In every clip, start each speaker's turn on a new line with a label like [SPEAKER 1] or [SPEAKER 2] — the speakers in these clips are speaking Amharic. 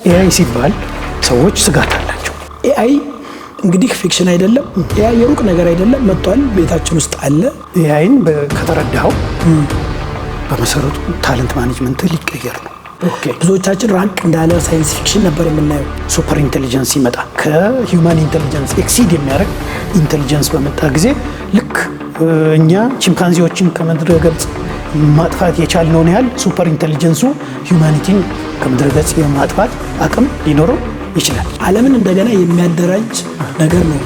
[SPEAKER 1] ኤአይ ሲባል ሰዎች ስጋት አላቸው።
[SPEAKER 2] ኤአይ እንግዲህ ፊክሽን አይደለም። ኤአይ የሩቅ ነገር አይደለም፣ መጥቷል፣ ቤታችን ውስጥ አለ።
[SPEAKER 1] ኤአይን ከተረዳኸው በመሰረቱ ታለንት ማኔጅመንት ሊቀየር ነው።
[SPEAKER 2] ብዙዎቻችን ራቅ እንዳለ ሳይንስ ፊክሽን ነበር የምናየው።
[SPEAKER 1] ሱፐር ኢንቴሊጀንስ ይመጣ ከሂውማን ኢንቴሊጀንስ ኤክሲድ የሚያደርግ ኢንቴሊጀንስ በመጣ ጊዜ ልክ እኛ ቺምፓንዚዎችን ከምድረ ገጽ ማጥፋት የቻልነውን ያህል ሱፐር ኢንቴሊጀንሱ ሂውማኒቲን ከምድረ ገጽ የማጥፋት አቅም ሊኖረው ይችላል።
[SPEAKER 2] ዓለምን እንደገና የሚያደራጅ ነገር ነው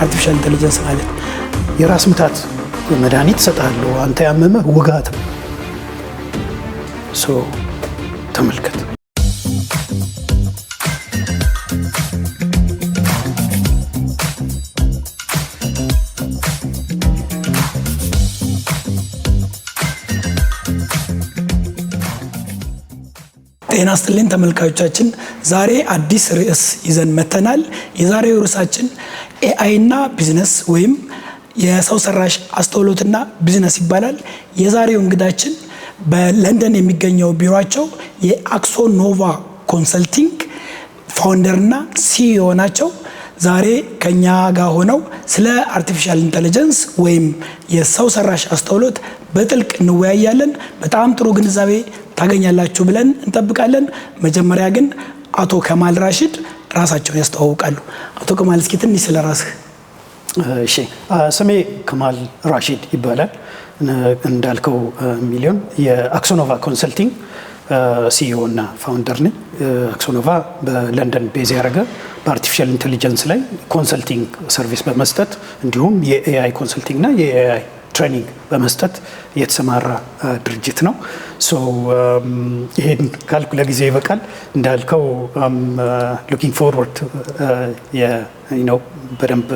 [SPEAKER 2] አርቲፊሻል ኢንቴሊጀንስ ማለት።
[SPEAKER 1] የራስ ምታት መድኃኒት እሰጥሃለሁ፣ አንተ ያመመህ ውጋት። ተመልከት።
[SPEAKER 2] ጤና ይስጥልኝ ተመልካቾቻችን፣ ዛሬ አዲስ ርዕስ ይዘን መተናል። የዛሬው ርዕሳችን ኤአይ እና ቢዝነስ ወይም የሰው ሰራሽ አስተውሎትና ቢዝነስ ይባላል። የዛሬው እንግዳችን በለንደን የሚገኘው ቢሮአቸው የአክሶኖቫ ኮንሰልቲንግ ፋውንደርና ሲኢኦ ናቸው። ዛሬ ከኛ ጋር ሆነው ስለ አርቲፊሻል ኢንተለጀንስ ወይም የሰው ሰራሽ አስተውሎት በጥልቅ እንወያያለን። በጣም ጥሩ ግንዛቤ ታገኛላችሁ ብለን እንጠብቃለን። መጀመሪያ ግን አቶ ከማል ራሺድ ራሳቸውን ያስተዋውቃሉ። አቶ ከማል እስኪ ትንሽ ስለ ራስህ።
[SPEAKER 1] እሺ፣ ስሜ ከማል ራሺድ ይባላል። እንዳልከው ሚሊዮን የአክሶኖቫ ኮንሰልቲንግ ሲኢኦ እና ፋውንደር ነኝ። አክሶኖቫ በለንደን ቤዝ ያደረገ በአርቲፊሻል ኢንቴሊጀንስ ላይ ኮንሰልቲንግ ሰርቪስ በመስጠት እንዲሁም የኤአይ ኮንሰልቲንግ እና የኤአይ ትሬኒንግ በመስጠት የተሰማራ ድርጅት ነው። ይሄን ካልኩ ለጊዜ ይበቃል። እንዳልከው ሉኪንግ ፎርወርድ በደንብ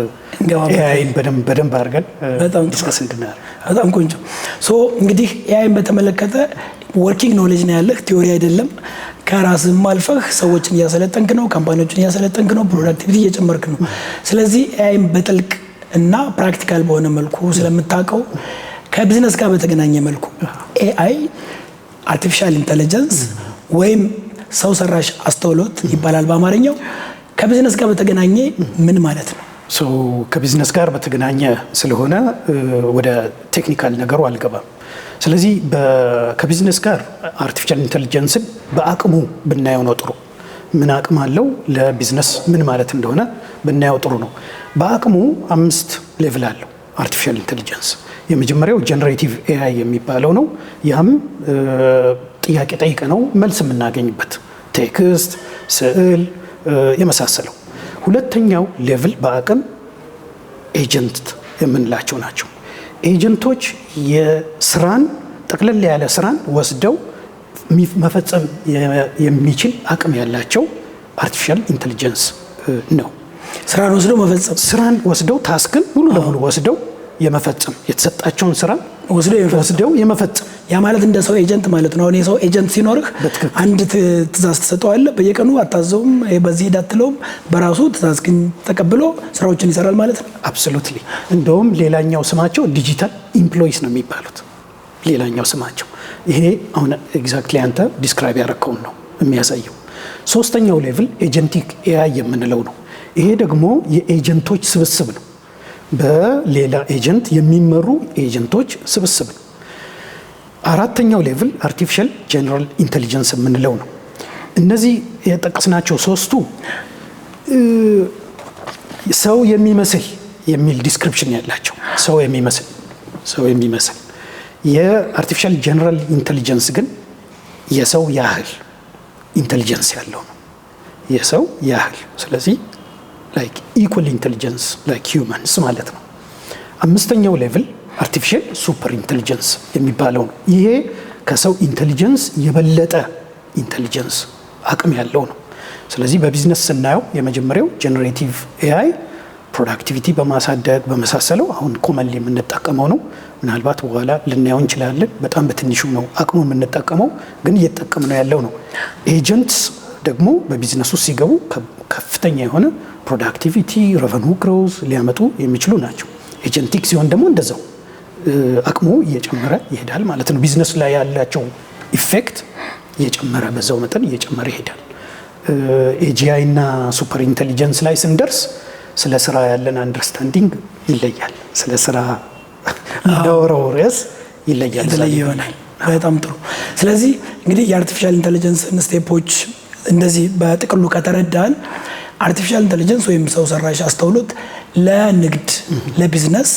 [SPEAKER 1] ኤአይን በደንብ አድርገን ዲስከስ እንድናደርግ።
[SPEAKER 2] በጣም ቆንጆ። እንግዲህ ኤአይን በተመለከተ ወርኪንግ ኖሌጅ ነው ያለህ፣ ቲዮሪ አይደለም። ከራስህም አልፈህ ሰዎችን እያሰለጠንክ ነው፣ ካምፓኒዎችን እያሰለጠንክ ነው፣ ፕሮዳክቲቪቲ እየጨመርክ ነው። ስለዚህ ኤአይን በጥልቅ እና ፕራክቲካል በሆነ መልኩ ስለምታውቀው ከቢዝነስ ጋር በተገናኘ መልኩ ኤአይ አርቲፊሻል ኢንተለጀንስ ወይም ሰው ሰራሽ አስተውሎት ይባላል በአማርኛው። ከቢዝነስ ጋር በተገናኘ ምን ማለት ነው?
[SPEAKER 1] ከቢዝነስ ጋር በተገናኘ ስለሆነ ወደ ቴክኒካል ነገሩ አልገባም። ስለዚህ ከቢዝነስ ጋር አርቲፊሻል ኢንተለጀንስን በአቅሙ ብናየው ነው ጥሩ። ምን አቅም አለው ለቢዝነስ ምን ማለት እንደሆነ ብናየው ጥሩ ነው። በአቅሙ 5 ሌቭል አለው አርቲፊሻል ኢንተለጀንስ። የመጀመሪያው ጀነሬቲቭ ኤአይ የሚባለው ነው። ያም ጥያቄ ጠይቀ ነው መልስ የምናገኝበት ቴክስት፣ ስዕል የመሳሰለው። ሁለተኛው ሌቭል በአቅም ኤጀንት የምንላቸው ናቸው። ኤጀንቶች የስራን ጠቅለል ያለ ስራን ወስደው መፈጸም የሚችል አቅም ያላቸው አርቲፊሻል ኢንተለጀንስ ነው። ስራን ወስደው ታስክን ሙሉ ለሙሉ ወስደው የመፈጸም የተሰጣቸውን ስራ ወስደው የመፈጸም።
[SPEAKER 2] ያ ማለት እንደ ሰው ኤጀንት ማለት ነው። አሁን የሰው ኤጀንት ሲኖርህ አንድ ትእዛዝ ትሰጠዋለህ፣ በየቀኑ አታዘውም፣ በዚህ ሂድ አትለውም፣ በራሱ ትእዛዝህን ተቀብሎ ስራዎችን ይሰራል ማለት ነው።
[SPEAKER 1] አብሶሉትሊ። እንደውም ሌላኛው ስማቸው ዲጂታል ኢምፕሎይስ ነው የሚባሉት። ሌላኛው ስማቸው ይሄ አሁን ኤግዛክትሊ አንተ ዲስክራይብ ያደረከውን ነው የሚያሳየው። ሶስተኛው ሌቭል ኤጀንቲክ ኤአይ የምንለው ነው። ይሄ ደግሞ የኤጀንቶች ስብስብ ነው። በሌላ ኤጀንት የሚመሩ ኤጀንቶች ስብስብ ነው። አራተኛው ሌቭል አርቲፊሻል ጀነራል ኢንተለጀንስ የምንለው ነው። እነዚህ የጠቀስናቸው ሶስቱ ሰው የሚመስል የሚል ዲስክሪፕሽን ያላቸው ሰው የሚመስል የአርቲፊሻል ጀነራል ኢንተለጀንስ ግን የሰው ያህል ኢንተለጀንስ ያለው ነው። የሰው ያህል። ስለዚህ ላይክ ኢኳል ኢንተለጀንስ ላይክ ሂውማንስ ማለት ነው። አምስተኛው ሌቭል አርቲፊሻል ሱፐር ኢንተለጀንስ የሚባለው ነው። ይሄ ከሰው ኢንተለጀንስ የበለጠ ኢንተለጀንስ አቅም ያለው ነው። ስለዚህ በቢዝነስ ስናየው የመጀመሪያው ጀነሬቲቭ ኤአይ ፕሮዳክቲቪቲ በማሳደግ በመሳሰለው አሁን ኮመንሊ የምንጠቀመው ነው። ምናልባት በኋላ ልናየው እንችላለን። በጣም በትንሹ ነው አቅሙ የምንጠቀመው፣ ግን እየተጠቀምነው ያለው ነው። ኤጀንትስ ደግሞ በቢዝነሱ ሲገቡ ከፍተኛ የሆነ ፕሮዳክቲቪቲ ሬቨኑ ግሮዝ ሊያመጡ የሚችሉ ናቸው። ኤጀንቲክ ሲሆን ደግሞ እንደዛው አቅሙ እየጨመረ ይሄዳል ማለት ነው። ቢዝነስ ላይ ያላቸው ኢፌክት እየጨመረ በዛው መጠን እየጨመረ ይሄዳል። ኤጂአይ እና ሱፐር ኢንቴሊጀንስ ላይ ስንደርስ ስለ ስራ ያለን አንደርስታንዲንግ ይለያል። ስለ ስራ የምናወራው ርዕስ ይለያል፣
[SPEAKER 2] የተለየ ይሆናል። በጣም ጥሩ። ስለዚህ እንግዲህ የአርቲፊሻል ኢንቴሊጀንስን ስቴፖች እንደዚህ በጥቅሉ ከተረዳን አርቲፊሻል ኢንቴሊጀንስ ወይም ሰው ሰራሽ አስተውሎት ለንግድ ለቢዝነስ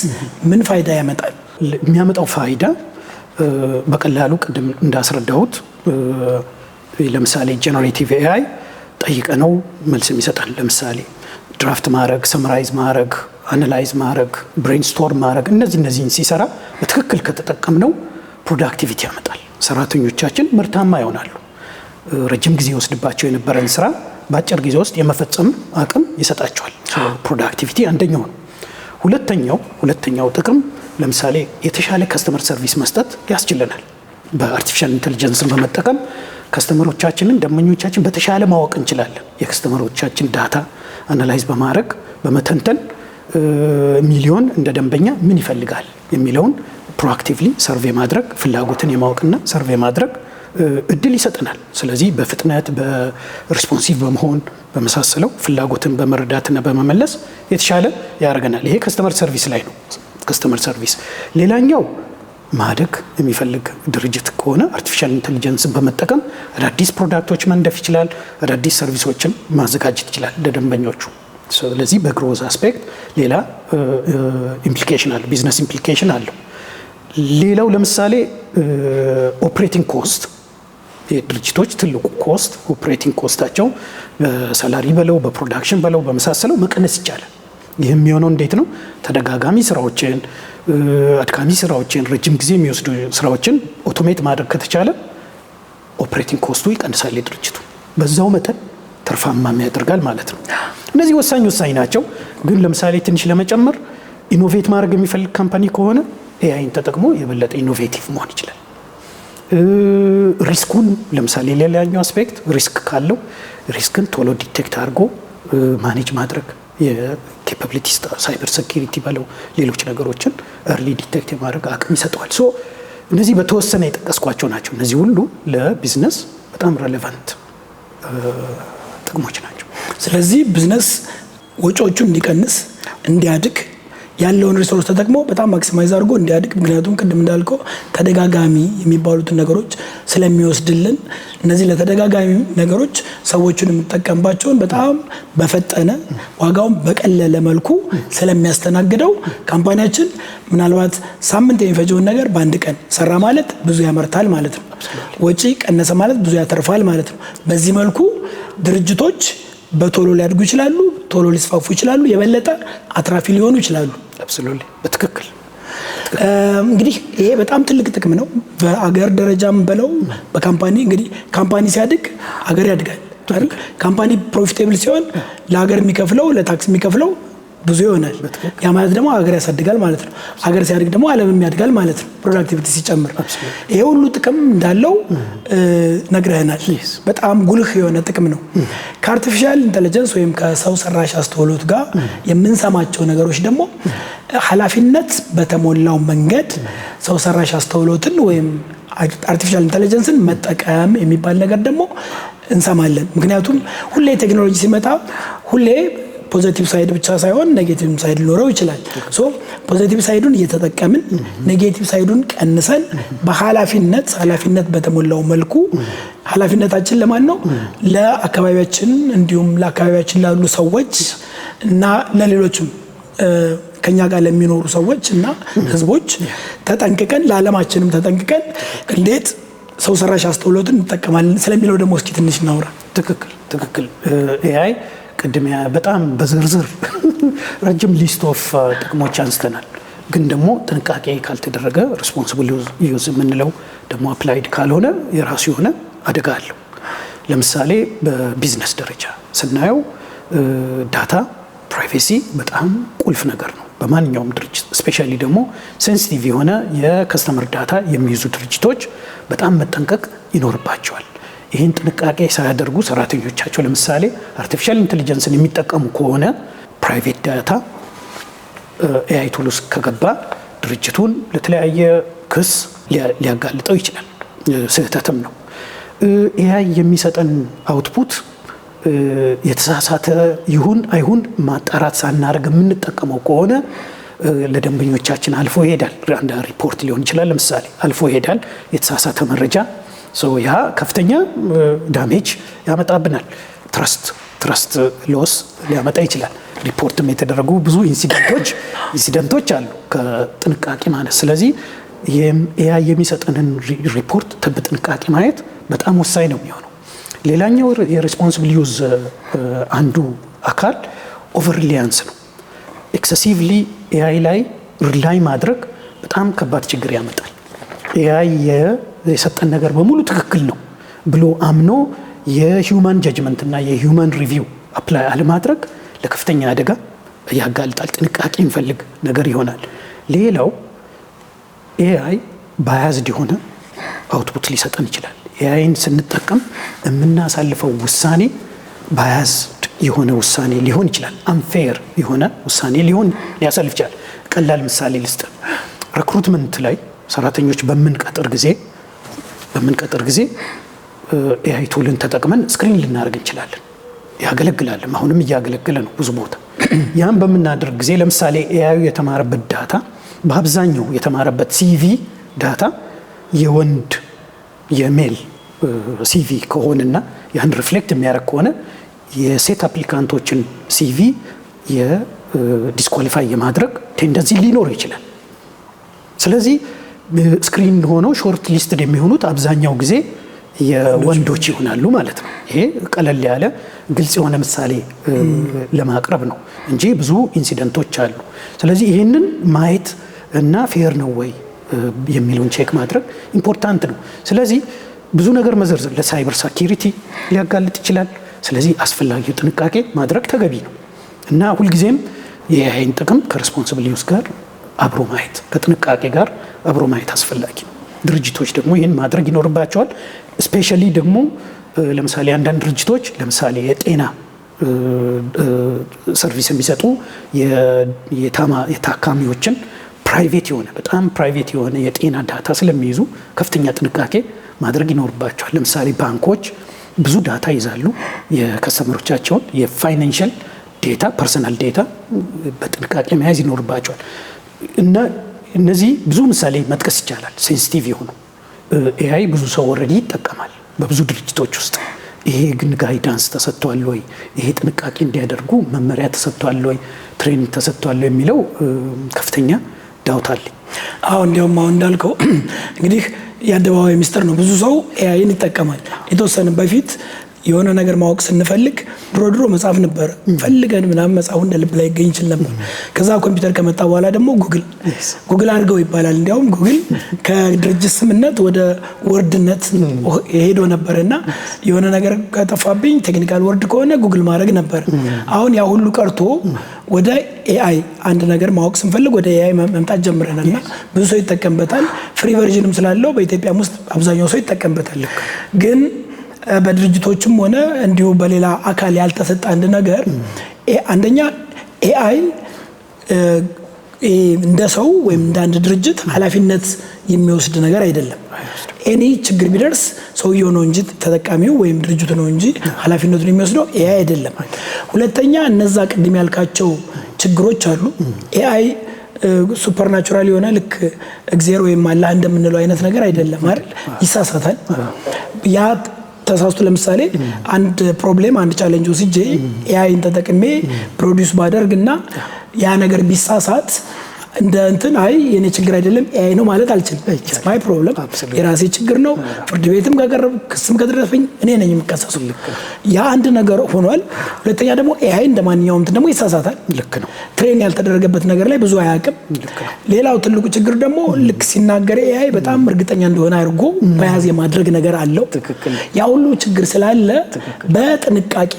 [SPEAKER 2] ምን ፋይዳ ያመጣል?
[SPEAKER 1] የሚያመጣው ፋይዳ በቀላሉ ቅድም እንዳስረዳሁት ለምሳሌ ጄነሬቲቭ ኤአይ ጠይቀነው መልስ የሚሰጣል። ለምሳሌ ድራፍት ማድረግ፣ ሰምራይዝ ማድረግ፣ አናላይዝ ማድረግ፣ ብሬንስቶርም ማድረግ እነዚህን ሲሰራ በትክክል ከተጠቀምነው ፕሮዳክቲቪቲ ያመጣል። ሰራተኞቻችን ምርታማ ይሆናሉ። ረጅም ጊዜ ይወስድባቸው የነበረን ስራ በአጭር ጊዜ ውስጥ የመፈጸም አቅም ይሰጣቸዋል። ፕሮዳክቲቪቲ አንደኛው ነው። ሁለተኛው ጥቅም ለምሳሌ የተሻለ ከስተመር ሰርቪስ መስጠት ያስችለናል። በአርቲፊሻል ኢንቴሊጀንስን በመጠቀም ከስተመሮቻችንን ደንበኞቻችን በተሻለ ማወቅ እንችላለን። የከስተመሮቻችን ዳታ አናላይዝ በማድረግ በመተንተን ሚሊዮን እንደ ደንበኛ ምን ይፈልጋል የሚለውን ፕሮአክቲቭሊ ሰርቬ ማድረግ ፍላጎትን የማወቅና ሰርቬ ማድረግ እድል ይሰጠናል። ስለዚህ በፍጥነት በሪስፖንሲቭ በመሆን በመሳሰለው ፍላጎትን በመረዳትና በመመለስ የተሻለ ያደርገናል። ይሄ ከስተመር ሰርቪስ ላይ ነው። ከስተመር ሰርቪስ ሌላኛው ማደግ የሚፈልግ ድርጅት ከሆነ አርቲፊሻል ኢንቴሊጀንስን በመጠቀም አዳዲስ ፕሮዳክቶች መንደፍ ይችላል። አዳዲስ ሰርቪሶችን ማዘጋጀት ይችላል ለደንበኞቹ። ስለዚህ በግሮዝ አስፔክት ሌላ ኢምፕሊኬሽን አለው፣ ቢዝነስ ኢምፕሊኬሽን አለው። ሌላው ለምሳሌ ኦፕሬቲንግ ኮስት፣ የድርጅቶች ትልቁ ኮስት ኦፕሬቲንግ ኮስታቸው በሳላሪ በለው በፕሮዳክሽን በለው በመሳሰለው መቀነስ ይቻላል። ይህ የሚሆነው እንዴት ነው? ተደጋጋሚ ስራዎችን፣ አድካሚ ስራዎችን፣ ረጅም ጊዜ የሚወስዱ ስራዎችን ኦቶሜት ማድረግ ከተቻለ ኦፕሬቲንግ ኮስቱ ይቀንሳል የድርጅቱ፣ በዛው መጠን ትርፋማም ያደርጋል ማለት ነው። እነዚህ ወሳኝ ናቸው። ግን ለምሳሌ ትንሽ ለመጨመር ኢኖቬት ማድረግ የሚፈልግ ካምፓኒ ከሆነ ኤአይን ተጠቅሞ የበለጠ ኢኖቬቲቭ መሆን ይችላል። ሪስኩን ለምሳሌ ሌላኛው አስፔክት ሪስክ ካለው ሪስክን ቶሎ ዲቴክት አድርጎ ማኔጅ ማድረግ የኬፓቢሊቲ ሳይበር ሴኩሪቲ በለው ሌሎች ነገሮችን እርሊ ዲቴክት የማድረግ አቅም ይሰጠዋል። ሶ እነዚህ በተወሰነ የጠቀስኳቸው ናቸው። እነዚህ ሁሉ ለቢዝነስ በጣም ሬሌቫንት ጥቅሞች ናቸው።
[SPEAKER 2] ስለዚህ ቢዝነስ ወጪዎቹን እንዲቀንስ እንዲያድግ ያለውን ሪሶርስ ተጠቅሞ በጣም ማክሲማይዝ አድርጎ እንዲያድግ፣ ምክንያቱም ቅድም እንዳልከው ተደጋጋሚ የሚባሉትን ነገሮች ስለሚወስድልን እነዚህ ለተደጋጋሚ ነገሮች ሰዎችን የምንጠቀምባቸውን በጣም በፈጠነ ዋጋውን በቀለለ መልኩ ስለሚያስተናግደው ካምፓኒያችን ምናልባት ሳምንት የሚፈጀውን ነገር በአንድ ቀን ሰራ ማለት ብዙ ያመርታል ማለት ነው። ወጪ ቀነሰ ማለት ብዙ ያተርፋል ማለት ነው። በዚህ መልኩ ድርጅቶች በቶሎ ሊያድጉ ይችላሉ፣ ቶሎ ሊስፋፉ ይችላሉ፣ የበለጠ አትራፊ ሊሆኑ ይችላሉ።
[SPEAKER 1] አብሶሉትሊ በትክክል
[SPEAKER 2] እንግዲህ ይሄ በጣም ትልቅ ጥቅም ነው። በአገር ደረጃም በለው በካምፓኒ እንግዲህ ካምፓኒ ሲያድግ አገር ያድጋል አይደል? ካምፓኒ ፕሮፊቴብል ሲሆን ለሀገር የሚከፍለው ለታክስ የሚከፍለው ብዙ ይሆናል። ያ ማለት ደግሞ ሀገር ያሳድጋል ማለት ነው። ሀገር ሲያድግ ደግሞ ዓለምም ያድጋል ማለት ነው፣ ፕሮዳክቲቪቲ ሲጨምር። ይሄ ሁሉ ጥቅም እንዳለው ነግረህናል። በጣም ጉልህ የሆነ ጥቅም ነው። ከአርቲፊሻል ኢንቴሊጀንስ ወይም ከሰው ሰራሽ አስተውሎት ጋር የምንሰማቸው ነገሮች ደግሞ ኃላፊነት በተሞላው መንገድ ሰው ሰራሽ አስተውሎትን ወይም አርቲፊሻል ኢንቴሊጀንስን መጠቀም የሚባል ነገር ደግሞ እንሰማለን። ምክንያቱም ሁሌ ቴክኖሎጂ ሲመጣ ሁሌ ፖዚቲቭ ሳይድ ብቻ ሳይሆን ኔጌቲቭ ሳይድ ሊኖረው ይችላል። ሶ ፖዚቲቭ ሳይዱን እየተጠቀምን ኔጌቲቭ ሳይዱን ቀንሰን በኃላፊነት በተሞላው መልኩ ኃላፊነታችን ለማን ነው? ለአካባቢያችን፣ እንዲሁም ለአካባቢያችን ላሉ ሰዎች እና ለሌሎችም ከኛ ጋር ለሚኖሩ ሰዎች እና ህዝቦች ተጠንቅቀን ለዓለማችንም ተጠንቅቀን እንዴት ሰው ሰራሽ አስተውሎትን እንጠቀማለን ስለሚለው ደግሞ እስኪ ትንሽ እናውራ።
[SPEAKER 1] ትክክል ኤአይ ቅድም በጣም በዝርዝር ረጅም ሊስት ኦፍ ጥቅሞች አንስተናል። ግን ደግሞ ጥንቃቄ ካልተደረገ ሪስፖንሲብል ዩዝ የምንለው ደግሞ አፕላይድ ካልሆነ የራሱ የሆነ አደጋ አለው። ለምሳሌ በቢዝነስ ደረጃ ስናየው ዳታ ፕራይቬሲ በጣም ቁልፍ ነገር ነው በማንኛውም ድርጅት። ስፔሻሊ ደግሞ ሴንሲቲቭ የሆነ የከስተመር ዳታ የሚይዙ ድርጅቶች በጣም መጠንቀቅ ይኖርባቸዋል። ይህን ጥንቃቄ ሳያደርጉ ሰራተኞቻቸው ለምሳሌ አርቲፊሻል ኢንቴሊጀንስን የሚጠቀሙ ከሆነ ፕራይቬት ዳታ ኤአይ ቱል ውስጥ ከገባ ድርጅቱን ለተለያየ ክስ ሊያጋልጠው ይችላል። ስህተትም ነው። ኤአይ የሚሰጠን አውትፑት የተሳሳተ ይሁን አይሁን ማጣራት ሳናደርግ የምንጠቀመው ከሆነ ለደንበኞቻችን አልፎ ይሄዳል። አንድ ሪፖርት ሊሆን ይችላል ለምሳሌ አልፎ ይሄዳል የተሳሳተ መረጃ። ያ ከፍተኛ ዳሜጅ ያመጣብናል። ትረስት ሎስ ሊያመጣ ይችላል። ሪፖርትም የተደረጉ ብዙ ኢንሲደንቶች አሉ ከጥንቃቄ ማነስ። ስለዚህ ኤአይ የሚሰጠንን ሪፖርት በጥንቃቄ ማየት በጣም ወሳኝ ነው የሚሆነው። ሌላኛው የሬስፖንሲብል ዩዝ አንዱ አካል ኦቨር ሪላያንስ ነው። ኤክሰሲቭሊ ኤአይ ላይ ሪላይ ማድረግ በጣም ከባድ ችግር ያመጣል። ኤአይ የሰጠን ነገር በሙሉ ትክክል ነው ብሎ አምኖ የሂውማን ጀጅመንት እና የሂውማን ሪቪው አፕላይ አለማድረግ ለከፍተኛ አደጋ ያጋልጣል። ጥንቃቄ የሚፈልግ ነገር ይሆናል። ሌላው ኤአይ ባያዝድ የሆነ አውትፑት ሊሰጠን ይችላል። ኤአይን ስንጠቀም የምናሳልፈው ውሳኔ ባያዝድ የሆነ ውሳኔ ሊሆን ይችላል። አንፌር የሆነ ውሳኔ ሊያሳልፍ ይችላል። ቀላል ምሳሌ ልስጥ። ሪክሩትመንት ላይ ሰራተኞች በምንቀጥር ጊዜ ኤአይ ቱልን ተጠቅመን ስክሪን ልናደርግ እንችላለን። ያገለግላልም፣ አሁንም እያገለገለ ነው ብዙ ቦታ። ያን በምናደርግ ጊዜ ለምሳሌ ኤአይ የተማረበት ዳታ በአብዛኛው የተማረበት ሲቪ ዳታ የወንድ የሜል ሲቪ ከሆነና ያን ሪፍሌክት የሚያደርግ ከሆነ የሴት አፕሊካንቶችን ሲቪ የዲስኳሊፋይ የማድረግ ቴንደንሲ ሊኖር ይችላል። ስለዚህ ስክሪን ሆነው ሾርት ሊስትድ የሚሆኑት አብዛኛው ጊዜ የወንዶች ይሆናሉ ማለት ነው። ይሄ ቀለል ያለ ግልጽ የሆነ ምሳሌ ለማቅረብ ነው እንጂ ብዙ ኢንሲደንቶች አሉ። ስለዚህ ይህንን ማየት እና ፌር ነው ወይ የሚለውን ቼክ ማድረግ ኢምፖርታንት ነው። ስለዚህ ብዙ ነገር መዘርዘር ለሳይበር ሴኩሪቲ ሊያጋልጥ ይችላል። ስለዚህ አስፈላጊው ጥንቃቄ ማድረግ ተገቢ ነው እና ሁልጊዜም የኤአይን ጥቅም ከሬስፖንሲብል ዩዝ ጋር አብሮ ማየት፣ ከጥንቃቄ ጋር አብሮ ማየት አስፈላጊ ነው። ድርጅቶች ደግሞ ይህን ማድረግ ይኖርባቸዋል። ስፔሻሊ ደግሞ ለምሳሌ አንዳንድ ድርጅቶች ለምሳሌ የጤና ሰርቪስ የሚሰጡ የታካሚዎችን በጣም ፕራይቬት የሆነ የጤና ዳታ ስለሚይዙ ከፍተኛ ጥንቃቄ ማድረግ ይኖርባቸዋል። ለምሳሌ ባንኮች ብዙ ዳታ ይዛሉ፣ የከስተመሮቻቸውን የፋይናንሻል ዴታ፣ ፐርሰናል ዴታ በጥንቃቄ መያዝ ይኖርባቸዋል እና እነዚህ ብዙ ምሳሌ መጥቀስ ይቻላል። ሴንሲቲቭ የሆኑ ኤአይ ብዙ ሰው ኦልሬዲ ይጠቀማል በብዙ ድርጅቶች ውስጥ። ይሄ ግን ጋይዳንስ ተሰጥቷል ወይ፣ ይሄ ጥንቃቄ እንዲያደርጉ መመሪያ ተሰጥቷል ወይ፣ ትሬኒንግ ተሰጥቷል የሚለው ከፍተኛ ዳውት አለኝ።
[SPEAKER 2] እንዲያውም አሁን እንዳልከው እንግዲህ የአደባባይ ሚስጥር ነው። ብዙ ሰው ኤአይን ይጠቀማል። የተወሰነ በፊት የሆነ ነገር ማወቅ ስንፈልግ ድሮ መጽሐፍ ነበር ፈልገን ምናምን መጽሐፉ እንደ ልብ ላይ ይገኝ ይችል ነበር። ከዛ ኮምፒውተር ከመጣ በኋላ ደግሞ ጉግል አድርገው ይባላል። እንዲያውም ጉግል ከድርጅት ስምነት ወደ ወርድነት ሄዶ ነበርና የሆነ ነገር ከጠፋብኝ ቴክኒካል ወርድ ከሆነ ጉግል ማድረግ ነበር። አሁን ያ ሁሉ ቀርቶ ወደ ኤአይ አንድ ነገር ማወቅ ስንፈልግ ወደ ኤአይ መምጣት ጀምረናልና ብዙ ሰው ይጠቀምበታል። ፍሪ ቨርዥንም ስላለው በኢትዮጵያ ውስጥ አብዛኛው ሰው ይጠቀምበታል። ግን በድርጅቶችም ሆነ እንዲሁ በሌላ አካል ያልተሰጠ አንድ ነገር አንደኛ ኤአይ እንደ ሰው ወይም እንደ አንድ ድርጅት ኃላፊነት የሚወስድ ነገር አይደለም። ኤኒ ችግር ቢደርስ ሰውየው ነው እንጂ ተጠቃሚው ወይም ድርጅቱ ነው እንጂ ኃላፊነቱን የሚወስደው ኤአይ አይደለም። ሁለተኛ እነዛ ቅድም ያልካቸው ችግሮች አሉ። ኤአይ ሱፐርናቹራል የሆነ ልክ እግዚአብሔር ወይም አላህ እንደምንለው አይነት ነገር አይደለም አይደል? ይሳሳታል። ያ ተሳስቶ ለምሳሌ አንድ ፕሮብሌም አንድ ቻሌንጅ ወስጄ ኤአይን ተጠቅሜ ፕሮዲዩስ ባደርግና ያ ነገር ቢሳሳት እንደ እንትን የኔ ችግር አይደለም ኤአይ ነው ማለት አልችልም። ማይ ፕሮብለም የራሴ ችግር ነው። ፍርድ ቤትም ከቀረብ ክስም ከደረሰኝ እኔ ነኝ የምከሰሰው። ያ አንድ ነገር ሆኗል። ሁለተኛ ደግሞ ኤአይ እንደማንኛውም እንትን ደግሞ ይሳሳታል። ልክ ነው። ትሬን ያልተደረገበት ነገር ላይ ብዙ አያውቅም። ሌላው ትልቁ ችግር ደግሞ ልክ ሲናገር ኤአይ በጣም እርግጠኛ እንደሆነ አድርጎ በያዝ የማድረግ ነገር አለው። ያ ሁሉ ችግር ስላለ በጥንቃቄ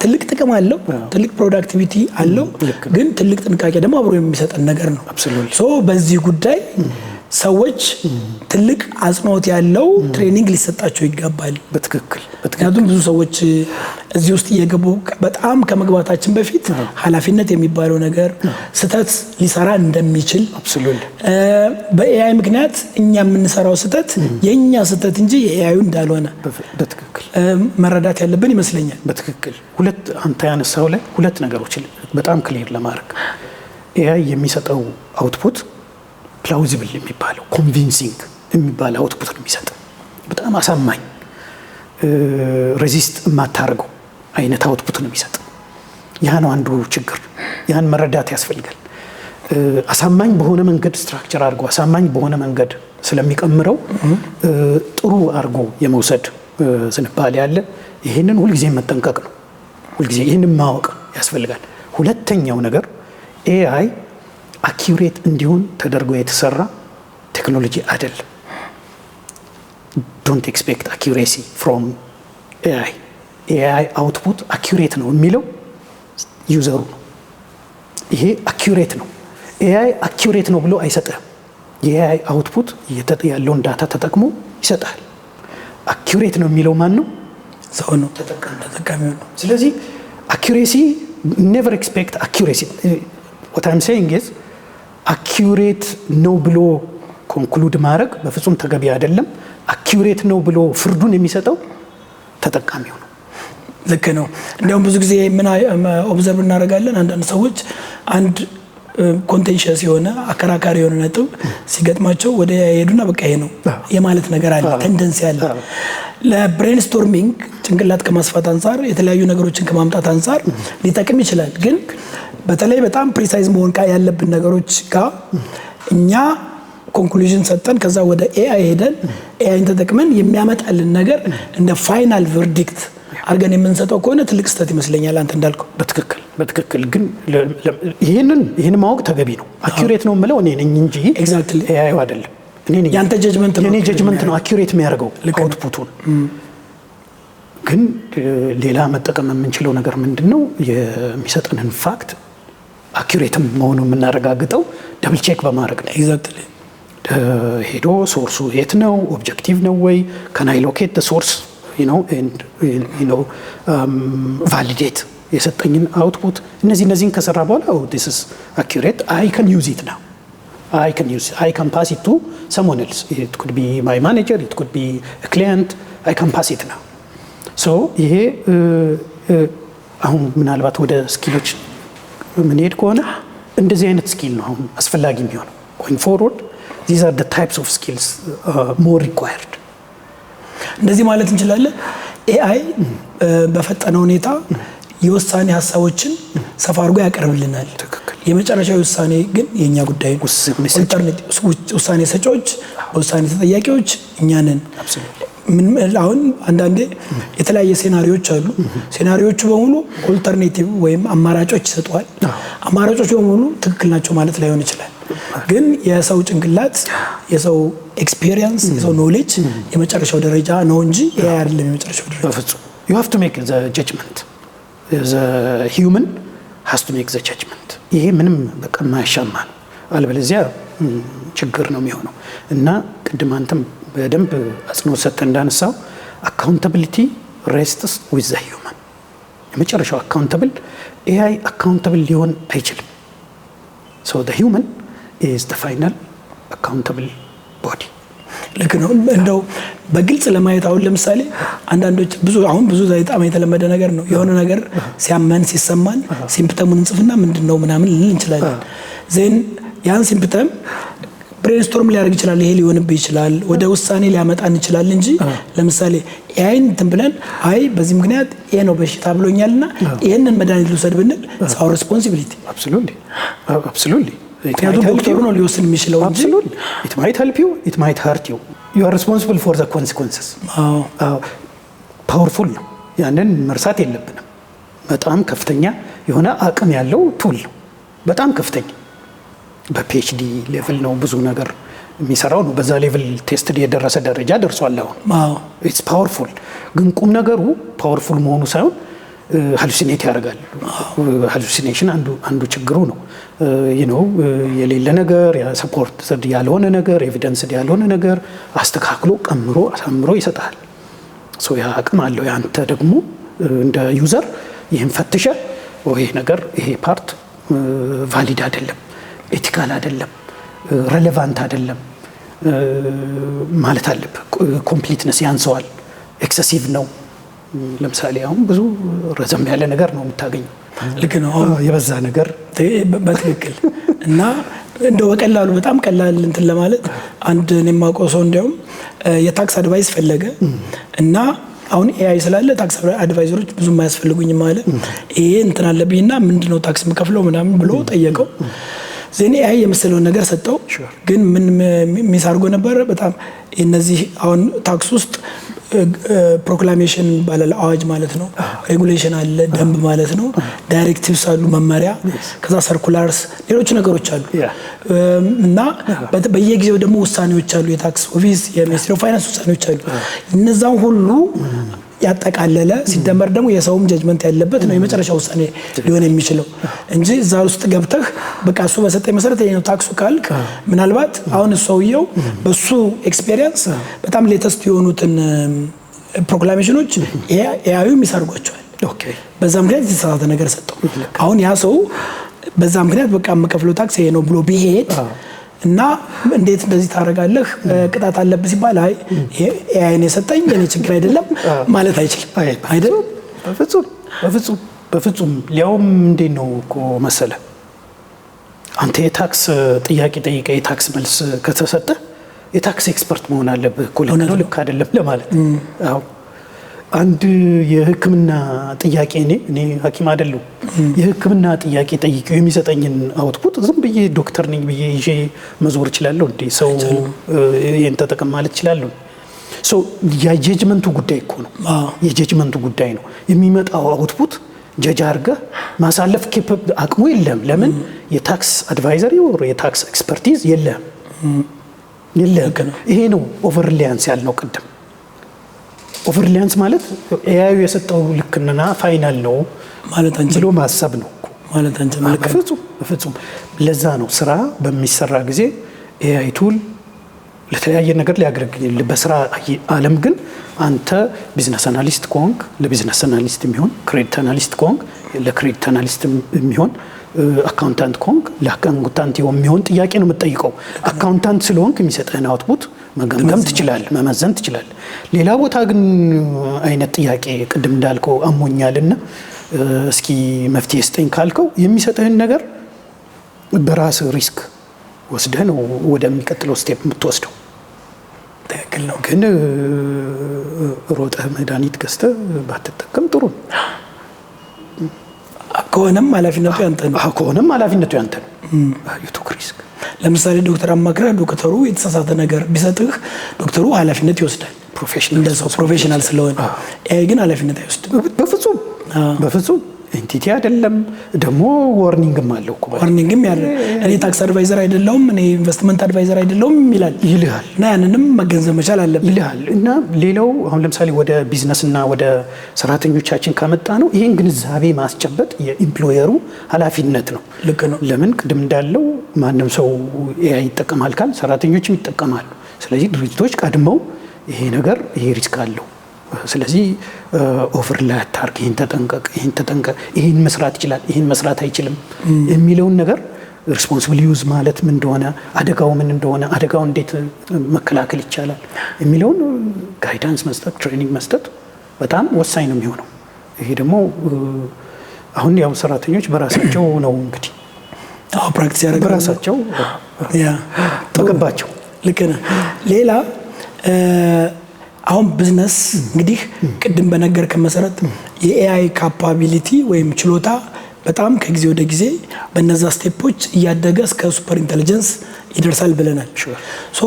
[SPEAKER 2] ትልቅ ጥቅም አለው፣ ትልቅ ፕሮዳክቲቪቲ አለው። ግን ትልቅ ጥንቃቄ ደግሞ አብሮ የሚሰጠን ነገር ነው። በዚህ ጉዳይ ሰዎች ትልቅ አጽንኦት ያለው ትሬኒንግ ሊሰጣቸው ይገባል።
[SPEAKER 1] በትክክል
[SPEAKER 2] ምክንያቱም ብዙ ሰዎች እዚህ ውስጥ እየገቡ በጣም ከመግባታችን በፊት ኃላፊነት የሚባለው ነገር ስህተት ሊሰራ እንደሚችል በኤአይ ምክንያት እኛ የምንሰራው ስህተት የእኛ ስህተት እንጂ የኤአዩ እንዳልሆነ
[SPEAKER 1] በትክክል
[SPEAKER 2] መረዳት ያለብን ይመስለኛል።
[SPEAKER 1] በትክክል አንተ ያነሳው ላይ ሁለት ነገሮችን በጣም ክሊር ለማድረግ ኤአይ የሚሰጠው አውትፑት ፕላውዚብል የሚባለው ኮንቪንሲንግ የሚባል አውትፑት ነው የሚሰጠው። በጣም አሳማኝ ሬዚስት የማታደርገው አይነት አውትፑት ነው የሚሰጠው። ያ ነው አንዱ ችግር። ያን መረዳት ያስፈልጋል። አሳማኝ በሆነ መንገድ ስትራክቸር አድርጎ አሳማኝ በሆነ መንገድ ስለሚቀምረው ጥሩ አድርጎ የመውሰድ ዝንባሌ ያለ፣ ይህንን ሁልጊዜ መጠንቀቅ ነው። ሁልጊዜ ይህንን ማወቅ ያስፈልጋል። ሁለተኛው ነገር ኤአይ አኪዩሬት እንዲሆን ተደርጎ የተሰራ ቴክኖሎጂ አይደለም። ዶንት ኤክስፔክት አኪዩሬሲ ፍሮም ኤአይ። ኤአይ አውትፑት አኪዩሬት ነው የሚለው ዩዘሩ ነው። ይሄ አኪዩሬት ነው። ኤአይ አኪዩሬት ነው ብሎ አይሰጥህም። የኤአይ አውትፑት ያለውን ዳታ ተጠቅሞ ይሰጣል። አኪዩሬት ነው የሚለው ማን ነው?
[SPEAKER 2] ሰው ነው፣ ተጠቃሚው ነው።
[SPEAKER 1] ስለዚህ አኪዩሬሲ ኔቨር ኤክስፔክት አኪዩሬሲ። what I'm saying is አኪዩሬት ነው ብሎ ኮንክሉድ ማድረግ በፍጹም ተገቢ አይደለም። አኪዩሬት ነው ብሎ ፍርዱን የሚሰጠው ተጠቃሚው ነው።
[SPEAKER 2] ልክ ነው። እንዲያውም ብዙ ጊዜ ምን ኦብዘርቭ እናደርጋለን፣ አንዳንድ ሰዎች አንድ ኮንቴንሽስ የሆነ አከራካሪ የሆነ ነጥብ ሲገጥማቸው ወደ ሄዱና በቃ ይሄ ነው የማለት ነገር አለ፣ ቴንደንሲ አለ። ለብሬንስቶርሚንግ ጭንቅላት ከማስፋት አንፃር የተለያዩ ነገሮችን ከማምጣት አንፃር ሊጠቅም ይችላል። ግን በተለይ በጣም ፕሪሳይዝ መሆን ያለብን ነገሮች ጋር እኛ ኮንክሉዥን ሰጠን ከዛ ወደ ኤአይ ሄደን ኤአይን ተጠቅመን የሚያመጣልን ነገር እንደ ፋይናል ቨርዲክት አድርገን የምንሰጠው ከሆነ ትልቅ ስህተት ይመስለኛል። አንተ እንዳልከው
[SPEAKER 1] በትክክል ግን ይህን ማወቅ ተገቢ ነው። አኪዩሬት ነው የምለው እኔ ነኝ እንጂ ኤአይ አይደለም።
[SPEAKER 2] ያንተ ጀጅመንት ነው፣
[SPEAKER 1] የኔ ጀጅመንት ነው አኪዩሬት የሚያደርገው አውትፑቱን። ግን ሌላ መጠቀም የምንችለው ነገር ምንድነው? የሚሰጠንን ፋክት አኪዩሬትም መሆኑን የምናረጋግጠው ደብል ቼክ በማድረግ ነው።
[SPEAKER 2] ኤግዛክትሊ
[SPEAKER 1] ሄዶ ሶርሱ የት ነው? ኦብጀክቲቭ ነው ወይ? ካን አይ ሎኬት ሶርስ ቫሊዴት የሰጠኝን አውትፑት እነዚህን ከሰራ በኋላ this is accurate, I can use it now, I can pass it to someone else. It could be my manager, it could be a client, I can pass it now. so ይሄ አሁን ምናልባት ወደ ስኪሎች ምንሄድ ከሆነ እንደዚህ አይነት ስኪል ነው አሁን አስፈላጊ የሚሆነው going forward. These are the types of skills more required.
[SPEAKER 2] እንደዚህ ማለት እንችላለን። ኤአይ በፈጠነ ሁኔታ የውሳኔ ሀሳቦችን ሰፋ አድርጎ ያቀርብልናል። የመጨረሻው ውሳኔ ግን የኛ ጉዳይ ነው። ውሳኔ ሰጪዎች፣ ውሳኔ ተጠያቂዎች እኛ ነን። አሁን አንዳንዴ የተለያየ ሴናሪዎች አሉ። ሴናሪዎቹ በሙሉ ኦልተርኔቲቭ ወይም አማራጮች ይሰጧል። አማራጮቹ በሙሉ ትክክል ናቸው ማለት ላይሆን ይችላል። ግን የሰው ጭንቅላት፣ የሰው ኤክስፒሪየንስ፣ የሰው ኖሌጅ የመጨረሻው ደረጃ ነው እንጂ ኤአይ አይደለም የመጨረሻው ደረጃ።
[SPEAKER 1] በፍጹም you have to make the judgment. the human has to make the judgment. ይሄ ምንም በቃ ማያሻማ ነው። አለበለዚያ ችግር ነው የሚሆነው። እና ቅድም አንተም በደንብ አጽንኦት ሰጥተህ እንዳነሳው accountability rests with the human. የመጨረሻው አካውንታብል ኤአይ አካውንታብል ሊሆን አይችልም። so the human is the final accountable body.
[SPEAKER 2] ልክ ነው። እንደው በግልጽ ለማየት አሁን ለምሳሌ አንዳንዶች ብዙ በጣም የተለመደ ነገር ነው። የሆነ ነገር ሲያመን ሲሰማን ሲምፕተሙን እንጽፍና ምንድነው ምናምን ልንል እንችላለን። ዜን ያን ሲምፕተም ብሬንስቶርም ሊያደርግ ይችላል። ይሄ ሊሆንብህ ይችላል፣ ወደ ውሳኔ ሊያመጣን ይችላል እንጂ ለምሳሌ ኤአይን እንትን ብለን አይ በዚህ ምክንያት ይሄ ነው በሽታ ብሎኛልና ይሄንን መድኃኒት ልውሰድ ብንል ሳው ሬስፖንሲቢሊቲ
[SPEAKER 1] absolutely
[SPEAKER 2] ምክንያቱም ዶክተሩ ነው ሊወስን የሚችለው እንጂ
[SPEAKER 1] it might help you, it might hurt you. You are responsible for the consequences. ፓወርፉል ነው። ያንን መርሳት የለብንም። በጣም ከፍተኛ የሆነ አቅም ያለው ቱል ነው። በጣም ከፍተኛ በፒኤችዲ ሌቭል ነው ብዙ ነገር የሚሰራው ነው። በዛ ሌቭል ቴስት የደረሰ ደረጃ ደርሷል። አሁን it's powerful። ግን ቁም ነገሩ ፓወርፉል መሆኑ ሳይሆን ሃሉሲኔት ያደርጋል። ሃሉሲኔሽን አንዱ ችግሩ ነው። የሌለ ነገር ሰፖርት ያልሆነ ነገር ኤቪደንስ ያልሆነ ነገር አስተካክሎ ቀምሮ አሳምሮ ይሰጣል። ያ አቅም አለው። ያንተ ደግሞ እንደ ዩዘር ይህን ፈትሸ ይሄ ነገር ይሄ ፓርት ቫሊድ አይደለም፣ ኤቲካል አይደለም፣ ሬሌቫንት አይደለም ማለት አለብህ። ኮምፕሊትነስ ያንሰዋል፣ ኤክሰሲቭ ነው። ለምሳሌ አሁን ብዙ ረዘም ያለ ነገር ነው የምታገኘው።
[SPEAKER 2] ልክ ነው፣
[SPEAKER 1] የበዛ ነገር
[SPEAKER 2] በትክክል እና እንደው በቀላሉ በጣም ቀላል እንትን ለማለት አንድ እኔ የማውቀው ሰው እንዲያውም የታክስ አድቫይስ ፈለገ እና አሁን ኤአይ ስላለ ታክስ አድቫይዘሮች ብዙም አያስፈልጉኝም አለ። ይሄ እንትን አለብኝና ምንድነው ታክስ የምከፍለው ምናምን ብሎ ጠየቀው። ዜኔ ኤአይ የመሰለውን ነገር ሰጠው። ግን ምን ሚስ አድርጎ ነበር በጣም እነዚህ አሁን ታክስ ውስጥ ፕሮክላሜሽን ባለ አዋጅ ማለት ነው፣ ሬጉሌሽን አለ ደንብ ማለት ነው፣ ዳይሬክቲቭስ አሉ መመሪያ፣ ከዛ ሰርኩላርስ ሌሎች ነገሮች አሉ እና በየጊዜው ደግሞ ውሳኔዎች አሉ። የታክስ ኦፊስ የሚኒስትሪ ኦፍ ፋይናንስ ውሳኔዎች አሉ። እነዛን ሁሉ ያጠቃለለ ሲደመር ደግሞ የሰውም ጀጅመንት ያለበት ነው የመጨረሻ ውሳኔ ሊሆን የሚችለው እንጂ እዛ ውስጥ ገብተህ በቃ እሱ በሰጠኝ መሰረት ይሄ ነው ታክሱ ካልክ ምናልባት አሁን ሰውየው በሱ ኤክስፔሪየንስ በጣም ሌተስት የሆኑትን ፕሮክላሜሽኖች ኤአዩ የሚሰርጓቸዋል። በዛ ምክንያት የተሳሳተ ነገር ሰጠው። አሁን ያ ሰው በዛ ምክንያት በቃ የምከፍለው ታክስ ይሄ ነው ብሎ ቢሄድ እና እንዴት እንደዚህ ታደርጋለህ ቅጣት አለብህ ሲባል አይ ኤአይ ነው የሰጠኝ የኔ ችግር አይደለም ማለት አይችልም አይደል? በፍጹም ሊያውም እንዴት ነው እኮ መሰለ አንተ የታክስ ጥያቄ ጠይቀ የታክስ መልስ ከተሰጠ የታክስ ኤክስፐርት መሆን አለብህ እኮ ልክ አይደለም ለማለት። አዎ አንድ የሕክምና ጥያቄ እኔ ሐኪም አይደለሁ የሕክምና ጥያቄ ጠይቀው የሚሰጠኝን አውትፑት ዝም ብዬ ዶክተር ነኝ ብዬ ይዤ መዞር እችላለሁ እንዴ? ሰው ይሄን ተጠቀም ማለት እችላለሁ? የጀጅመንቱ ጉዳይ እኮ ነው። የጀጅመንቱ ጉዳይ ነው። የሚመጣው አውትፑት ጀጅ አድርገህ ማሳለፍ አቅሙ የለም። ለምን የታክስ አድቫይዘሪ ወር የታክስ ኤክስፐርቲዝ የለም። ይሄ ነው ኦቨርሊያንስ ያልነው ቅድም። ኦቨርሊያንስ ማለት ኤአዩ የሰጠው ልክና ፋይናል ነው ማለት ብሎ ማሰብ ነው ማለት አንተ ማለት በፍጹም ለዛ ነው ስራ በሚሰራ ጊዜ ኤአይ ቱል ለተለያየ ነገር ሊያገለግል። በስራ ዓለም ግን አንተ ቢዝነስ አናሊስት ኮንክ ለቢዝነስ አናሊስት የሚሆን ክሬዲት አናሊስት ኮንክ ለክሬዲት አናሊስት የሚሆን አካውንታንት ኮንክ ለአካውንታንት የሚሆን ጥያቄ ነው የምትጠይቀው። አካውንታንት ስለሆንክ የሚሰጥህን አውትፑት መገምገም ትችላለህ፣ መመዘን ትችላለህ። ሌላ ቦታ ግን አይነት ጥያቄ ቅድም እንዳልከው አሞኛልና እስኪ መፍትሄ ስጠኝ ካልከው የሚሰጥህን ነገር በራስ ሪስክ ወስደህ ነው ወደሚቀጥለው ስቴፕ የምትወስደው። ትክክል ነው። ግን ሮጠህ መድኃኒት ገዝተህ ባትጠቀም ጥሩ ነው። ከሆነም ኃላፊነቱ ያንተ ነው። ከሆነም ኃላፊነቱ ያንተ ነው። ዩቱክ ሪስክ ለምሳሌ ዶክተር አማክረህ ዶክተሩ የተሳሳተ ነገር ቢሰጥህ ዶክተሩ ኃላፊነት ይወስዳል። ፕሮፌሽናል ስለሆነ ኤአይ ግን ኃላፊነት አይወስድም። በፍጹም ኤንቲቲ አይደለም። ደግሞ ዋርኒንግም አለው እኮ ዋርኒንግም ያለ እኔ ታክስ አድቫይዘር አይደለሁም እኔ ኢንቨስትመንት አድቫይዘር አይደለሁም ይልሃል። እና ያንንም መገንዘብ መቻል አለብህ ይልሃል። እና ሌላው አሁን ለምሳሌ ወደ ቢዝነስና ወደ ሰራተኞቻችን ካመጣ ነው ይሄን ግንዛቤ ማስጨበጥ የኢምፕሎየሩ ኃላፊነት ነው። ልክ ነው። ለምን ቅድም እንዳለው ማንም ሰው ኤአይ ይጠቀማል ካል ሰራተኞችም ይጠቀማሉ። ስለዚህ ድርጅቶች ቀድመው ይሄ ነገር ይሄ ሪስክ አለው ስለዚህ ኦቨርላይ አታርግ፣ ይሄን ተጠንቀቅ፣ ይሄን መስራት ይችላል፣ ይሄን መስራት አይችልም የሚለውን ነገር ሪስፖንሲብል ዩዝ ማለት ምን እንደሆነ አደጋው ምን እንደሆነ አደጋው እንዴት መከላከል ይቻላል የሚለውን ጋይዳንስ መስጠት ትሬኒንግ መስጠት በጣም ወሳኝ ነው የሚሆነው። ይሄ ደግሞ አሁን ያው ሰራተኞች በራሳቸው ነው እንግዲህ ፕራክቲስ ያደርጋሉ በራሳቸው ተገባቸው። ልክ ነህ። ሌላ አሁን ቢዝነስ እንግዲህ ቅድም በነገርከን መሰረት የኤአይ ካፓቢሊቲ ወይም ችሎታ በጣም ከጊዜ ወደ ጊዜ በነዛ ስቴፖች እያደገ እስከ ሱፐር ኢንተለጀንስ ይደርሳል ብለናል። ሶ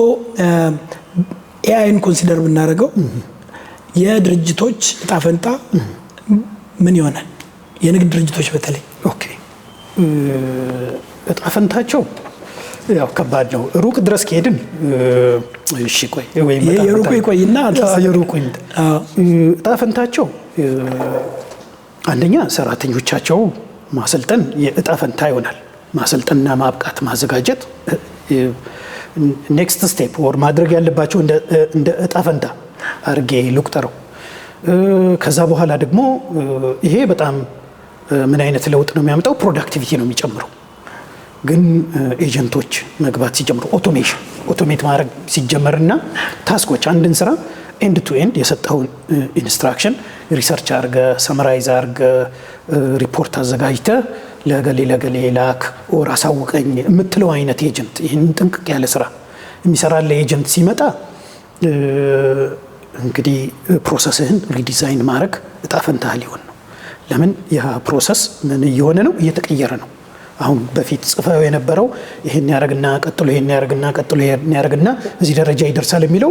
[SPEAKER 2] ኤአይን ኮንሲደር ብናደርገው የድርጅቶች እጣ ፈንታ ምን ይሆናል? የንግድ ድርጅቶች በተለይ እጣ ፈንታቸው ያው ከባድ ነው። ሩቅ ድረስ ከሄድን እሺ ቆይ ወይ የሩቁ ይቆይና የሩቁ እጣ ፈንታቸው
[SPEAKER 1] አንደኛ ሰራተኞቻቸው ማሰልጠን የእጣ ፈንታ ይሆናል። ማሰልጠንና ማብቃት ማዘጋጀት ኔክስት ስቴፕ ወር ማድረግ ያለባቸው እንደ እጣ ፈንታ አድርጌ ልቁጠረው። ከዛ በኋላ ደግሞ ይሄ በጣም ምን አይነት ለውጥ ነው የሚያመጣው? ፕሮዳክቲቪቲ ነው የሚጨምረው። ግን ኤጀንቶች መግባት ሲጀምሩ ኦቶሜት ማድረግ ሲጀመርና ታስኮች አንድን ስራ ኤንድ ቱ ኤንድ የሰጠውን ኢንስትራክሽን ሪሰርች አርገ ሰመራይዝ አርገ ሪፖርት አዘጋጅተ ለገሌ ላክ ኦር አሳውቀኝ የምትለው አይነት ኤጀንት ይህን ጥንቅቅ ያለ ስራ የሚሰራለ ኤጀንት ሲመጣ እንግዲህ ፕሮሰስህን ሪዲዛይን ማድረግ እጣ ፈንታህ ሊሆን ነው። ለምን ያ ፕሮሰስ ምን እየሆነ ነው? እየተቀየረ ነው። አሁን በፊት ጽፈው የነበረው ይሄን ያረግና ቀጥሎ ይሄን ያረግና ቀጥሎ ይሄን ያረግና እዚህ ደረጃ ይደርሳል የሚለው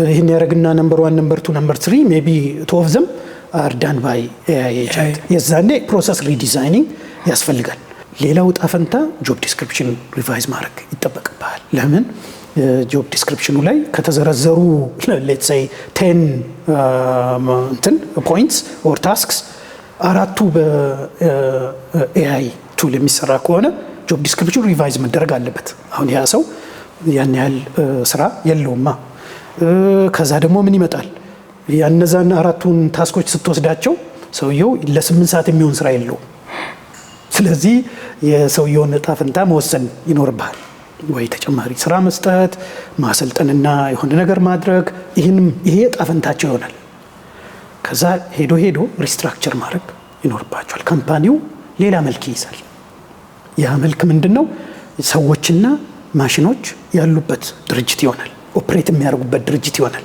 [SPEAKER 1] ይሄን ያረግና ነምበር 1 ነምበር 2 ነምበር 3 ሜቢ 2 of them are done by AI agent። የዛኔ ፕሮሰስ ሪዲዛይኒንግ ያስፈልጋል። ሌላው እጣ ፈንታ ጆብ ዲስክሪፕሽን ሪቫይዝ ማድረግ ይጠበቅብሃል። ለምን ጆብ ዲስክሪፕሽኑ ላይ ከተዘረዘሩ ሌትስ ሴይ 10 ፖይንትስ ኦር ታስክስ አራቱ በኤአይ ቱል የሚሰራ ከሆነ ጆብ ዲስክሪፕሽን ሪቫይዝ መደረግ አለበት። አሁን ያ ሰው ያን ያህል ስራ የለውማ። ከዛ ደግሞ ምን ይመጣል? ያነዛን አራቱን ታስኮች ስትወስዳቸው ሰውየው ለ8 ሰዓት የሚሆን ስራ የለውም። ስለዚህ የሰውየውን እጣ ፈንታ መወሰን ይኖርብሃል። ወይ ተጨማሪ ስራ መስጠት፣ ማሰልጠንና የሆነ ነገር ማድረግ፣ ይሄ እጣ ፈንታቸው ይሆናል። ከዛ ሄዶ ሪስትራክቸር ማድረግ ይኖርባቸዋል። ካምፓኒው ሌላ መልክ ይይዛል። ያ መልክ ምንድነው? ሰዎችና ማሽኖች ያሉበት ድርጅት ይሆናል። ኦፕሬት የሚያደርጉበት ድርጅት ይሆናል።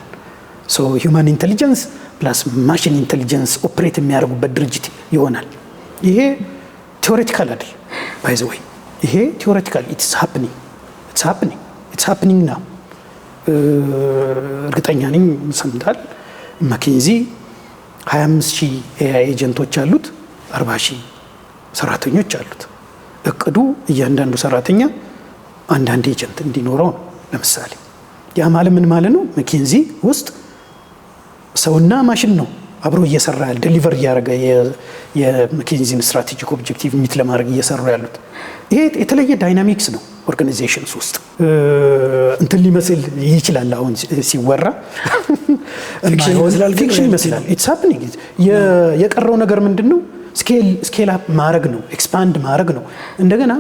[SPEAKER 1] ሶ ሂውማን ኢንቴሊጀንስ ፕላስ ማሽን ኢንቴሊጀንስ ኦፕሬት የሚያደርጉበት ድርጅት ይሆናል። ይሄ ቲዎሬቲካል አይደል? ባይ ዘ ወይ ይሄ ቲዎሬቲካል ኢትስ ሃፕኒንግ ናው። እርግጠኛ ነኝ ሰምታል። ማኬንዚ 25,000 ኤአይ ኤጀንቶች አሉት፣ 40,000 ሰራተኞች አሉት። እቅዱ እያንዳንዱ ሰራተኛ አንዳንድ ኤጀንት እንዲኖረው ነው። ለምሳሌ ያ ማለት ምን ማለት ነው? ማኬንዚ ውስጥ ሰውና ማሽን ነው አብሮ እየሰራ ያለ ዴሊቨር እያደረገ የማኬንዚን ስትራቴጂክ ኦብጀክቲቭ ሚት ለማድረግ እየሰሩ ያሉት። ይሄ የተለየ ዳይናሚክስ ነው። ኦርጋናይዜሽንስ ውስጥ እንትን ሊመስል ይችላል። አሁን ሲወራ ፊክሽን ይመስላል። ኢትስ ሃፕኒንግ። የቀረው ነገር ምንድን ነው? ስኬል አፕ ማድረግ ነው፣ ኤክስፓንድ ማድረግ ነው። እንደገና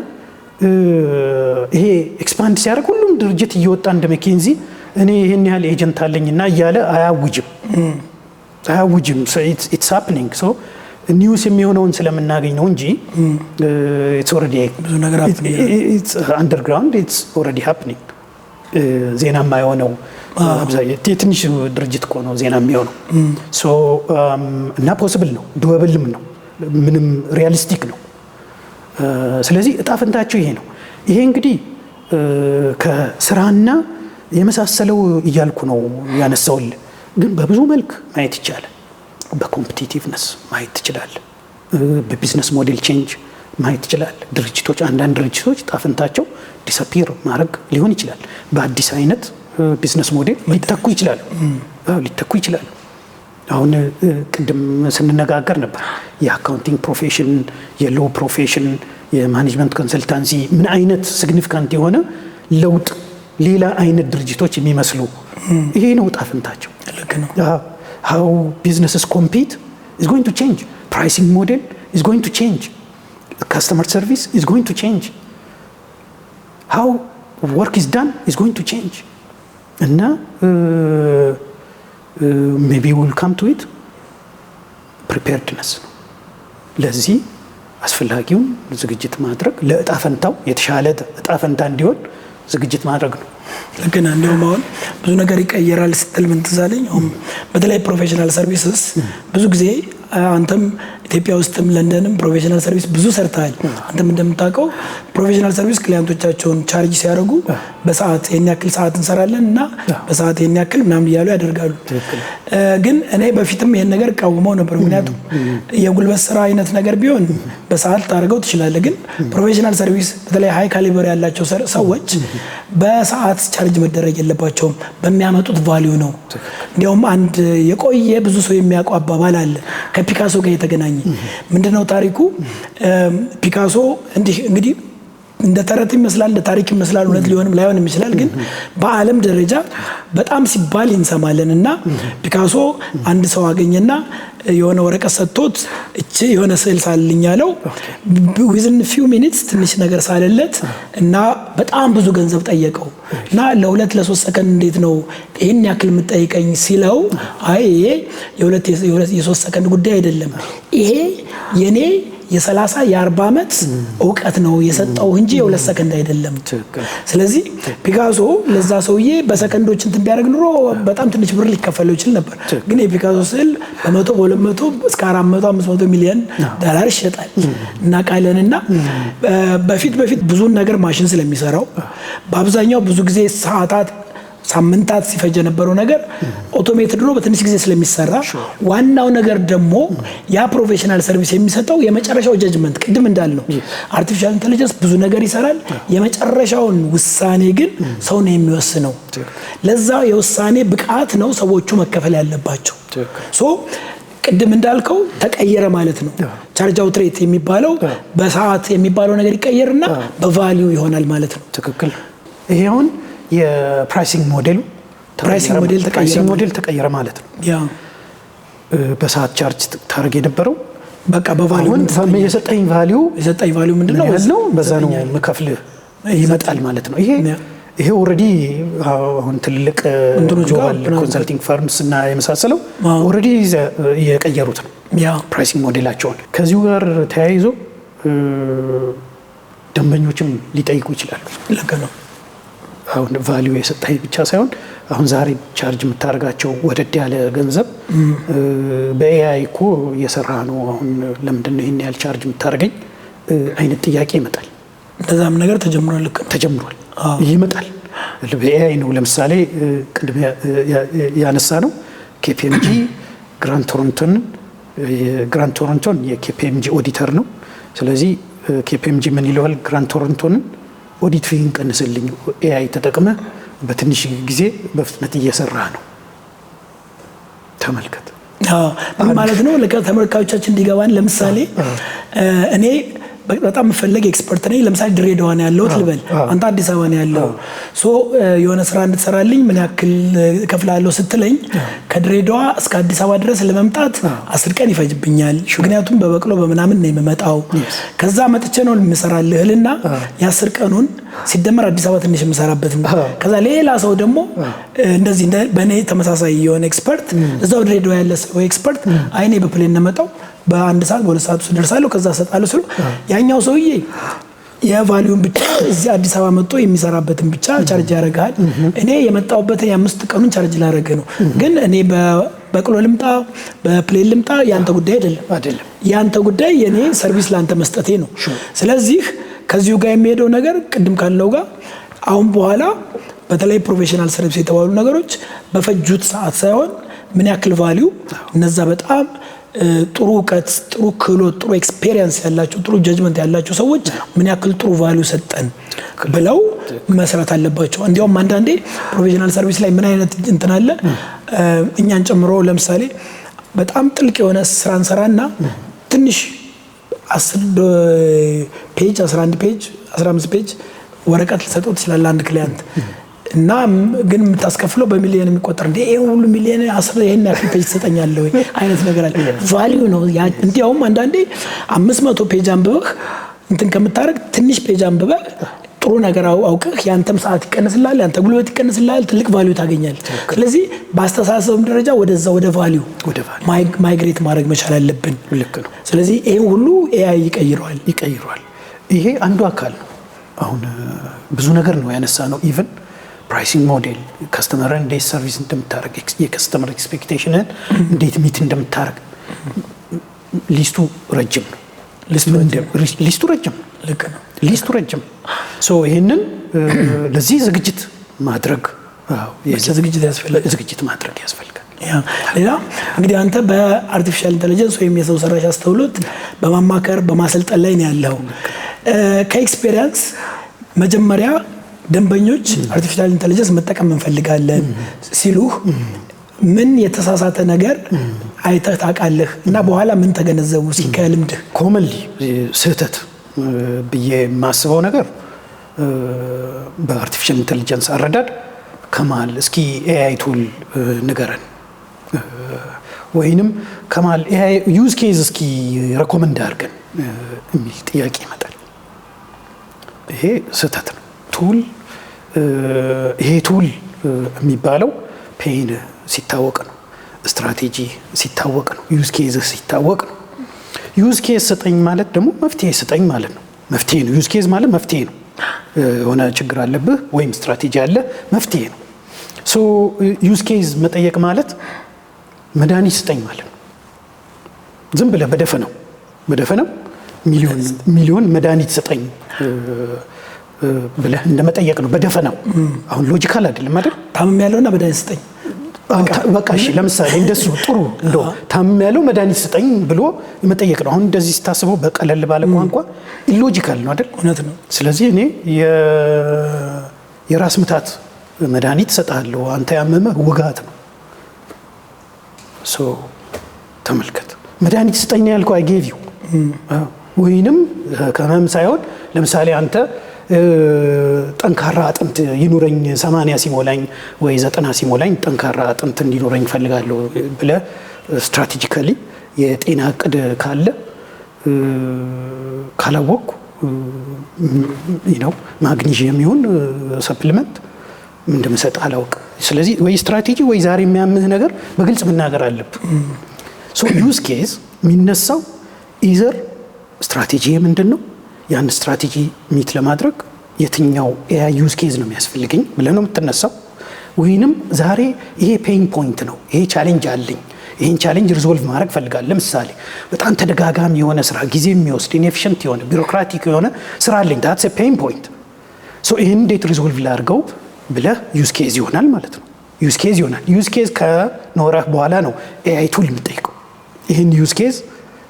[SPEAKER 1] ይሄ ኤክስፓንድ ሲያደርግ ሁሉም ድርጅት እየወጣ እንደ ማኬንዚ እኔ ይሄን ያህል ኤጀንት አለኝና እያለ አያውጅም። ኢትስ ሃፕኒንግ። ሶ ኒውስ የሚሆነውን ስለምናገኝ ነው እንጂ ኢትስ ኦልሬዲ
[SPEAKER 2] ብዙ ነገር
[SPEAKER 1] አንደርግራውንድ ኢትስ ኦልሬዲ ሃፕኒንግ። ዜና የማይሆነው የትንሽ ድርጅት እኮ ነው ዜና የሚሆነው። ሶ እና ፖሲብል ነው፣ ዱዌብልም ነው፣ ምንም ሪያሊስቲክ ነው። ስለዚህ እጣ ፈንታቸው ይሄ ነው። ይሄ እንግዲህ ከስራና የመሳሰለው እያልኩ ነው ያነሳውልህ። ግን በብዙ መልክ ማየት ይቻላል። በኮምፒቲቲቭነስ ማየት ትችላለህ። በቢዝነስ ሞዴል ቼንጅ ማየት ትችላለህ። ድርጅቶች አንዳንድ ድርጅቶች እጣ ፈንታቸው ዲስአፒር ማድረግ ሊሆን ይችላል። በአዲስ አይነት ቢዝነስ ሞዴል ሊተኩ ይችላሉ። አሁን ቅድም ስንነጋገር ነበር የአካውንቲንግ ፕሮፌሽን፣ የሎ ፕሮፌሽን፣ የማኔጅመንት ኮንሰልታንሲ ምን አይነት ሲግኒፊካንት የሆነ ለውጥ ሌላ አይነት ድርጅቶች የሚመስሉ ይሄ ነው እጣ ፈንታቸው።
[SPEAKER 2] ልክ ነው።
[SPEAKER 1] how businesses compete is going to change. Pricing model is going to change. Customer service is going to change. How work is done is going to change. And now maybe we'll come to it. Preparedness. ለዚህ አስፈላጊውን ዝግጅት ማድረግ ለእጣ ፈንታው የተሻለ እጣ ፈንታ እንዲሆን ዝግጅት ማድረግ ነው።
[SPEAKER 2] ልክ ነህ። እንዲሁም አሁን ብዙ ነገር ይቀየራል ስትል ምን ትዝ አለኝ። በተለይ ፕሮፌሽናል ሰርቪስስ ብዙ ጊዜ አንተም ኢትዮጵያ ውስጥም ለንደንም ፕሮፌሽናል ሰርቪስ ብዙ ሰርተሃል። አንተም እንደምታውቀው ፕሮፌሽናል ሰርቪስ ክሊያንቶቻቸውን ቻርጅ ሲያደርጉ በሰዓት ይሄን ያክል ሰዓት እንሰራለን እና በሰዓት ይሄን ያክል ምናምን እያሉ ያደርጋሉ። ግን እኔ በፊትም ይሄን ነገር እቃወመው ነበር። ምክንያቱም የጉልበት ስራ አይነት ነገር ቢሆን በሰዓት ታደርገው ትችላለህ። ግን ፕሮፌሽናል ሰርቪስ በተለይ ሃይ ካሊበር ያላቸው ሰዎች በሰዓት ስታትስ ቻርጅ መደረግ የለባቸውም በሚያመጡት ቫልዩ ነው። እንዲያውም አንድ የቆየ ብዙ ሰው የሚያውቀው አባባል አለ ከፒካሶ ጋር የተገናኘ። ምንድነው ታሪኩ? ፒካሶ እንግዲህ እንደ ተረት ይመስላል እንደ ታሪክ ይመስላል፣ እውነት ሊሆንም ላይሆንም ይችላል። ግን በዓለም ደረጃ በጣም ሲባል እንሰማለን። እና ፒካሶ አንድ ሰው አገኘና የሆነ ወረቀት ሰጥቶት እቺ የሆነ ስዕል ሳልልኝ ያለው within few minutes ትንሽ ነገር ሳለለት እና በጣም ብዙ ገንዘብ ጠየቀው። እና ለ2 ለ3 ሰከንድ እንዴት ነው ይሄን ያክል የምትጠይቀኝ ሲለው አይ ይሄ የ3 ሰከንድ ጉዳይ አይደለም፣ ይሄ የኔ የ30 የ40 ዓመት ዕውቀት ነው የሰጠው እንጂ የ2 ሰከንድ አይደለም። ስለዚህ ፒካሶ ለዛ ሰውዬ በሰከንዶች እንትን ቢያደርግ ኑሮ በጣም ትንሽ ብር ሊከፈለው ይችል ነበር። ግን የፒካሶ ስዕል በ100 በ200 እስከ 400 500 ሚሊዮን ዶላር ይሸጣል እናውቃለንና በፊት ብዙ ነገር ማሽን ስለሚሰራው በአብዛኛው ብዙ ጊዜ ሰዓታት ሳምንታት ሲፈጅ የነበረው ነገር ኦቶሜትድ ነው በትንሽ ጊዜ ስለሚሰራ። ዋናው ነገር ደግሞ ያ ፕሮፌሽናል ሰርቪስ የሚሰጠው የመጨረሻው ጀጅመንት ቅድም እንዳልነው አርቲፊሻል ኢንተለጀንስ ብዙ ነገር ይሰራል፣ የመጨረሻውን ውሳኔ ግን ሰው ነው የሚወስነው። ለዛ የውሳኔ ብቃት ነው ሰዎቹ መከፈል ያለባቸው። ቅድም እንዳልከው ተቀየረ ማለት ነው። ቻርጅ አውት ሬት የሚባለው በሰዓት የሚባለው ነገር ይቀየርና በቫልዩ ይሆናል ማለት ነው።
[SPEAKER 1] ትክክል። ይሄውን የፕራይሲንግ ሞዴል ተቀየረ ማለት ነው።
[SPEAKER 2] ያ
[SPEAKER 1] በሰዓት ቻርጅ ታርጌት የነበረው
[SPEAKER 2] በቃ በቫልዩ
[SPEAKER 1] የሰጠኝ ቫልዩ ምንድነው ነው በዛ ነው መከፍልህ ይመጣል ማለት ነው። ይሄ ኦሬዲ አሁን ትልቅ ግሎባል ኮንሰልቲንግ ፈርምስ እና የመሳሰለው ኦሬዲ የቀየሩት ነው ፕራይሲንግ ሞዴላቸውን። ከዚሁ ጋር ተያይዞ ደንበኞችም ሊጠይቁ ይችላሉ።
[SPEAKER 2] ልክ ነው።
[SPEAKER 1] አሁን ቫልዩ የሰጠኝ ብቻ ሳይሆን አሁን ዛሬ ቻርጅ የምታደርጋቸው ወደድ ያለ ገንዘብ በኤአይ እኮ እየሰራ ነው፣ አሁን ለምንድን ነው ይሄን ያህል ቻርጅ የምታደርገኝ አይነት ጥያቄ ይመጣል።
[SPEAKER 2] እንደዛም ነገር ተጀምሯል። ልክ
[SPEAKER 1] ተጀምሯል ይመጣል። በኤአይ ነው። ለምሳሌ ቅድም ያነሳ ነው KPMG ግራንድ ቶሮንቶን የKPMG ኦዲተር ነው። ስለዚህ KPMG ምን ይለዋል? ግራንድ ቶሮንቶንን ኦዲት ፊን ቀንስልኝ፣ ኤአይ ተጠቅመ በትንሽ ጊዜ በፍጥነት እየሰራ ነው። ተመልከት።
[SPEAKER 2] ማለት ነው ለተመልካቾቻችን እንዲገባን ለምሳሌ እኔ በጣም መፈለግ ኤክስፐርት ነኝ። ለምሳሌ ድሬዳዋ ነው ያለው ትልበል፣ አንተ አዲስ አበባ ነው ያለው። የሆነ ስራ እንድትሰራልኝ ምን ያክል ከፍላለሁ ስትለኝ ከድሬዳዋ እስከ አዲስ አበባ ድረስ ለመምጣት 10 ቀን ይፈጅብኛል፣ ምክንያቱም በበቅሎ በመናምን ነው የምመጣው። ከዛ መጥቼ ነው የምሰራልህልና የ10 ቀኑን ሲደመር አዲስ አበባ ትንሽ የምሰራበት ነው። ከዛ ሌላ ሰው ደግሞ እንደዚህ በእኔ ተመሳሳይ የሆነ ኤክስፐርት እዛው ድሬዳዋ ያለ ሰው ኤክስፐርት አይኔ በፕሌን ነው መጣው በ1 ሰዓት በ2 ሰዓት ውስጥ ደርሳለሁ ከዛ ሰጣለሁ ስሉ ያኛው ሰውዬ የቫልዩን ብቻ እዚህ አዲስ አበባ መጥቶ የሚሰራበትን ብቻ ቻርጅ ያደርጋል። እኔ የመጣውበት የ5 ቀኑን ቻርጅ ላደርግ ነው። ግን እኔ በቅሎ ልምጣ በፕሌን ልምጣ ያንተ ጉዳይ አይደለም። ያንተ ጉዳይ የኔ ሰርቪስ ላንተ መስጠቴ ነው። ስለዚህ ከዚሁ ጋር የሚሄደው ነገር ቅድም ካለው ጋር አሁን በኋላ በተለይ ፕሮፌሽናል ሰርቪስ የተባሉ ነገሮች በፈጁት ሰዓት ሳይሆን ምን ያክል ቫልዩ እነዛ በጣም ጥሩ ዕውቀት፣ ጥሩ ክህሎት፣ ጥሩ ኤክስፔሪየንስ ያላቸው ጥሩ ጀጅመንት ያላቸው ሰዎች ምን ያክል ጥሩ ቫልዩ ሰጠን ብለው መስራት አለባቸው። እንዲያውም አንዳንዴ ፕሮፌሽናል ሰርቪስ ላይ ምን አይነት እንትን አለ እኛን ጨምሮ ለምሳሌ በጣም ጥልቅ የሆነ ስራ እንሰራና ትንሽ 10 ፔጅ 11 ፔጅ 15 ፔጅ ወረቀት ልሰጠው ትችላለህ አንድ ክሊያንት እና ግን የምታስከፍለው በሚሊዮን የሚቆጠር እንዴ ይሄ ሁሉ ሚሊዮን 10 ይሄን ያክል ፔጅ ተሰጠኛለህ ወይ አይነት ነገር አለ። ቫልዩ ነው ያ። እንዲያውም አንዳንዴ 500 ፔጅ አንብበህ እንትን ከምታረግ ትንሽ ፔጅ አንብበህ ጥሩ ነገር አውቀህ ያንተም ሰዓት ይቀንስልሃል፣ ያንተ ጉልበት ይቀንስልሃል፣ ትልቅ ቫልዩ ታገኛለህ። ስለዚህ በአስተሳሰብም ደረጃ ወደዛ ወደ ቫልዩ ማይግሬት ማድረግ መቻል አለብን።
[SPEAKER 1] ልክ ነው።
[SPEAKER 2] ስለዚህ ይሄ ሁሉ ኤአይ ይቀይረዋል።
[SPEAKER 1] ይሄ አንዱ አካል ነው። አሁን ብዙ ነገር ነው ያነሳ ነው። ኢቭን ፕራይሲንግ ሞዴል ከስተመርን እንዴት ሰርቪስ እንደምታደርግ የከስተመር ኤክስፔክቴሽንን እንዴት ሚት እንደምታደርግ ሊስቱ ረጅም ነው። ሊስቱ ረጅም ነው።
[SPEAKER 2] ልክ ነው።
[SPEAKER 1] ሊስቱ ረጅም ይሄንን ለዚህ ዝግጅት ማድረግ ዝግጅት ማድረግ ያስፈልጋል።
[SPEAKER 2] ሌላ እንግዲህ አንተ በአርቲፊሻል ኢንተለጀንስ ወይም የሰው ሰራሽ አስተውሎት በማማከር በማሰልጠን ላይ ነው ያለው። ከኤክስፔሪየንስ መጀመሪያ ደንበኞች አርቲፊሻል ኢንተለጀንስ መጠቀም እንፈልጋለን ሲሉህ ምን የተሳሳተ ነገር አይተህ ታውቃለህ እና በኋላ ምን ተገነዘቡ? ከልምድህ
[SPEAKER 1] ኮመንሊ ስህተት ብዬ የማስበው ነገር በአርቲፊሻል ኢንተለጀንስ አረዳድ ከማል እስኪ ኤአይ ቱል ንገረን ወይንም ከማል ኤአይ ዩዝ ኬዝ እስኪ ሬኮመንድ አድርገን የሚል ጥያቄ ይመጣል። ይሄ ስህተት ነው። ቱል ይሄ ቱል የሚባለው ፔን ሲታወቅ ነው። ስትራቴጂ ሲታወቅ ነው። ዩዝ ኬዝ ሲታወቅ ነው። ዩዝ ኬዝ ስጠኝ ማለት ደግሞ መፍትሄ ስጠኝ ማለት ነው። መፍትሄ ነው። ዩዝ ኬዝ ማለት መፍትሄ ነው። የሆነ ችግር አለብህ ወይም ስትራቴጂ አለ፣ መፍትሄ ነው። ሶ ዩዝ ኬዝ መጠየቅ ማለት መድኃኒት ስጠኝ ማለት ነው። ዝም ብለህ በደፈነው ሚሊዮን መድኃኒት ስጠኝ ብለህ እንደመጠየቅ ነው በደፈናው። አሁን ሎጂካል አይደለም አይደል?
[SPEAKER 2] ታምም ያለውና መድኃኒት ስጠኝ
[SPEAKER 1] በቃ እሺ፣ ለምሳሌ እንደሱ ጥሩ እንደው ታምም ያለው መድኃኒት ስጠኝ ብሎ መጠየቅ ነው። አሁን እንደዚህ ስታስበው በቀለል ባለ ቋንቋ ኢሎጂካል ነው አይደል?
[SPEAKER 2] እውነት ነው።
[SPEAKER 1] ስለዚህ እኔ የራስ ምታት መድኃኒት እሰጥሃለሁ፣ አንተ ያመመህ ውጋት ነው። ሶ ተመልከት፣ መድኃኒት ስጠኝ ያልከው አይ ጌቭ ዩ ወይንም ከመም ሳይሆን ለምሳሌ አንተ ጠንካራ አጥንት ይኑረኝ 80 ሲሞላኝ ወይ 90 ሲሞላኝ ጠንካራ አጥንት እንዲኖረኝ ፈልጋለሁ ብለህ ስትራቴጂካሊ የጤና እቅድ ካለ ካላወቅኩ ማግኒዥየም ይሁን ሰፕሊመንት እንደምሰጥ አላውቅ። ስለዚህ ወይ ስትራቴጂ ወይ ዛሬ የሚያምህ ነገር በግልጽ መናገር አለብህ። ሶ ዩዝ ኬዝ የሚነሳው ኢዘር ስትራቴጂ ምንድን ነው፣ ያን ስትራቴጂ ሚት ለማድረግ የትኛው ኤአይ ዩዝ ኬዝ ነው የሚያስፈልገኝ ብለህ ነው የምትነሳው። ወይንም ዛሬ ይሄ ፔይን ፖይንት ነው፣ ይሄ ቻሌንጅ አለኝ፣ ይሄን ቻሌንጅ ሪዞልቭ ማድረግ ፈልጋለሁ። ለምሳሌ በጣም ተደጋጋሚ የሆነ ስራ፣ ጊዜ የሚወስድ ኢንኤፊሽንት የሆነ ቢሮክራቲክ የሆነ ስራ አለኝ። ዳትስ ፔይን ፖይንት። ሶ ይሄን እንዴት ሪዞልቭ ላድርገው ብለህ ዩዝ ኬዝ ይሆናል ማለት ነው። ዩዝ ኬዝ ይሆናል። ዩዝ ኬዝ ከኖረህ በኋላ ነው ኤአይ ቱል የምጠይቀው ይህን ዩዝ ኬዝ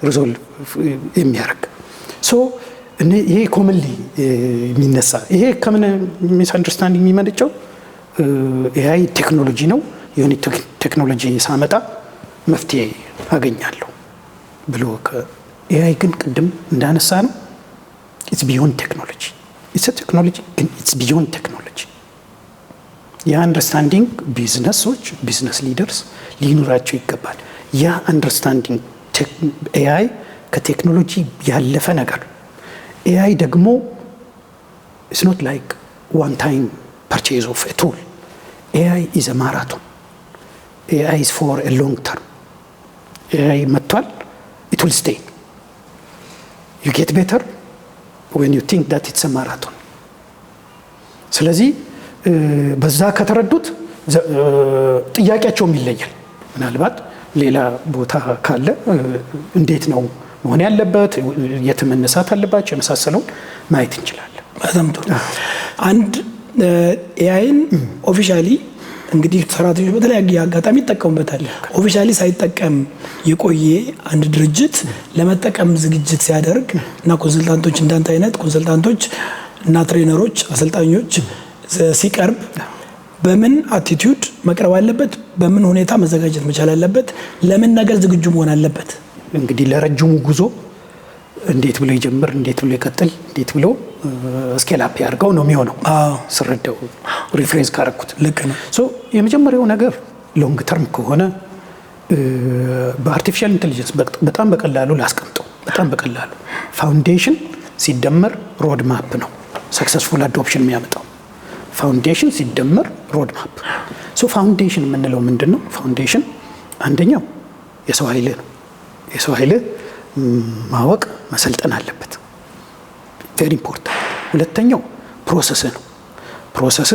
[SPEAKER 1] ሪዞልቭ የሚያደርግ። ሶ ይሄ ኮመንሊ የሚነሳ ይሄ ከምን ሚስ አንደርስታንዲንግ የሚመነጨው ኤአይ ቴክኖሎጂ ነው፣ የሆነ ቴክኖሎጂ ሳመጣ መፍትሄ አገኛለሁ ብሎ ኤአይ ግን ቅድም እንዳነሳ ነው ኢትስ ቢዮንድ ቴክኖሎጂ። ኢትስ ቴክኖሎጂ ግን ኢትስ ቢዮንድ ቴክኖሎጂ። ያ አንደርስታንዲንግ ቢዝነሶች ቢዝነስ ሊደርስ ሊኖራቸው ይገባል። ያ አንደርስታንዲንግ ኤአይ ከቴክኖሎጂ ያለፈ ነገር። ኤአይ ደግሞ ኢትስ ኖት ላይክ ዋን ታይም ፐርቼዝ ኦፍ ኤ ቱል። ኤአይ ኢዝ አ ማራቶን። ኤአይ ኢዝ ፎር ኤ ሎንግ ተርም። ኤአይ መጥቷል፣ ኢት ዊል ስቴይ። ዩ ጌት ቤተር ዌን ዩ ቲንክ ዳት ኢትስ አ ማራቶን። ስለዚህ በዛ ከተረዱት ጥያቄያቸውም ይለያል። ምናልባት ሌላ ቦታ ካለ እንዴት ነው መሆን ያለበት፣ የት መነሳት አለባቸው የመሳሰለውን ማየት እንችላለን።
[SPEAKER 2] በጣም ጥሩ። አንድ ኤአይን ኦፊሻሊ እንግዲህ ሰራተኞች በተለያየ አጋጣሚ ይጠቀሙበታል። ኦፊሻሊ ሳይጠቀም የቆየ አንድ ድርጅት ለመጠቀም ዝግጅት ሲያደርግ እና ኮንሰልታንቶች እንዳንተ አይነት ኮንሰልታንቶች እና ትሬነሮች አሰልጣኞች ሲቀርብ በምን አቲቲዩድ መቅረብ አለበት? በምን ሁኔታ መዘጋጀት መቻል አለበት? ለምን ነገር ዝግጁ መሆን አለበት?
[SPEAKER 1] እንግዲህ ለረጅሙ ጉዞ እንዴት ብሎ ይጀምር፣ እንዴት ብሎ ይቀጥል፣ እንዴት ብሎ ስኬል አፕ ያድርገው ነው የሚሆነው። ስረዳው ሪፍሬዝ ካረኩት
[SPEAKER 2] ልክ ነው።
[SPEAKER 1] ሶ የመጀመሪያው ነገር ሎንግ ተርም ከሆነ በአርቲፊሻል ኢንተለጀንስ በጣም በቀላሉ ላስቀምጠው። በጣም በቀላሉ ፋውንዴሽን ሲደመር ሮድ ማፕ ነው ሰክሰስፉል አዶፕሽን የሚያመጣው። ፋውንዴሽን ሲደመር ሮድ ማፕ። ሶ ፋውንዴሽን የምንለው ምንድን ነው? ፋውንዴሽን አንደኛው የሰው ኃይል ነው። የሰው ኃይል ማወቅ መሰልጠን አለበት፣ ቬሪ ኢምፖርታንት። ሁለተኛው ፕሮሰስ ነው። ፕሮሰስ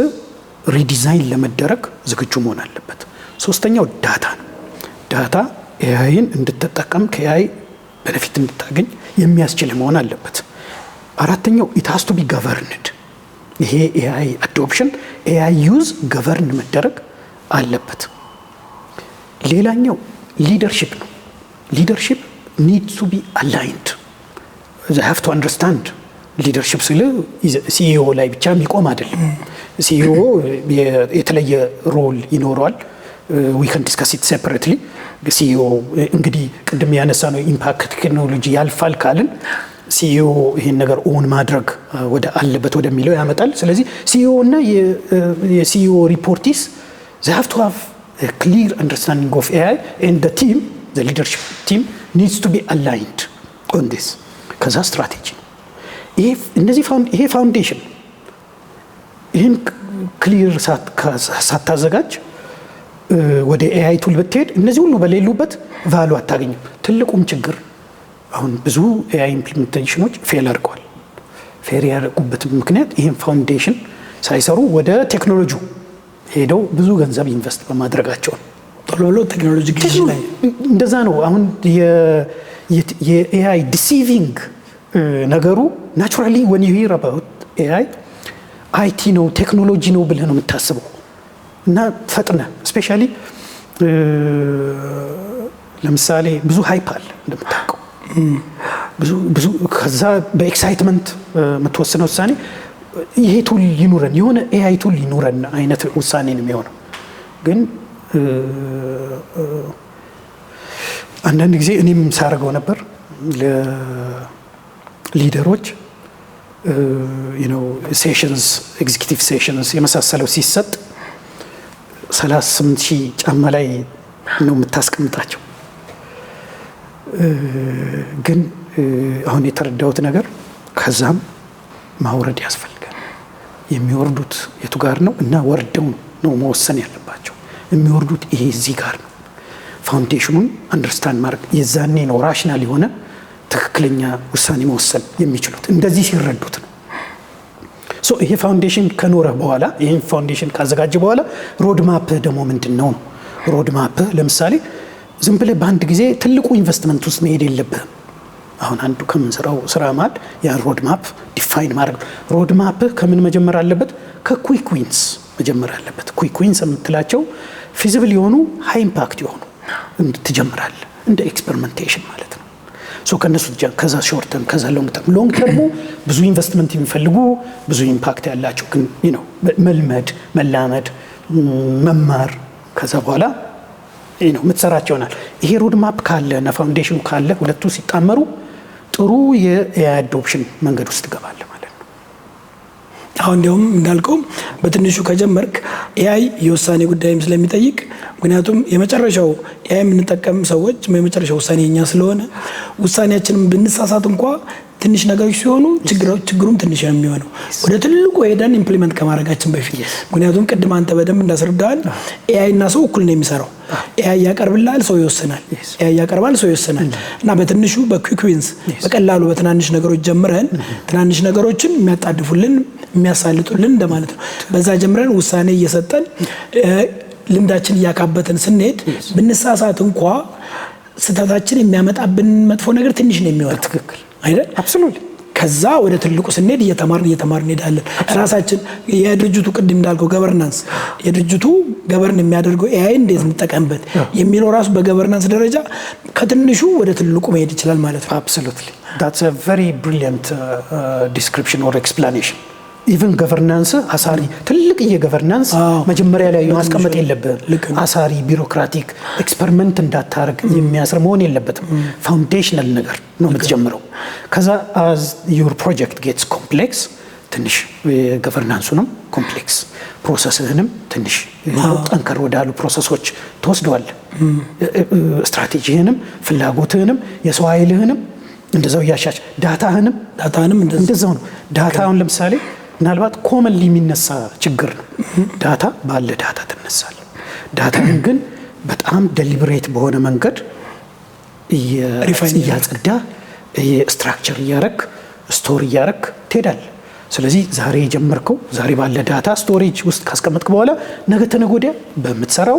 [SPEAKER 1] ሪዲዛይን ለመደረግ ዝግጁ መሆን አለበት። ሶስተኛው ዳታ ነው። ዳታ ኤአይን እንድትጠቀም ከኤአይ በነፊት እንድታገኝ የሚያስችል መሆን አለበት። አራተኛው ኢት ሃዝ ቱ ቢ ገቨርንድ። ይሄ ኤአይ አዶፕሽን ኤአይ ዩዝ ገቨርን መደረግ አለበት። ሌላኛው ሊደርሺፕ ነው። ሊደርሺፕ needs to be aligned. They have to understand leadership ሲል ሲኢኦ ላይ ብቻ የሚቆም አይደለም። ሲኢኦ የተለየ ሮል ይኖረዋል። ዊ ካን ዲስከስ ኢት ሴፐሬትሊ። ሲኢኦ እንግዲህ ቅድም ያነሳ ነው ኢምፓክት ቴክኖሎጂ ያልፋል ካልን ሲኢኦ ይህን ነገር ኦን ማድረግ ወደ አለበት ወደሚለው ያመጣል። ስለዚህ ሲኢኦ እና የሲኢኦ ሪፖርቲስ they have to have a clear understanding of AI and the team, the leadership team needs to be aligned on this. ከዛ ስትራቴጂ ይሄ ፋውንዴሽን ይህን ክሊር ሳታዘጋጅ ወደ ኤአይ ቱል ብትሄድ እነዚህ ሁሉ በሌሉበት ቫሉ አታገኝም። ትልቁም ችግር አሁን ብዙ ኤአይ ኢምፕሊሜንቴሽኖች ፌል አድርገዋል። ፌል ያደረጉበት ምክንያት ይህን ፋውንዴሽን ሳይሰሩ ወደ ቴክኖሎጂ ሄደው ብዙ ገንዘብ ኢንቨስት በማድረጋቸው
[SPEAKER 2] ቶሎ ብሎ ቴክኖሎጂ ግዢ ላይ
[SPEAKER 1] እንደዛ ነው። አሁን የኤአይ ዲሲቪንግ ነገሩ ናቹራሊ when you hear about ኤአይ አይቲ ነው ቴክኖሎጂ ነው ብለህ ነው የምታስበው እና ፈጥነ ስፔሻሊ ለምሳሌ ብዙ ሃይፕ አለ እንደምታውቀው ብዙ ከዛ በኤክሳይትመንት የምትወስነው ውሳኔ ይሄ ቱል ይኑረን የሆነ ኤአይ ቱል ይኑረን አይነት ውሳኔ ነው የሚሆነው። ግን አንዳንድ ጊዜ እኔም ሳደርገው ነበር ለሊደሮች ሴሽንስ ኤግዚኪቲቭ ሴሽንስ የመሳሰለው ሲሰጥ 38,000 ጫማ ላይ ነው የምታስቀምጣቸው። ግን አሁን የተረዳሁት ነገር ከዛም ማውረድ ያስፈልጋል። የሚወርዱት የቱ ጋር ነው እና ወርደው ነው መወሰን ያለባቸው። የሚወርዱት ይሄ እዚህ ጋር ነው። ፋውንዴሽኑን አንደርስታንድ ማድረግ የዛኔ ነው ራሽናል የሆነ ትክክለኛ ውሳኔ መወሰን የሚችሉት እንደዚህ ሲረዱት ነው። ሶ ይሄ ፋውንዴሽን ከኖረ በኋላ ይሄን ፋውንዴሽን ካዘጋጀ በኋላ ሮድ ማፕ ደግሞ ምንድነው ነው? ሮድ ማፕ ለምሳሌ ዝም ብለህ በአንድ ጊዜ ትልቁ ኢንቨስትመንት ውስጥ መሄድ የለብህም። አሁን አንዱ ከምንሰራው ስራ ማለት ያን ሮድ ማፕ ዲፋይን ማድረግ። ሮድ ማፕ ከምን መጀመር አለበት? ከኩዊክ ዊንስ መጀመር አለበት። ኩዊክ ዊንስ የምትላቸው ፊዚብል የሆኑ ሃይ ኢምፓክት የሆኑ ትጀምራለህ፣ እንደ ኤክስፐሪመንቴሽን ማለት ነው። ሶ ከነሱ ከዛ ሾርት ተርም ከዛ ሎንግ ተርሙ ብዙ ኢንቨስትመንት የሚፈልጉ ብዙ ኢምፓክት ያላቸው ግን መልመድ፣ መላመድ፣ መማር ከዛ በኋላ የምትሰራቸው ይሆናል። ይሄ ሮድ ማፕ ካለ እና ፋውንዴሽኑ ካለ ሁለቱ ሲጣመሩ ጥሩ የኤአይ አዶፕሽን መንገድ ውስጥ ትገባለህ ማለት ነው።
[SPEAKER 2] አሁን እንዲያውም እንዳልከው በትንሹ ከጀመርክ ኤአይ የውሳኔ ጉዳይም ስለሚጠይቅ ምክንያቱም የመጨረሻው ኤአይ የምንጠቀም ሰዎች የመጨረሻው ውሳኔ የኛ ስለሆነ ውሳኔያችንን ብንሳሳት እንኳ ትንሽ ነገሮች ሲሆኑ ችግሩም ትንሽ ነው የሚሆነው ወደ ትልቁ ሄደን ኢምፕሊመንት ከማድረጋችን በፊት። ምክንያቱም ቅድም አንተ በደንብ እንዳስረዳሃል ኤአይ እና ሰው እኩል ነው የሚሰራው። ኤአይ ያቀርብልሃል፣ ሰው ይወስናል። ኤአይ ያቀርባል፣ ሰው ይወስናል። እና በትንሹ በኩዊክ ዊንስ በቀላሉ በትናንሽ ነገሮች ጀምረን ትናንሽ ነገሮችን የሚያጣድፉልን የሚያሳልጡልን እንደማለት ነው። በዛ ጀምረን ውሳኔ እየሰጠን ልምዳችን እያካበተን ስንሄድ ብንሳሳት እንኳ ስህተታችን የሚያመጣብን መጥፎ ነገር ትንሽ ነው የሚሆነው።
[SPEAKER 1] ትክክል
[SPEAKER 2] አይደል?
[SPEAKER 1] አብሶሉትሊ።
[SPEAKER 2] ከዛ ወደ ትልቁ ስንሄድ እየተማርን እንሄዳለን። ራሳችን የድርጅቱ ቅድም እንዳልከው ገቨርናንስ የድርጅቱ ገቨርን የሚያደርገው ኤአይ እንዴት እንጠቀምበት የሚለው ራሱ በገቨርናንስ ደረጃ ከትንሹ ወደ ትልቁ መሄድ ይችላል ማለት ነው።
[SPEAKER 1] አብሶሉትሊ that's a very brilliant description or explanation. ኢቨን ገቨርናንስ አሳሪ ትልቅ የገቨርናንስ መጀመሪያ ላይ ማስቀመጥ የለበትም። አሳሪ ቢሮክራቲክ ኤክስፐሪመንት እንዳታረግ የሚያስር መሆን የለበትም። ፋውንዴሽናል ነገር ነው የምትጀምረው። ከዛ as your project gets complex ትንሽ ገቨርናንሱንም ኮምፕሌክስ ፕሮሰስህንም ትንሽ ጠንከር ወዳሉ ፕሮሰሶች ትወስደዋለህ። ስትራቴጂህንም ፍላጎትህንም የሰው ኃይልህንም እንደዛው ያሻሽ ዳታህንም እንደዛው ነው። ዳታውን ለምሳሌ ምናልባት ኮመንሊ የሚነሳ ችግር ነው። ዳታ ባለ ዳታ ትነሳለህ። ዳታን ግን በጣም ዴሊብሬት በሆነ መንገድ እያጸዳ ስትራክቸር እያረክ ስቶር እያረክ ትሄዳለህ። ስለዚህ ዛሬ የጀመርከው ዛሬ ባለ ዳታ ስቶሬጅ ውስጥ ካስቀመጥክ በኋላ ነገ ተነገ ወዲያ በምትሰራው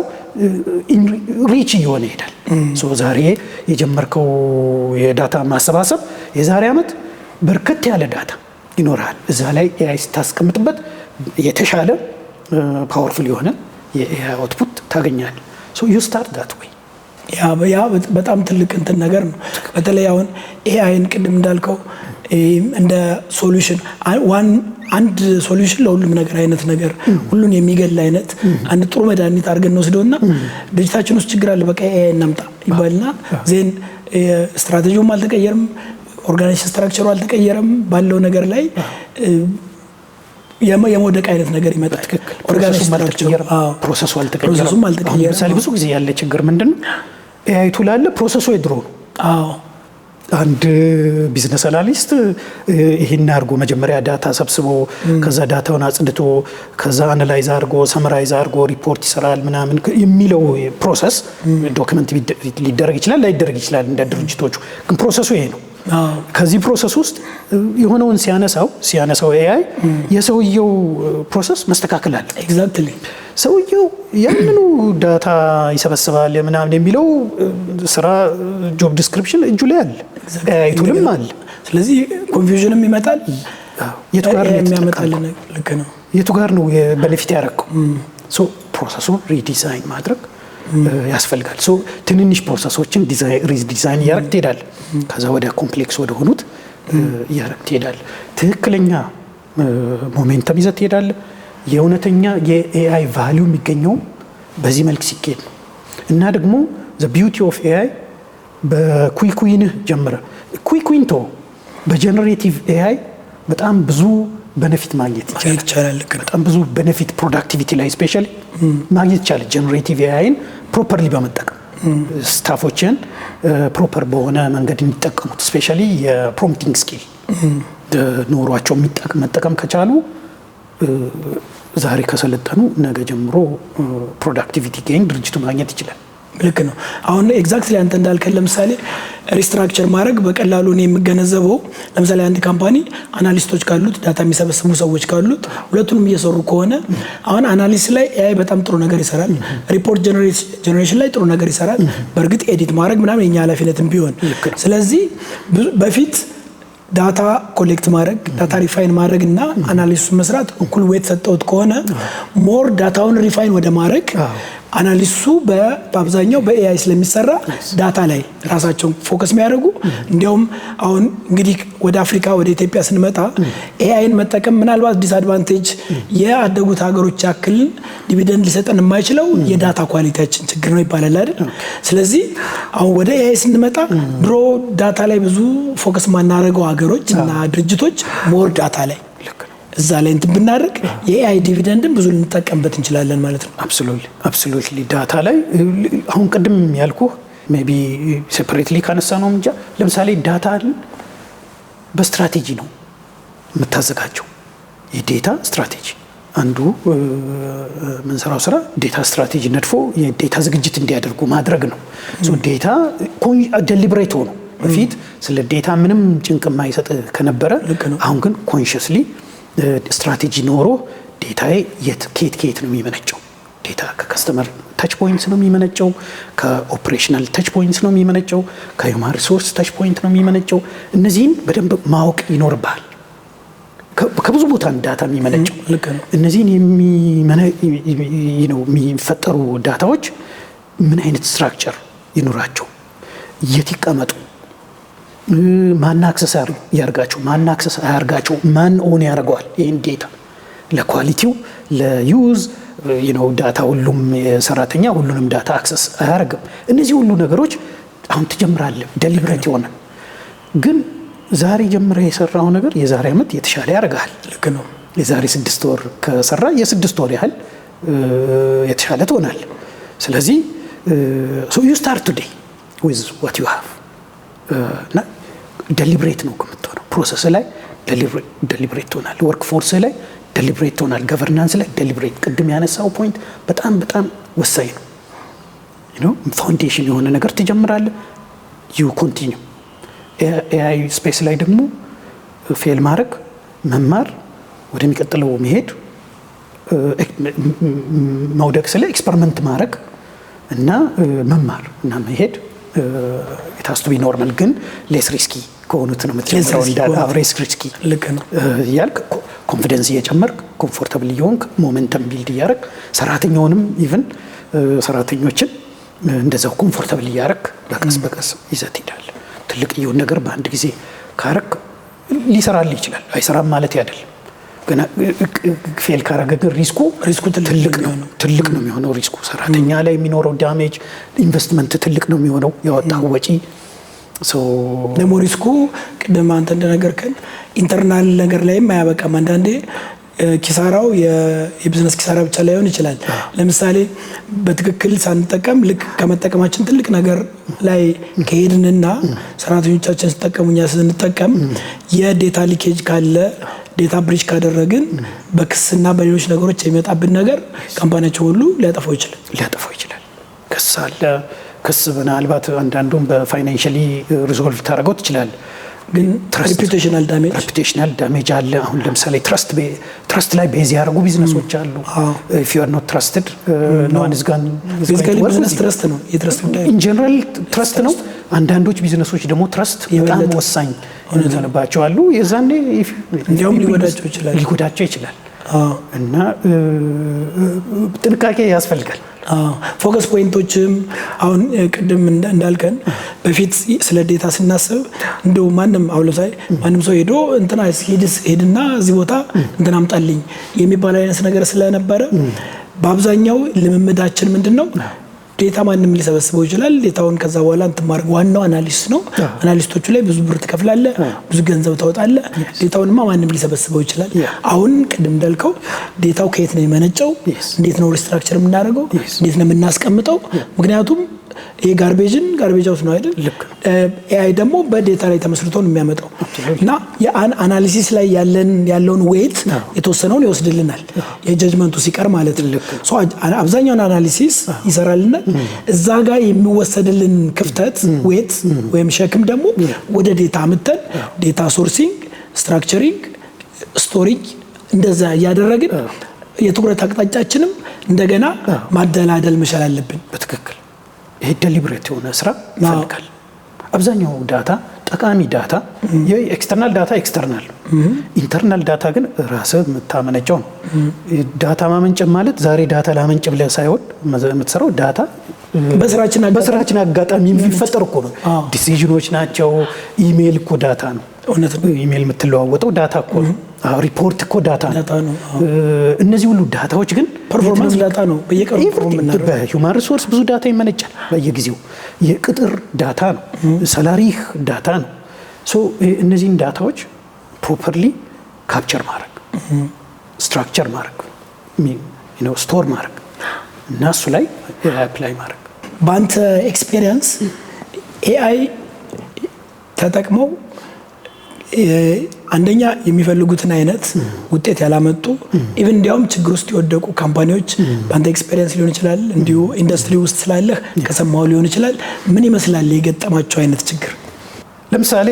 [SPEAKER 1] ሪች እየሆነ ይሄዳል። ዛሬ የጀመርከው የዳታ ማሰባሰብ የዛሬ ዓመት በርከት ያለ ዳታ ይኖራል። እዛ ላይ ኤአይ ስታስቀምጥበት የተሻለ ፓወርፉል የሆነ የኤአይ አውትፑት ታገኛለህ። ዩ ስታርት ዳት ወይ ያ
[SPEAKER 2] በጣም ትልቅ እንትን ነገር ነው። በተለይ አሁን ኤአይን ቅድም እንዳልከው እንደ ሶሉሽን አንድ ሶሉሽን ለሁሉም ነገር አይነት ነገር ሁሉን የሚገል አይነት አንድ ጥሩ መድኃኒት አድርገን እንወስደውና ድርጅታችን ውስጥ ችግር አለ በቃ ኤአይ እናምጣ ይባልና ዜን ስትራቴጂውም አልተቀየረም፣ ኦርጋናይዜሽን ስትራክቸሩ አልተቀየረም፣ ባለው ነገር ላይ የመውደቅ አይነት ነገር ይመጣል።
[SPEAKER 1] ኦርጋናይዜሽን ስትራክቸሩ ፕሮሰሱ አልተቀየረም። ለምሳሌ ብዙ ጊዜ ያለ ችግር ምንድነው? ኤአይ ቱል አለ፣ ፕሮሰሱ የድሮ ነው። አንድ ቢዝነስ አናሊስት ይሄን አድርጎ መጀመሪያ ዳታ ሰብስቦ ከዛ ዳታውን አጽድቶ ከዛ አናላይዝ አድርጎ ሰመራይዝ አድርጎ ሪፖርት ይሰራል ምናምን የሚለው ፕሮሰስ ዶክመንት ሊደረግ ይችላል ላይደረግ ይችላል እንደ ድርጅቶቹ፣ ግን ፕሮሰሱ ይሄ ነው። ከዚህ ፕሮሰስ ውስጥ የሆነውን ሲያነሳው ኤአይ የሰውየው ፕሮሰስ መስተካከል አለ።
[SPEAKER 2] ኤግዛክትሊ
[SPEAKER 1] ሰውየው ያንኑ ዳታ ይሰበስባል ምናምን የሚለው ስራ ጆብ ዲስክሪፕሽን እጁ ላይ አለ፣ ኤአይ ቱልም አለ።
[SPEAKER 2] ስለዚህ ኮንፊውዥንም ይመጣል። የቱ ጋር ነው የሚያመጣል? ልክ ነው። የቱ
[SPEAKER 1] ጋር ነው በነፊት ያደረገው? ሶ ፕሮሰሱን ሪዲዛይን ማድረግ ያስፈልጋል። ሶ ትንንሽ ፕሮሰሶችን ዲዛይን እያደረግ ትሄዳል። ከዛ ወደ ኮምፕሌክስ ወደ ሆኑት እያደረግ ትሄዳል። ትክክለኛ ሞሜንተም ይዘህ ትሄዳለህ። የእውነተኛ የኤአይ ቫሊዩ የሚገኘው በዚህ መልክ ሲኬድ ነው። እና ደግሞ ዘ ቢዩቲ ኦፍ ኤአይ በኩዊንህ ጀምረ ኩዊንቶ በጀነሬቲቭ ኤአይ በጣም ብዙ በነፊት ማግኘት ይቻላል። በጣም ብዙ በነፊት ፕሮዳክቲቪቲ ላይ ስፔሻሊ ማግኘት ይቻላል። ጀነሬቲቭ ኤአይን ፕሮፐርሊ በመጠቀም ስታፎችን ፕሮፐር በሆነ መንገድ እንዲጠቀሙት ስፔሻሊ የፕሮምፕቲንግ ስኪል ኖሯቸው መጠቀም ከቻሉ ዛሬ ከሰለጠኑ ነገ ጀምሮ ፕሮዳክቲቪቲ ጌን ድርጅቱ ማግኘት ይችላል።
[SPEAKER 2] ልክ ነው። አሁን ኤግዛክትሊ አንተ እንዳልከን ለምሳሌ ሪስትራክቸር ማድረግ በቀላሉ ነው የምገነዘበው። ለምሳሌ አንድ ካምፓኒ አናሊስቶች ካሉት ዳታ የሚሰበስቡ ሰዎች ካሉት ሁለቱንም እየሰሩ ከሆነ አሁን አናሊስት ላይ ኤአይ በጣም ጥሩ ነገር ይሰራል፣ ሪፖርት ጀነሬሽን ላይ ጥሩ ነገር ይሰራል። በእርግጥ ኤዲት ማድረግ ምናምን የኛ ኃላፊነትም ቢሆን ስለዚህ በፊት ዳታ ኮሌክት ማድረግ ዳታ ሪፋይን ማድረግ እና አናሊሲስ መስራት እኩል ዌት ሰጠውት ከሆነ ሞር ዳታውን ሪፋይን ወደ ማድረግ አናሊሲሱ በአብዛኛው በኤአይ ስለሚሰራ ዳታ ላይ ራሳቸውን ፎከስ የሚያደርጉ እንዲያውም አሁን እንግዲህ ወደ አፍሪካ ወደ ኢትዮጵያ ስንመጣ ኤአይን መጠቀም ምናልባት ዲስአድቫንቴጅ የአደጉት ሀገሮች ያክል ዲቪደንድ ሊሰጠን የማይችለው የዳታ ኳሊቲያችን ችግር ነው ይባላል አይደል? ስለዚህ አሁን ወደ ኤአይ ስንመጣ ድሮ ዳታ ላይ ብዙ ፎከስ ማናደርገው ሀገሮች እና ድርጅቶች ሞር ዳታ ላይ እዛ ላይ እንትን ብናደርግ የኤአይ ዲቪደንድን ብዙ ልንጠቀምበት እንችላለን ማለት ነው።
[SPEAKER 1] አብሶሉትሊ ዳታ ላይ አሁን ቅድም ያልኩህ ሜቢ ሴፐሬትሊ ካነሳ ነው እንጂ ለምሳሌ ዳታ በስትራቴጂ ነው የምታዘጋጀው። የዴታ ስትራቴጂ አንዱ ምንሰራው ስራ ዴታ ስትራቴጂ ነድፎ የዴታ ዝግጅት እንዲያደርጉ ማድረግ ነው። ሶ ዴታ ዴሊብሬት ሆኖ በፊት ስለ ዴታ ምንም ጭንቅ የማይሰጥ ከነበረ አሁን ግን ኮንሽስሊ ስትራቴጂ ኖሮ ዴታዬ ከየት ነው የሚመነጨው? ዴታ ከከስተመር ታች ፖይንትስ ነው የሚመነጨው፣ ከኦፕሬሽናል ታች ፖይንትስ ነው የሚመነጨው፣ ከሂውማን ሪሶርስ ታች ፖይንት ነው የሚመነጨው። እነዚህን በደንብ ማወቅ ይኖርብሃል። ከብዙ ቦታ ዳታ የሚመነጨው እነዚህን የሚፈጠሩ ዳታዎች ምን አይነት ስትራክቸር ይኖራቸው፣ የት ይቀመጡ፣ ማን አክሰስ ያርጋቸው፣ ማን አክሰስ አያርጋቸው፣ ማን ኦን ያደርገዋል ይሄን ዴታ ለኳሊቲው ለዩዝ ዳታ ሁሉም ሰራተኛ ሁሉንም ዳታ አክሰስ አያርግም። እነዚህ ሁሉ ነገሮች አሁን ትጀምራለህ ዴሊብሬት ሆነ። ግን ዛሬ ጀምረህ የሰራው ነገር የዛሬ ዓመት የተሻለ ያደርጋል።
[SPEAKER 2] ልክ ነው።
[SPEAKER 1] የዛሬ 6 ወር ከሰራ የ6 ወር ያህል የተሻለ ትሆናል። ስለዚህ so you start today with what you have እና ዴሊብሬት ነው የምትሆነው። ፕሮሰስ ላይ ዴሊብሬት ትሆናል። ወርክ ፎርስ ላይ ዴሊብሬት ትሆናል። ገቨርናንስ ላይ ዴሊብሬት። ቅድም ያነሳው ፖይንት በጣም በጣም ወሳኝ ነው። ፋውንዴሽን የሆነ ነገር ትጀምራለህ፣ ዩ ኮንቲኒው። ኤአይ ስፔስ ላይ ደግሞ ፌል ማድረግ፣ መማር፣ ወደሚቀጥለው መሄድ፣ መውደቅ ስለ ኤክስፐሪመንት ማድረግ እና መማር እና መሄድ ኢታስ ቱ ቢ ኖርማል። ግን ሌስ ሪስኪ ከሆኑት ነው የምትጀምረው። ሌስ ሪስኪ
[SPEAKER 2] ልክ ነው
[SPEAKER 1] እያልክ ኮንፊደንስ እየጨመርክ ኮምፎርታብል እየሆንክ ሞመንተም ቢልድ እያደረግ ሰራተኛውንም ኢቭን ሰራተኞችን እንደዛው ኮምፎርታብል እያደረግ በቀስ በቀስ ይዘህ ትሄዳለህ። ትልቅ የሆነ ነገር በአንድ ጊዜ ካረክ ሊሰራልህ ይችላል፣ አይሰራም ማለት አይደለም። ግን ፌል ካረገ ግን ሪስኩ ትልቅ ነው የሚሆነው። ሪስኩ ሰራተኛ ላይ የሚኖረው ዳሜጅ፣ ኢንቨስትመንት ትልቅ ነው የሚሆነው፣ ያወጣው ወጪ።
[SPEAKER 2] ደግሞ ሪስኩ ቅድም አንተ እንደነገርከን ኢንተርናል ነገር ላይም አያበቃም። አንዳንዴ ኪሳራው የቢዝነስ ኪሳራ ብቻ ላይሆን ይችላል። ለምሳሌ በትክክል ሳንጠቀም ልክ ከመጠቀማችን ትልቅ ነገር ላይ ከሄድንና ሰራተኞቻችን ሲጠቀሙ እኛ ስንጠቀም የዴታ ሊኬጅ ካለ ዴታ ብሪጅ ካደረግን በክስና በሌሎች ነገሮች የሚመጣብን ነገር ካምፓኒያቸው ሁሉ ሊያጠፋው ይችላል።
[SPEAKER 1] ክስ አለ። ክስ ምናልባት አንዳንዱም በፋይናንሻሊ ሪዞልቭ ታደርገው ትችላል። ግን
[SPEAKER 2] ሪፒቴሽናል
[SPEAKER 1] ዳሜጅ አለ። አሁን ለምሳሌ ትረስት ላይ ቤዝ ያደረጉ ቢዝነሶች አሉ። ኢፍ ዩ አር ኖት ትረስትድ ኖ ዋን ኢዝ ጋን
[SPEAKER 2] ቢዝነስ ትረስት ነው። የትረስት ጉዳይ
[SPEAKER 1] ኢን ጀነራል ትረስት ነው። አንዳንዶች ቢዝነሶች ደግሞ ትረስት በጣም ወሳኝ ሆነባቸው አሉ። የዛኔ
[SPEAKER 2] እንዲያውም ሊጎዳቸው
[SPEAKER 1] ይችላል እና ጥንቃቄ ያስፈልጋል።
[SPEAKER 2] ፎከስ ፖይንቶችም አሁን ቅድም እንዳልከን በፊት ስለ ዴታ ስናስብ እንደው ማንም ሰው ሄዶ እንትና ሄድና እዚህ ቦታ እንትና አምጣልኝ የሚባል አይነት ነገር ስለነበረ በአብዛኛው ልምምዳችን ምንድነው ዴታ ማንም ሊሰበስበው ይችላል። ዴታውን ከዛ በኋላ እንትን ማድረግ ዋናው አናሊሲስ ነው። አናሊስቶቹ ላይ ብዙ ብር ትከፍላለህ፣ ብዙ ገንዘብ ታወጣለህ። ዴታውንማ ማንም ሊሰበስበው ይችላል። አሁን ቅድም እንዳልከው ዴታው ከየት ነው የመነጨው? እንዴት ነው ሪስትራክቸር የምናደርገው? እንዴት ነው የምናስቀምጠው? ምክንያቱም ይሄ ጋርቤጅ አውት ነው አይደል? ኤአይ ደግሞ በዴታ ላይ ተመስርቶ ነው የሚያመጣው እና የአናሊሲስ ላይ ያለውን ዌት የተወሰነውን ይወስድልናል፣ የጀጅመንቱ ሲቀር ማለት ነው። አብዛኛውን አናሊሲስ ይሰራልናል። እዛ ጋር የሚወሰድልን ክፍተት ዌት ወይም ሸክም ደግሞ ወደ ዴታ አምጥተን ዴታ ሶርሲንግ፣ ስትራክቸሪንግ፣ ስቶሪንግ እንደዛ እያደረግን የትኩረት አቅጣጫችንም እንደገና ማደላደል መቻል አለብን።
[SPEAKER 1] በትክክል ይሄ ዴሊብሬት የሆነ ስራ ይፈልጋል። አብዛኛው ዳታ ጠቃሚ ዳታ የኤክስተርናል ዳታ ኤክስተርናል፣ ኢንተርናል ዳታ ግን ራስህ የምታመነጨው ነው። ዳታ ማመንጨት ማለት ዛሬ ዳታ ላመንጭ ብለህ ሳይሆን የምትሰራው ዳታ በስራችን አጋጣሚ የሚፈጠር እኮ ነው። ዲሲዥኖች ናቸው። ኢሜል እኮ ዳታ ነው።
[SPEAKER 2] እውነት ነው።
[SPEAKER 1] ኢሜል የምትለዋወጠው ዳታ እኮ ነው። ሪፖርት እኮ ዳታ ነው። እነዚህ ሁሉ ዳታዎች ግን
[SPEAKER 2] ፐርፎርማንስ ዳታ ነው። በየቀኑ
[SPEAKER 1] በሂውማን ሪሶርስ ብዙ ዳታ ይመነጫል በየጊዜው። የቅጥር ዳታ ነው። ሰላሪህ ዳታ ነው። እነዚህን ዳታዎች ፕሮፐርሊ ካፕቸር ማድረግ፣ ስትራክቸር ማድረግ፣ ስቶር ማድረግ እና እሱ ላይ አፕላይ ማድረግ።
[SPEAKER 2] በአንተ ኤክስፔሪየንስ ኤአይ ተጠቅመው አንደኛ የሚፈልጉትን አይነት ውጤት ያላመጡ ኢቭን እንዲያውም ችግር ውስጥ የወደቁ ካምፓኒዎች በአንተ ኤክስፔሪየንስ ሊሆን ይችላል፣ እንዲሁ ኢንዱስትሪ ውስጥ ስላለህ ከሰማው ሊሆን ይችላል። ምን ይመስላል የገጠማቸው አይነት ችግር?
[SPEAKER 1] ለምሳሌ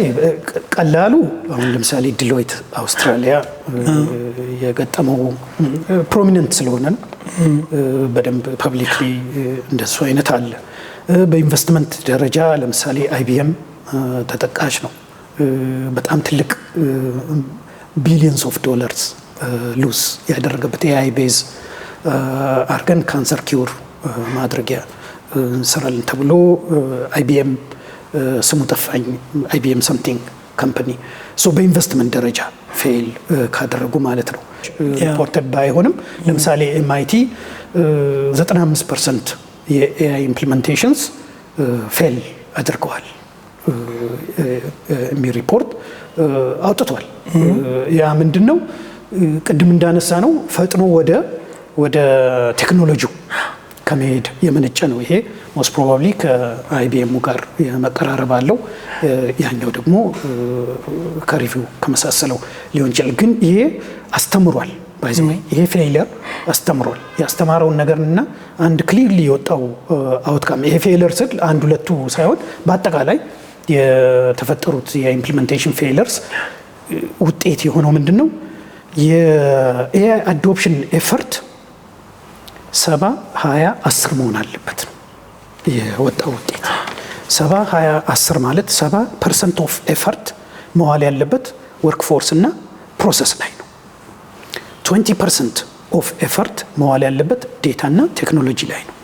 [SPEAKER 1] ቀላሉ አሁን ለምሳሌ ዲሎይት አውስትራሊያ የገጠመው ፕሮሚነንት ስለሆነ ነው። በደንብ ፐብሊክሊ እንደሱ አይነት አለ። በኢንቨስትመንት ደረጃ ለምሳሌ አይቢኤም ተጠቃሽ ነው። በጣም ትልቅ ቢሊየንስ ኦፍ ዶላርስ ሉስ ያደረገበት ኤአይ ቤዝ አርገን ካንሰር ኪውር ማድረጊያ እንሰራለን ተብሎ አይቢኤም ስሙ ጠፋኝ፣ አይቢኤም ሰምቲንግ ካምፓኒ በኢንቨስትመንት ደረጃ ፌል ካደረጉ ማለት ነው። ሪፖርተድ ባይሆንም ለምሳሌ ኤምአይቲ 95% የኤአይ ኢምፕሊሜንቴሽንስ ፌል አድርገዋል የሚል ሪፖርት አውጥቷል። ያ ምንድን ነው? ቅድም እንዳነሳ ነው ፈጥኖ ወደ ቴክኖሎጂው ከመሄድ የመነጨ ነው። ይሄ ሞስት ፕሮባብሊ ከአይቢኤሙ ጋር የመቀራረብ አለው። ያኛው ደግሞ ከሪቪው ከመሳሰለው ሊሆን ይችላል። ግን ይሄ አስተምሯል። ይሄ ፌይለር አስተምሯል። ያስተማረውን ነገርና አንድ ክሊርሊ የወጣው አውትካም ይሄ ፌይለር ስል አንድ ሁለቱ ሳይሆን በአጠቃላይ የተፈጠሩት የኢምፕሊሜንቴሽን ፌይለርስ ውጤት የሆነው ምንድን ነው? የኤአይ አዶፕሽን ኤፈርት 70-20-10 መሆን አለበት ነው የወጣው ውጤት። 70-20-10 ማለት 70% ኦፍ ኤፈርት መዋል ያለበት ወርክ ፎርስ እና ፕሮሰስ ላይ ነው። 20% ኦፍ ኤፈርት መዋል ያለበት ዴታ እና ቴክኖሎጂ ላይ ነው።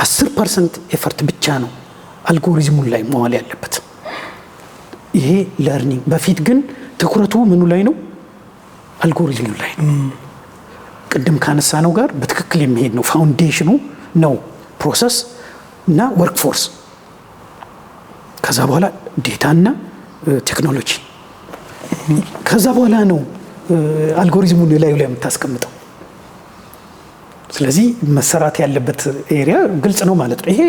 [SPEAKER 1] 10% ኤፈርት ብቻ ነው አልጎሪዝሙን ላይ መዋል ያለበት። ይሄ ለርኒንግ። በፊት ግን ትኩረቱ ምኑ ላይ ነው? አልጎሪዝሙ ላይ ነው። ቅድም ካነሳ ነው ጋር በትክክል የሚሄድ ነው። ፋውንዴሽኑ ነው ፕሮሰስ እና ወርክፎርስ። ከዛ በኋላ ዴታና ቴክኖሎጂ። ከዛ በኋላ ነው አልጎሪዝሙን ላዩ ላይ የምታስቀምጠው። ስለዚህ መሰራት ያለበት ኤሪያ ግልጽ ነው ማለት ነው። ይሄ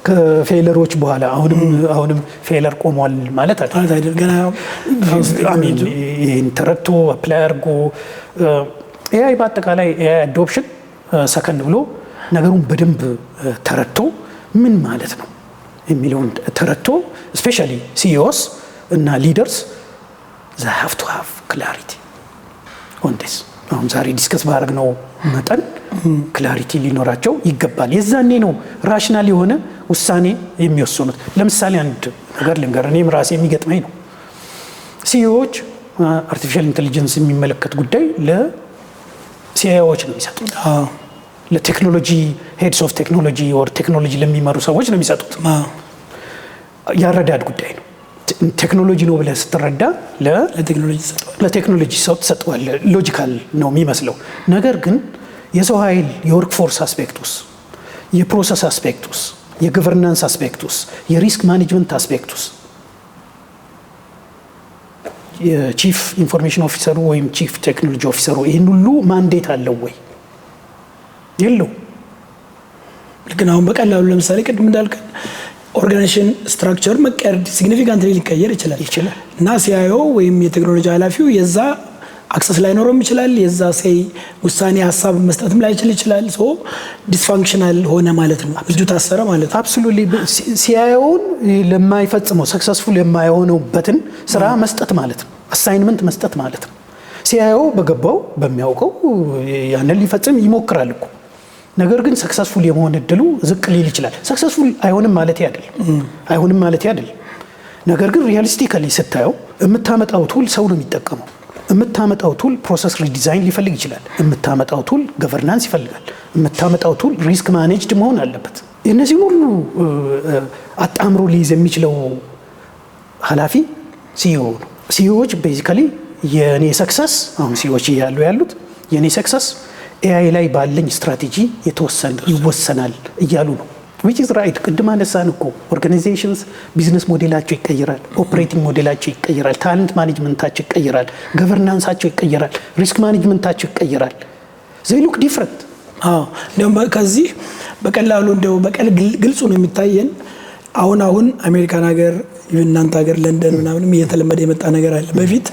[SPEAKER 1] ከፌለሮች በኋላ አሁንም ፌለር ቆሟል ማለት አይደል። ገና ይህን ተረድቶ አፕላይ አድርጎ ኤአይ በአጠቃላይ ኤአይ አዶፕሽን ሰከንድ ብሎ ነገሩን በደንብ ተረድቶ ምን ማለት ነው የሚለውን ተረድቶ ስፔሻሊ ሲኢኦስ እና ሊደርስ they have to have clarity on this። አሁን ዛሬ ዲስከስ ባደረግነው መጠን ክላሪቲ ሊኖራቸው ይገባል። የዛኔ ነው ራሽናል የሆነ ውሳኔ የሚወስኑት። ለምሳሌ አንድ ነገር ልንገር፣ እኔም ራሴ የሚገጥመኝ ነው። ሲኢኦዎች አርቲፊሻል ኢንቴሊጀንስ የሚመለከት ጉዳይ ለሲኢኦዎች ነው የሚሰጡት። ለቴክኖሎጂ ሄድስ ኦፍ ቴክኖሎጂ ወር ቴክኖሎጂ ለሚመሩ ሰዎች ነው የሚሰጡት። ያረዳድ ጉዳይ ነው። ቴክኖሎጂ ነው ብለህ ስትረዳ ለቴክኖሎጂ ሰው ትሰጠዋለህ። ሎጂካል ነው የሚመስለው ነገር ግን የሰው ኃይል የወርክ ፎርስ አስፔክቱስ፣ የፕሮሰስ አስፔክቱስ፣ የገቨርናንስ አስፔክቱስ፣ የሪስክ ማኔጅመንት አስፔክቱስ የቺፍ ኢንፎርሜሽን ኦፊሰሩ ወይም ቺፍ ቴክኖሎጂ ኦፊሰሩ ይህን ሁሉ ማንዴት አለው ወይ? የለው።
[SPEAKER 2] ልክ አሁን በቀላሉ ለምሳሌ ቅድም እንዳልከን ኦርጋናይዜሽን ስትራክቸር መቀየር ሲግኒፊካንትሊ ሊቀየር ይችላል እና ሲአይኦ ወይም የቴክኖሎጂ ኃላፊው የዛ አክሰስ ላይኖረውም ይችላል። የዛ ውሳኔ ሀሳብ መስጠትም ላይችል ይችላል። ሶ ዲስፋንክሽናል ሆነ ማለት ነው፣ እጁ ታሰረ ማለት ነው።
[SPEAKER 1] አብሶሉትሊ ሲአይኦውን ለማይፈጽመው ሰክሰስፉል የማይሆነውበትን ስራ መስጠት ማለት ነው፣ አሳይንመንት መስጠት ማለት ነው። ሲአይኦ በገባው በሚያውቀው ያንን ሊፈጽም ይሞክራል እኮ። ነገር ግን ሰክሰስፉል የመሆን እድሉ ዝቅ ሊል ይችላል። ሰክሰስፉል አይሆንም ማለት አይደል። ነገር ግን ሪያሊስቲካሊ ስታየው የምታመጣው ቱል ሰው ነው የሚጠቀመው። የምታመጣው ቱል ፕሮሰስ ሪዲዛይን ሊፈልግ ይችላል። የምታመጣው ቱል ገቨርናንስ ይፈልጋል። የምታመጣው ቱል ሪስክ ማኔጅድ መሆን አለበት። እነዚህ ሁሉ አጣምሮ ሊይዝ የሚችለው ኃላፊ ሲኢኦ ነው። ሲኢኦዎች ቤዚካሊ የኔ ሰክሰስ አሁን ሲኢኦዎች ያሉት የኔ ሰክሰስ ኤአይ ላይ ባለኝ ስትራቴጂ ይወሰናል እያሉ ነው። which is right። ቅድም አነሳን እኮ ኦርጋናይዜሽንስ ቢዝነስ ሞዴላቸው ይቀየራል፣ ኦፕሬቲንግ ሞዴላቸው ይቀየራል፣ ታለንት ማኔጅመንታቸው ይቀየራል፣ ገቨርናንሳቸው ይቀየራል፣ ሪስክ ማኔጅመንታቸው ይቀየራል። they look different።
[SPEAKER 2] እንደውም ከዚህ በቀላሉ እንደው ግልጹ ነው የሚታየን። አሁን አሜሪካን ሀገር እናንተ ሀገር ለንደን ምናምንም እየተለመደ የመጣ ነገር አለ። በፊት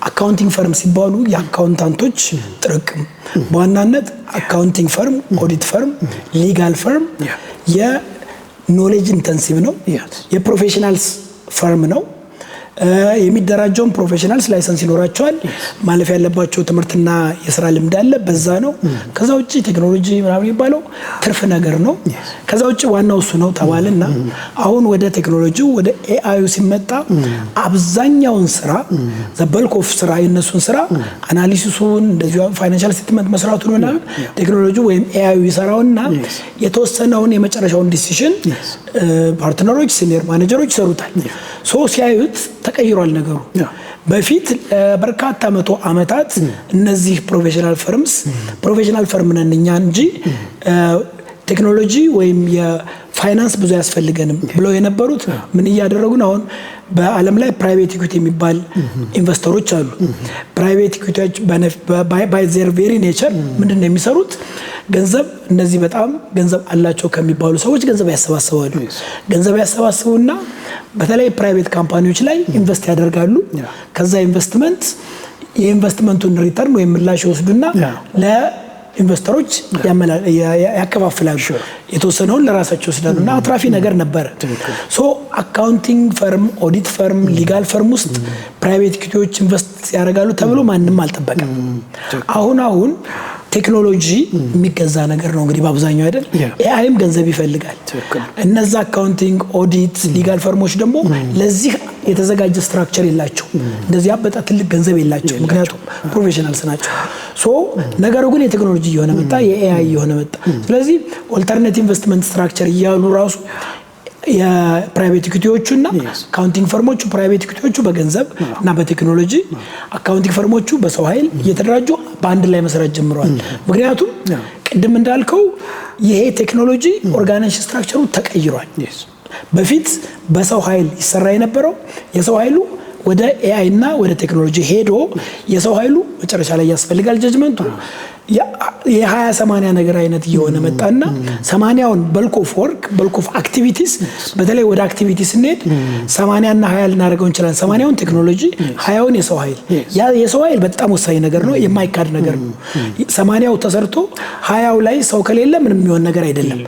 [SPEAKER 2] አካውንቲንግ ፈርም ሲባሉ የአካውንታንቶች ጥርቅም፣ በዋናነት አካውንቲንግ ፈርም፣ ኦዲት ፈርም፣ ሊጋል ፈርም የኖሌጅ ኢንተንሲቭ ነው፣ የፕሮፌሽናልስ ፈርም ነው። የሚደራጀውን ፕሮፌሽናልስ ላይሰንስ ይኖራቸዋል። ማለፍ ያለባቸው ትምህርትና የስራ ልምድ አለ፣ በዛ ነው። ከዛ ውጪ ቴክኖሎጂ ምናምን የሚባለው ትርፍ ነገር ነው። ከዛ ውጪ ዋናው እሱ ነው ተባለና አሁን ወደ ቴክኖሎጂው ወደ ኤአዩ ሲመጣ አብዛኛውን ስራ ዘበልክ ኦፍ ስራ የነሱን ስራ አናሊሲሱን እንደዚሁ ፋይናንሻል ስቴትመንት መስራቱን ምናምን ቴክኖሎጂ ወይም ኤአዩ ይሰራውና የተወሰነውን የመጨረሻውን ዲሲዥን ፓርትነሮች ሲኒየር ማኔጀሮች ይሰሩታል። ሶ ሲያዩት ተቀይሯል ነገሩ። በፊት በርካታ መቶ ዓመታት እነዚህ ፕሮፌሽናል ፈርም ነን እኛ እንጂ ቴክኖሎጂ ወይም የፋይናንስ ብዙ ያስፈልገንም ብለው የነበሩት ምን እያደረጉን አሁን በዓለም ላይ ፕራይቬት ኢኩዊቲ የሚባል ኢንቨስተሮች አሉ። ፕራይቬት ኢኩዊቲዎች ባይ ዜር ቬሪ ኔቸር ምንድን ነው የሚሰሩት? ገንዘብ እነዚህ በጣም ገንዘብ አላቸው ከሚባሉ ሰዎች ገንዘብ ያሰባስባሉ። ገንዘብ ያሰባስቡና በተለይ ፕራይቬት ካምፓኒዎች ላይ ኢንቨስት ያደርጋሉ። ከዛ የኢንቨስትመንቱን ሪተርን ወይም ምላሽ ይወስዱና ለኢንቨስተሮች ያከፋፍላሉ። የተወሰነውን ለራሳቸው ይወስዳሉ እና አትራፊ ነገር ነበረ። ሶ አካውንቲንግ ፈርም፣ ኦዲት ፈርም፣ ሊጋል ፈርም ውስጥ ፕራይቬት ኢኩዊቲዎች ኢንቨስት ያደርጋሉ ተብሎ ማንም አልጠበቀም። አሁን ቴክኖሎጂ የሚገዛ ነገር ነው እንግዲህ በአብዛኛው አይደል። ኤአይም ገንዘብ ይፈልጋል። እነዛ አካውንቲንግ፣ ኦዲት፣ ሊጋል ፈርሞች ደግሞ ለዚህ የተዘጋጀ ስትራክቸር የላቸው፣ እንደዚህ አበጣ ትልቅ ገንዘብ የላቸው፣ ምክንያቱም ፕሮፌሽናልስ ናቸው። ሶ ነገሩ ግን የቴክኖሎጂ እየሆነ መጣ፣ የኤአይ እየሆነ መጣ። ስለዚህ ኦልተርኔቲቭ ኢንቨስትመንት ስትራክቸር እያሉ ራሱ የፕራይቬት ኢኩዊቲዎቹና አካውንቲንግ ፈርሞቹ ፕራይቬት ኢኩዊቲዎቹ በገንዘብ እና በቴክኖሎጂ አካውንቲንግ ፈርሞቹ በሰው ኃይል እየተደራጁ በአንድ ላይ መስራት ጀምረዋል። ምክንያቱም ቅድም እንዳልከው ይሄ ቴክኖሎጂ ኦርጋናይዜሽን ስትራክቸሩ ተቀይሯል። በፊት በሰው ኃይል ይሰራ የነበረው የሰው ኃይሉ ወደ ኤአይ እና ወደ ቴክኖሎጂ ሄዶ የሰው ኃይሉ መጨረሻ ላይ ያስፈልጋል ጀጅመንቱ የ20/80 ነገር አይነት እየሆነ መጣና 80ውን በልክ ኦፍ ወርክ በልክ ኦፍ አክቲቪቲስ በተለይ ወደ አክቲቪቲስ እንሄድ 80 እና 20 ልናደርገው እንችላለን። 80ውን ቴክኖሎጂ 20ውን የሰው ኃይል ያ የሰው ኃይል በጣም ወሳኝ ነገር ነው፣ የማይካድ ነገር ነው። 80ው ተሰርቶ 20ው ላይ ሰው ከሌለ ምንም የሚሆን ነገር አይደለም።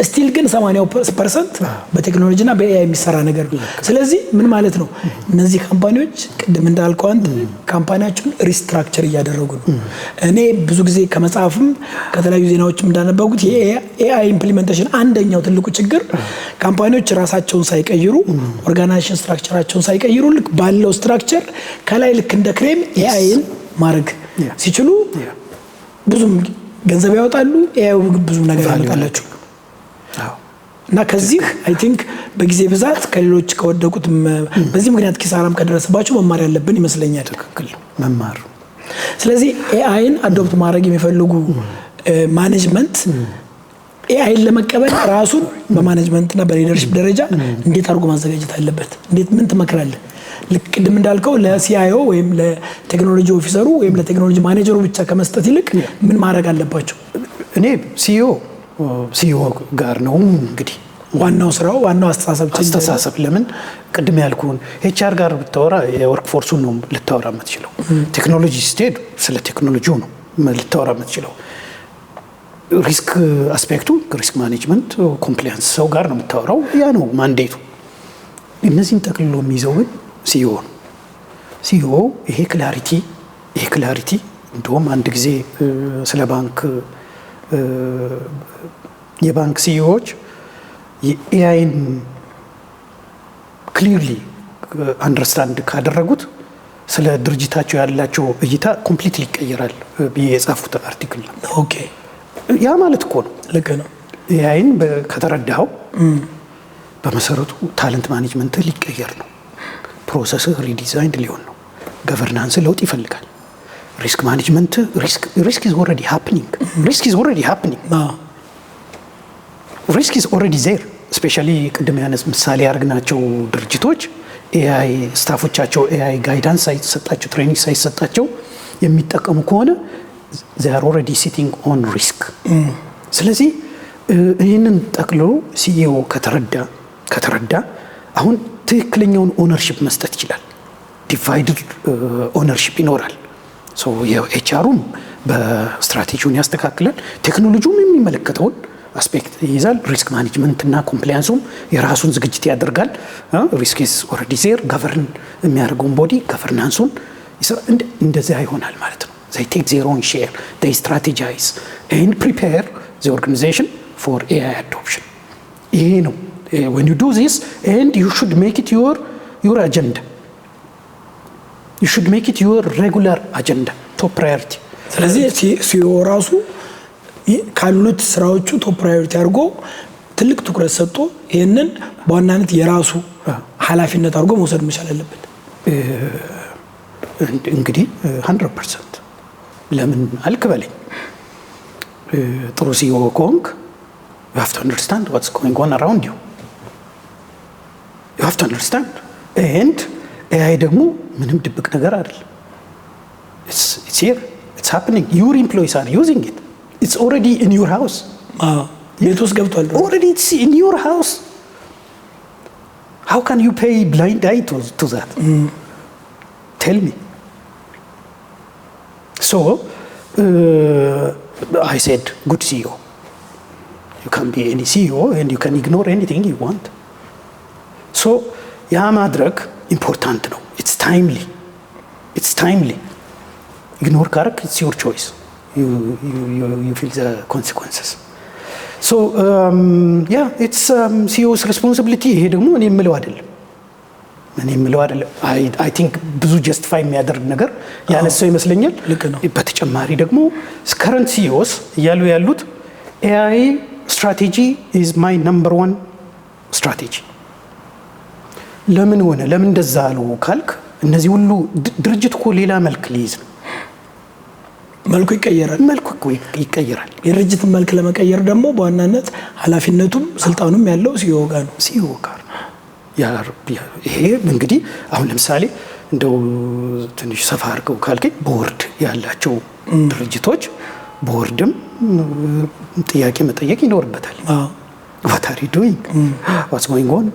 [SPEAKER 2] ስቲል ግን 80% በቴክኖሎጂና በኤአይ የሚሰራ ነገር ነው። ስለዚህ ምን ማለት ነው? እነዚህ ካምፓኒዎች ቅድም እንዳልከው አንተ ካምፓኒያቸውን ሪስትራክቸር እያደረጉ ነው። እኔ ብዙ ጊዜ ከመጽሐፍም ከተለያዩ ዜናዎችም እንዳነበብኩት የኤአይ ኢምፕሊሜንቴሽን አንደኛው ትልቁ ችግር ካምፓኒዎች ራሳቸውን ሳይቀይሩ ኦርጋናይዜሽን ስትራክቸራቸውን ሳይቀይሩ ልክ ባለው ስትራክቸር ከላይ ልክ እንደ ክሬም ኤአይን ማድረግ ሲችሉ ብዙም ገንዘብ ያወጣሉ፣ ኤአይ ብዙ ነገር ያመጣላቸው እና ከዚህ አይ ቲንክ በጊዜ ብዛት ከሌሎች ከወደቁት በዚህ ምክንያት ኪሳራም ከደረሰባቸው መማር ያለብን ይመስለኛል።
[SPEAKER 1] ትክክል መማር።
[SPEAKER 2] ስለዚህ ኤአይን አዶፕት ማድረግ የሚፈልጉ ማኔጅመንት ኤአይን ለመቀበል ራሱን በማኔጅመንትና በሊደርሺፕ ደረጃ እንዴት አድርጎ ማዘጋጀት አለበት? እንዴት ምን ትመክራለህ? ልክ ቅድም እንዳልከው ለሲአይኦ ወይም ለቴክኖሎጂ ኦፊሰሩ ወይም ለቴክኖሎጂ ማኔጀሩ ብቻ ከመስጠት ይልቅ ምን ማድረግ አለባቸው?
[SPEAKER 1] እኔ ሲኢኦ ጋር ነው እንግዲህ
[SPEAKER 2] ዋናው ስራው ዋናው አስተሳሰብ
[SPEAKER 1] ለምን ቅድም ያልኩን ኤችአር ጋር ብታወራ የወርክ ፎርሱን ነው ልታወራ የምትችለው። ቴክኖሎጂ ስትሄድ ስለ ቴክኖሎጂው ነው ልታወራ የምትችለው። ሪስክ አስፔክቱ ሪስክ ማኔጅመንት ኮምፕላያንስ ሰው ጋር ነው የምታወራው። ያ ነው ማንዴቱ። እነዚህን ጠቅልሎ የሚይዘው ግን ሲኢኦ ነው። ሲኢኦ ይሄ ክላሪቲ እንደውም አንድ ጊዜ ስለ ባንክ የባንክ ሲኢኦዎች የኤአይን ክሊርሊ አንደርስታንድ ካደረጉት ስለ ድርጅታቸው ያላቸው እይታ ኮምፕሊትሊ ይቀየራል ብዬ የጻፉት አርቲክል ነው።
[SPEAKER 2] ኦኬ
[SPEAKER 1] ያ ማለት እኮ ነው።
[SPEAKER 2] ልክ ነው።
[SPEAKER 1] ኤአይን ከተረዳኸው በመሰረቱ ታለንት ማኔጅመንት ሊቀየር ነው። ፕሮሰስ ሪዲዛይን ሊሆን ነው። ገቨርናንስ ለውጥ ይፈልጋል። ሪስክ ማኔጅመንት ሪስክ ኢዝ ኦልሬዲ ሃፕኒንግ ሪስክ ኢዝ ኦልሬዲ ዜር። ስፔሻሊ ቅድም ያነስ ምሳሌ ያደርግናቸው ድርጅቶች ኤአይ ስታፎቻቸው ኤአይ ጋይዳንስ ሳይሰጣቸው ትሬኒንግ ሳይሰጣቸው የሚጠቀሙ ከሆነ they are already sitting on risk። ስለዚህ ይህንን ጠቅልሎ ሲኢኦ ከተረዳ አሁን ትክክለኛውን ኦነርሺፕ መስጠት ይችላል። ዲቫይድድ ኦነርሺፕ ይኖራል። የኤችአሩም በስትራቴጂውን ያስተካክላል። ቴክኖሎጂውም የሚመለከተውን አስፔክት ይይዛል። ሪስክ ማኔጅመንት እና ኮምፕላያንሱም የራሱን ዝግጅት ያደርጋል። ሪስክ ኢዝ ኦልሬዲ ዜር። ገቨርን የሚያደርገውን ቦዲ ገቨርናንሱን እንደዚያ ይሆናል ማለት ነው። they take their own share, they strategize and prepare the organization for AI adoption. ይሄ ነው when you do this and you should make it your agenda. You should make it your regular agenda, top priority.
[SPEAKER 2] ስለዚህ ሲኢኦ ራሱ ካሉት ስራዎቹ ቶፕ ፕራዮሪቲ አድርጎ ትልቅ ትኩረት ሰጥቶ ይሄንን በዋናነት የራሱ ኃላፊነት አድርጎ መውሰድ መቻል አለበት።
[SPEAKER 1] እንግዲህ 100% ለምን አልከበለኝ ጥሩ ሲኢኦ ኮንክ you have to understand what's going on around you. You have to understand. and AI ደግሞ ምንም ድብቅ ነገር አይደለም። it's here, it's happening. Your employees are using it. It's already in your house.
[SPEAKER 2] ቤት ውስጥ ገብቷል።
[SPEAKER 1] Already it's in your house. How can you pay blind eye to that? Tell me. So I said good CEO. You can be any CEO and you can ignore anything you want. So ያ ማድረግ ኢምፖርታንት ነው። it's timely. Ignore ካረክ it's your choice. You feel the consequences. So it's CEO's responsibility. ይሄ ደግሞ እኔ የምለው አይደለም። I think ብዙ ጀስቲፋይ የሚያደርግ ነገር ያነሳው ይመስለኛል። በተጨማሪ ደግሞ current CEOs እያሉ ያሉት AI strategy is my number one ስትራቴጂ። ለምን ሆነ ለምን እንደዛ አለው ካልክ እነዚህ ሁሉ ድርጅት እኮ ሌላ መልክ ሊይዝ ነው።
[SPEAKER 2] መልኩ ይቀየራል። የድርጅትን መልክ ለመቀየር ደግሞ በዋናነት ኃላፊነቱም ስልጣኑም ያለው ሲኢኦ ጋር ነው።
[SPEAKER 1] ሲኢኦ ጋር ይሄ እንግዲህ አሁን ለምሳሌ እንደው ትንሽ ሰፋ አድርገው ካልከኝ ቦርድ ያላቸው ድርጅቶች ቦርድም ጥያቄ መጠየቅ ይኖርበታል። What are you doing? What's going on?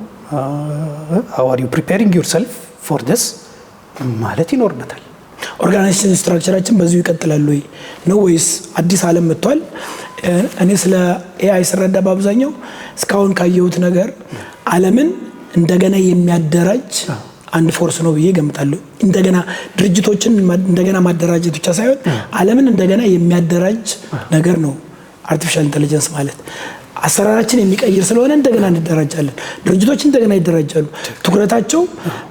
[SPEAKER 1] How are you preparing yourself for this? ማለት ይኖርበታል።
[SPEAKER 2] ኦርጋናይዜሽን ስትራክቸራችን በዚሁ ይቀጥላል ወይ ነው ወይስ አዲስ ዓለም መጥቷል? እኔ ስለ ኤአይ ስረዳ በአብዛኛው እስካሁን ካየሁት ነገር ዓለምን እንደገና የሚያደራጅ አንድ ፎርስ ነው ብዬ ገምታለሁ። እንደገና ድርጅቶችን እንደገና ማደራጀት ብቻ ሳይሆን ዓለምን እንደገና የሚያደራጅ ነገር ነው አርቲፊሻል ኢንተለጀንስ ማለት። አሰራራችን የሚቀይር ስለሆነ እንደገና እንደራጃለን። ድርጅቶች እንደገና ይደራጃሉ። ትኩረታቸው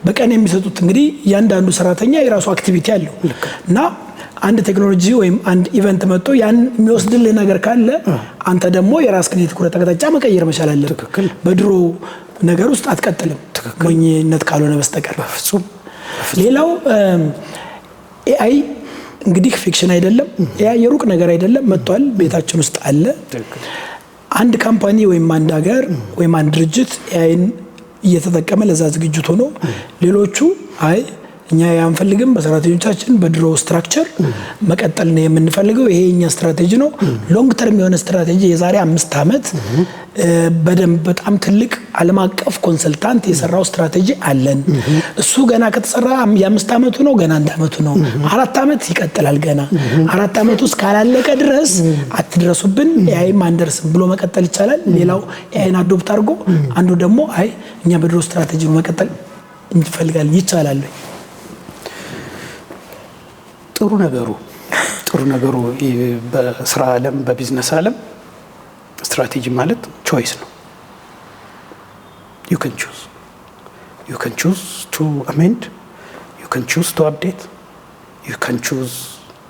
[SPEAKER 2] በቀን የሚሰጡት እንግዲህ እያንዳንዱ ሰራተኛ የራሱ አክቲቪቲ አለው እና አንድ ቴክኖሎጂ ወይም አንድ ኢቨንት መጥቶ ያን የሚወስድልህ ነገር ካለ አንተ ደግሞ የራስህን የትኩረት አቅጣጫ መቀየር መቻል አለብህ። በድሮ ነገር ውስጥ አትቀጥልም ሞኝነት ካልሆነ በስተቀር በፍጹም። ሌላው ኤአይ እንግዲህ ፊክሽን አይደለም። ኤአይ የሩቅ ነገር አይደለም፣ መጥቷል፣ ቤታችን ውስጥ አለ። አንድ ካምፓኒ ወይም አንድ ሀገር ወይም አንድ ድርጅት ኤአይን እየተጠቀመ ለዛ ዝግጅት ሆኖ ሌሎቹ አይ እኛ ያንፈልግም በሰራተኞቻችን በድሮ ስትራክቸር መቀጠል ነው የምንፈልገው፣ ይሄ የኛ ስትራቴጂ ነው፣ ሎንግ ተርም የሆነ ስትራቴጂ የዛሬ 5 ዓመት በደንብ በጣም ትልቅ ዓለም አቀፍ ኮንሰልታንት የሰራው ስትራቴጂ አለን። እሱ ገና ከተሰራ የ5 ዓመቱ ነው፣ ገና 1 ዓመቱ ነው፣ 4 ዓመት ይቀጥላል። ገና 4 ዓመቱ እስካላለቀ ድረስ አትድረሱብን፣ ኤአይም አንደርስም ብሎ መቀጠል ይቻላል። ሌላው ኤአይን አዶፕት አድርጎ አንዱ ደግሞ አይ እኛ በድሮ ስትራቴጂ ነው መቀጠል እንፈልጋለን ይቻላል። ጥሩ ነገሩ በስራ ዓለም በቢዝነስ ዓለም ስትራቴጂ ማለት ቾይስ ነው። you can choose to amend, you can choose to update, you can choose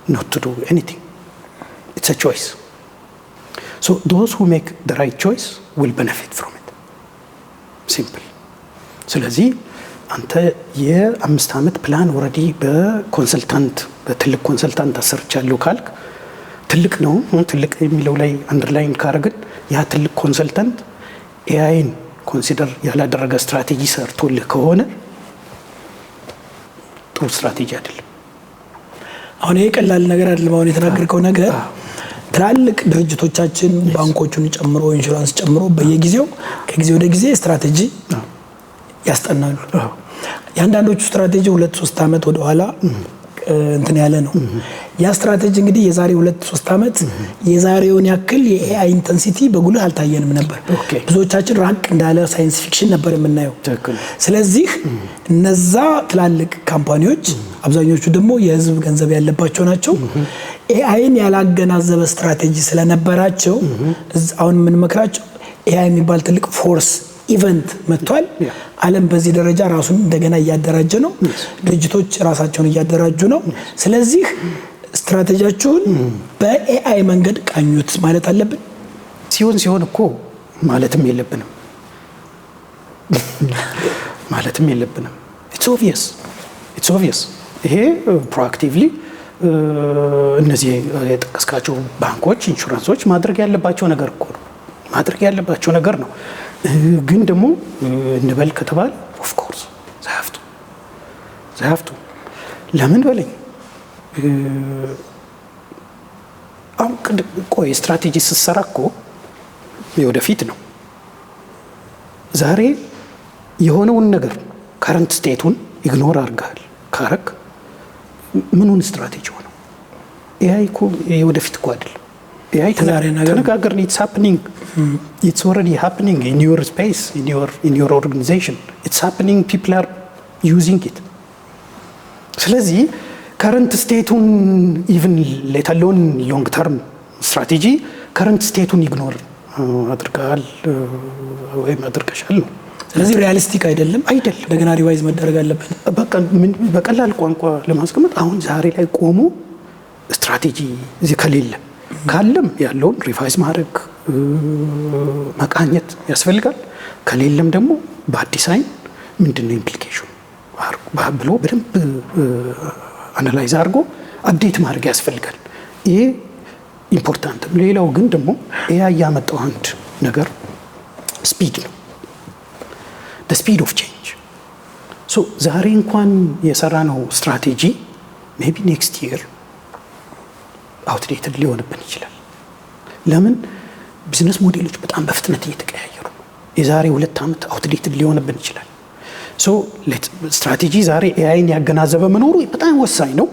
[SPEAKER 2] not to do anything. It's a choice. So those who make the right choice will benefit from it. Simple. ስለዚህ አንተ የ5 ዓመት ፕላን ኦልሬዲ በኮንሰልታንት በትልቅ ኮንሰልታንት አሰርቻለሁ ካልክ ትልቅ ነው። ትልቅ የሚለው ላይ አንደርላይን ካረግን ያ ትልቅ ኮንሰልታንት ኤአይን ኮንሲደር ያላደረገ ስትራቴጂ ሰርቶልህ ከሆነ ጥሩ ስትራቴጂ አይደለም። አሁን ይሄ ቀላል ነገር አይደለም። አሁን የተናገርከው ነገር ትላልቅ ድርጅቶቻችን ባንኮቹን ጨምሮ ኢንሹራንስ ጨምሮ በየጊዜው ከጊዜ ወደ ጊዜ ስትራቴጂ ያስጠናሉ። ያንዳንዶቹ ስትራቴጂ 2-3 ዓመት ወደ ኋላ እንትን ያለ ነው። ያ ስትራቴጂ እንግዲህ የዛሬ 2-3 ዓመት የዛሬውን ያክል የኤአይ ኢንተንሲቲ በጉልህ አልታየንም ነበር። ብዙዎቻችን ራቅ እንዳለ ሳይንስ ፊክሽን ነበር የምናየው። ስለዚህ እነዛ ትላልቅ ካምፓኒዎች አብዛኞቹ ደግሞ የህዝብ ገንዘብ ያለባቸው ናቸው። ኤአይን ያላገናዘበ ስትራቴጂ ስለነበራቸው አሁን ምን መክራቸው ኤአይ የሚባል ትልቅ ፎርስ ኢቨንት መጥቷል። ዓለም በዚህ ደረጃ ራሱን እንደገና እያደራጀ ነው። ድርጅቶች ራሳቸውን እያደራጁ ነው። ስለዚህ ስትራቴጂያቸውን በኤአይ መንገድ ቃኙት ማለት አለብን።
[SPEAKER 1] ሲሆን እኮ ማለትም የለብንም it's obvious ይሄ ፕሮአክቲቭሊ እነዚህ የጠቀስካቸው ባንኮች ኢንሹራንሶች ማድረግ ያለባቸው ነገር ነው። ግን ደግሞ እንበል ከተባለ ኦፍ ኮርስ ዛፍቱ ለምን በለኝ አሁን ቆይ ስትራቴጂ ስትሰራ እኮ የወደፊት ነው። ዛሬ የሆነውን ነገር ከረንት ስቴቱን ኢግኖር አድርገሃል ካረክ ምኑን ስትራቴጂ ሆነው? ኤአይ እኮ የወደፊት እኮ አይደለም። ኤአይ ተነጋገርን። it's already happening in your space, in your organization. It's happening, people are using it. ስለዚህ ከረንት ስቴቱን ኢቭን let alone long term strategy ከረንት ስቴቱን ኢግኖር አድርጋል ወይም አድርገሻል ነው።
[SPEAKER 2] ስለዚህ ሪያሊስቲክ አይደለም እንደገና ሪቫይዝ መደረግ አለበት።
[SPEAKER 1] በቀላል ቋንቋ ለማስቀመጥ አሁን ዛሬ ላይ ቆሞ ስትራቴጂ እዚህ ካለም ያለውን ሪቫይዝ ማድረግ መቃኘት ያስፈልጋል። ከሌለም ደግሞ በአዲስ አይን ምንድን ነው ኢምፕሊኬሽኑ ብሎ በደንብ አናላይዝ አድርጎ አፕዴት ማድረግ ያስፈልጋል። ይሄ ኢምፖርታንት ነው። ሌላው ግን ደግሞ ኤአይ ያመጣው አንድ ነገር ስፒድ ነው። the speed of change so ዛሬ እንኳን የሰራነው ስትራቴጂ maybe next year outdated ሊሆንብን ይችላል። ለምን? ቢዝነስ ሞዴሎች በጣም በፍጥነት እየተቀያየሩ የዛሬ 2 ዓመት outdated ሊሆንብን ይችላል። so ስትራቴጂ ዛሬ ኤአይን ያገናዘበ መኖሩ በጣም ወሳኝ ነው።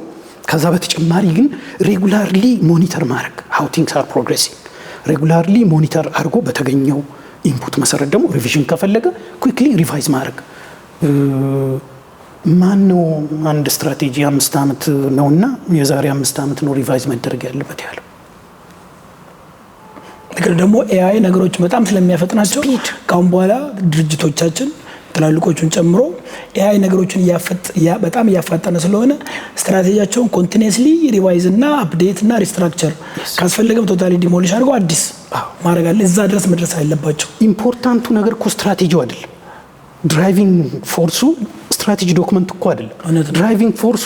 [SPEAKER 1] ከዛ በተጨማሪ ግን ሬጉላርሊ ሞኒተር ማድረግ how things are progressing ሬጉላርሊ ሞኒተር አድርጎ በተገኘው ኢንፑት መሰረት ደግሞ ሪቪዥን ከፈለገ ኩዊክሊ ሪቫይዝ ማድረግ። ማን ነው አንድ ስትራቴጂ 5 ዓመት ነውና የዛሬ 5 ዓመት ነው ሪቫይዝ መደረግ ያለበት ያለው?
[SPEAKER 2] ነገር ደግሞ ኤአይ ነገሮች በጣም ስለሚያፈጥናቸው ካሁን በኋላ ድርጅቶቻችን ትላልቆቹን ጨምሮ ኤአይ ነገሮችን በጣም እያፋጠነ ስለሆነ ስትራቴጂያቸውን ኮንቲኒየስሊ ሪቫይዝ እና አፕዴት እና ሪስትራክቸር ካስፈለገም ቶታሊ ዲሞሊሽ አድርገው አዲስ ማድረግ አለ። እዛ ድረስ መድረስ አለባቸው።
[SPEAKER 1] ኢምፖርታንቱ ነገር እኮ ስትራቴጂው አይደለም፣ ድራይቪንግ ፎርሱ ስትራቴጂ ዶክመንት እኮ አይደለም። ድራይቪንግ ፎርሱ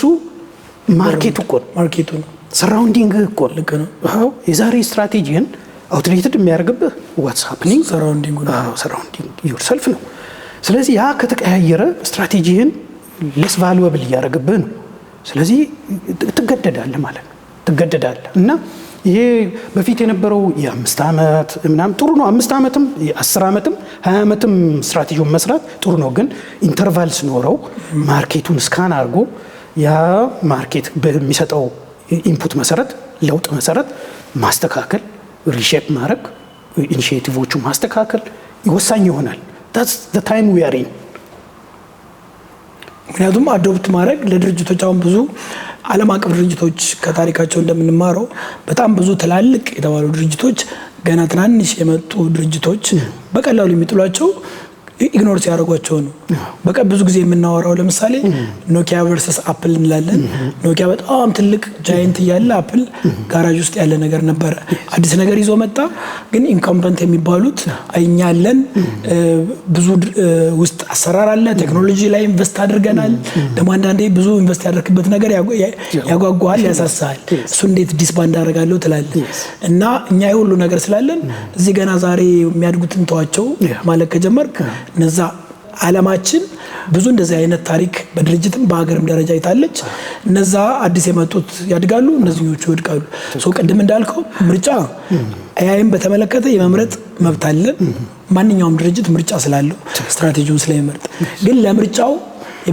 [SPEAKER 1] ማርኬቱ እኮ ነው፣ ማርኬቱ ነው፣ ሰራውንዲንግ እኮ ልክ ነው። አዎ የዛሬ ስትራቴጂን አውትዴትድ የሚያደርግብህ ዋትስ ሃፕኒንግ ሰራውንዲንግ ዮርሰልፍ ነው። ስለዚህ ያ ከተቀያየረ ስትራቴጂህን ሌስ ቫሉዌብል እያደረገብህ ነው። ስለዚህ ትገደዳለህ ማለት ነው፣ ትገደዳለህ። እና ይሄ በፊት የነበረው የ5 ዓመት ምናምን ጥሩ ነው። 5 ዓመትም 10 ዓመትም 20 ዓመትም ስትራቴጂውን መስራት ጥሩ ነው። ግን ኢንተርቫልስ ኖረው ማርኬቱን ስካን አድርጎ ያ ማርኬት በሚሰጠው ኢንፑት መሰረት ለውጥ መሰረት ማስተካከል፣ ሪሼፕ ማድረግ፣ ኢኒሺዬቲቮቹ ማስተካከል ወሳኝ ይሆናል። that's the time we are in።
[SPEAKER 2] ምክንያቱም አዶፕት ማድረግ ለድርጅቶች አሁን ብዙ ዓለም አቀፍ ድርጅቶች ከታሪካቸው እንደምንማረው በጣም ብዙ ትላልቅ የተባሉ ድርጅቶች ገና ትናንሽ የመጡ ድርጅቶች በቀላሉ የሚጥሏቸው ኢግኖር ሲያደርጓቸው ነው። በቃ ብዙ ጊዜ የምናወራው ለምሳሌ ኖኪያ ቨርሰስ አፕል እንላለን። ኖኪያ በጣም ትልቅ ጃይንት እያለ አፕል ጋራጅ ውስጥ ያለ ነገር ነበረ። አዲስ ነገር ይዞ መጣ። ግን ኢንኮምፐንት የሚባሉት አይኛለን ብዙ ውስጥ አሰራር አለ። ቴክኖሎጂ ላይ ኢንቨስት አድርገናል። ደግሞ አንዳንዴ ብዙ ኢንቨስት ያደርክበት ነገር ያጓጓል፣ ያሳሳል። እሱ እንዴት ዲስባንድ አደርጋለሁ ትላለህ። እና እኛ ሁሉ ነገር ስላለን እዚህ ገና ዛሬ የሚያድጉትን ተዋቸው ማለት ከጀመርክ ነዛ ዓለማችን ብዙ እንደዚህ አይነት ታሪክ በድርጅትም በሀገርም ደረጃ ይታለች። እነዛ አዲስ የመጡት ያድጋሉ፣ እነዚህኞቹ ይወድቃሉ። ሶ ቅድም እንዳልከው ምርጫ ኤአይን በተመለከተ የመምረጥ መብት አለን። ማንኛውም ድርጅት ምርጫ ስላለው ስትራቴጂውን ስለሚመርጥ፣ ግን ለምርጫው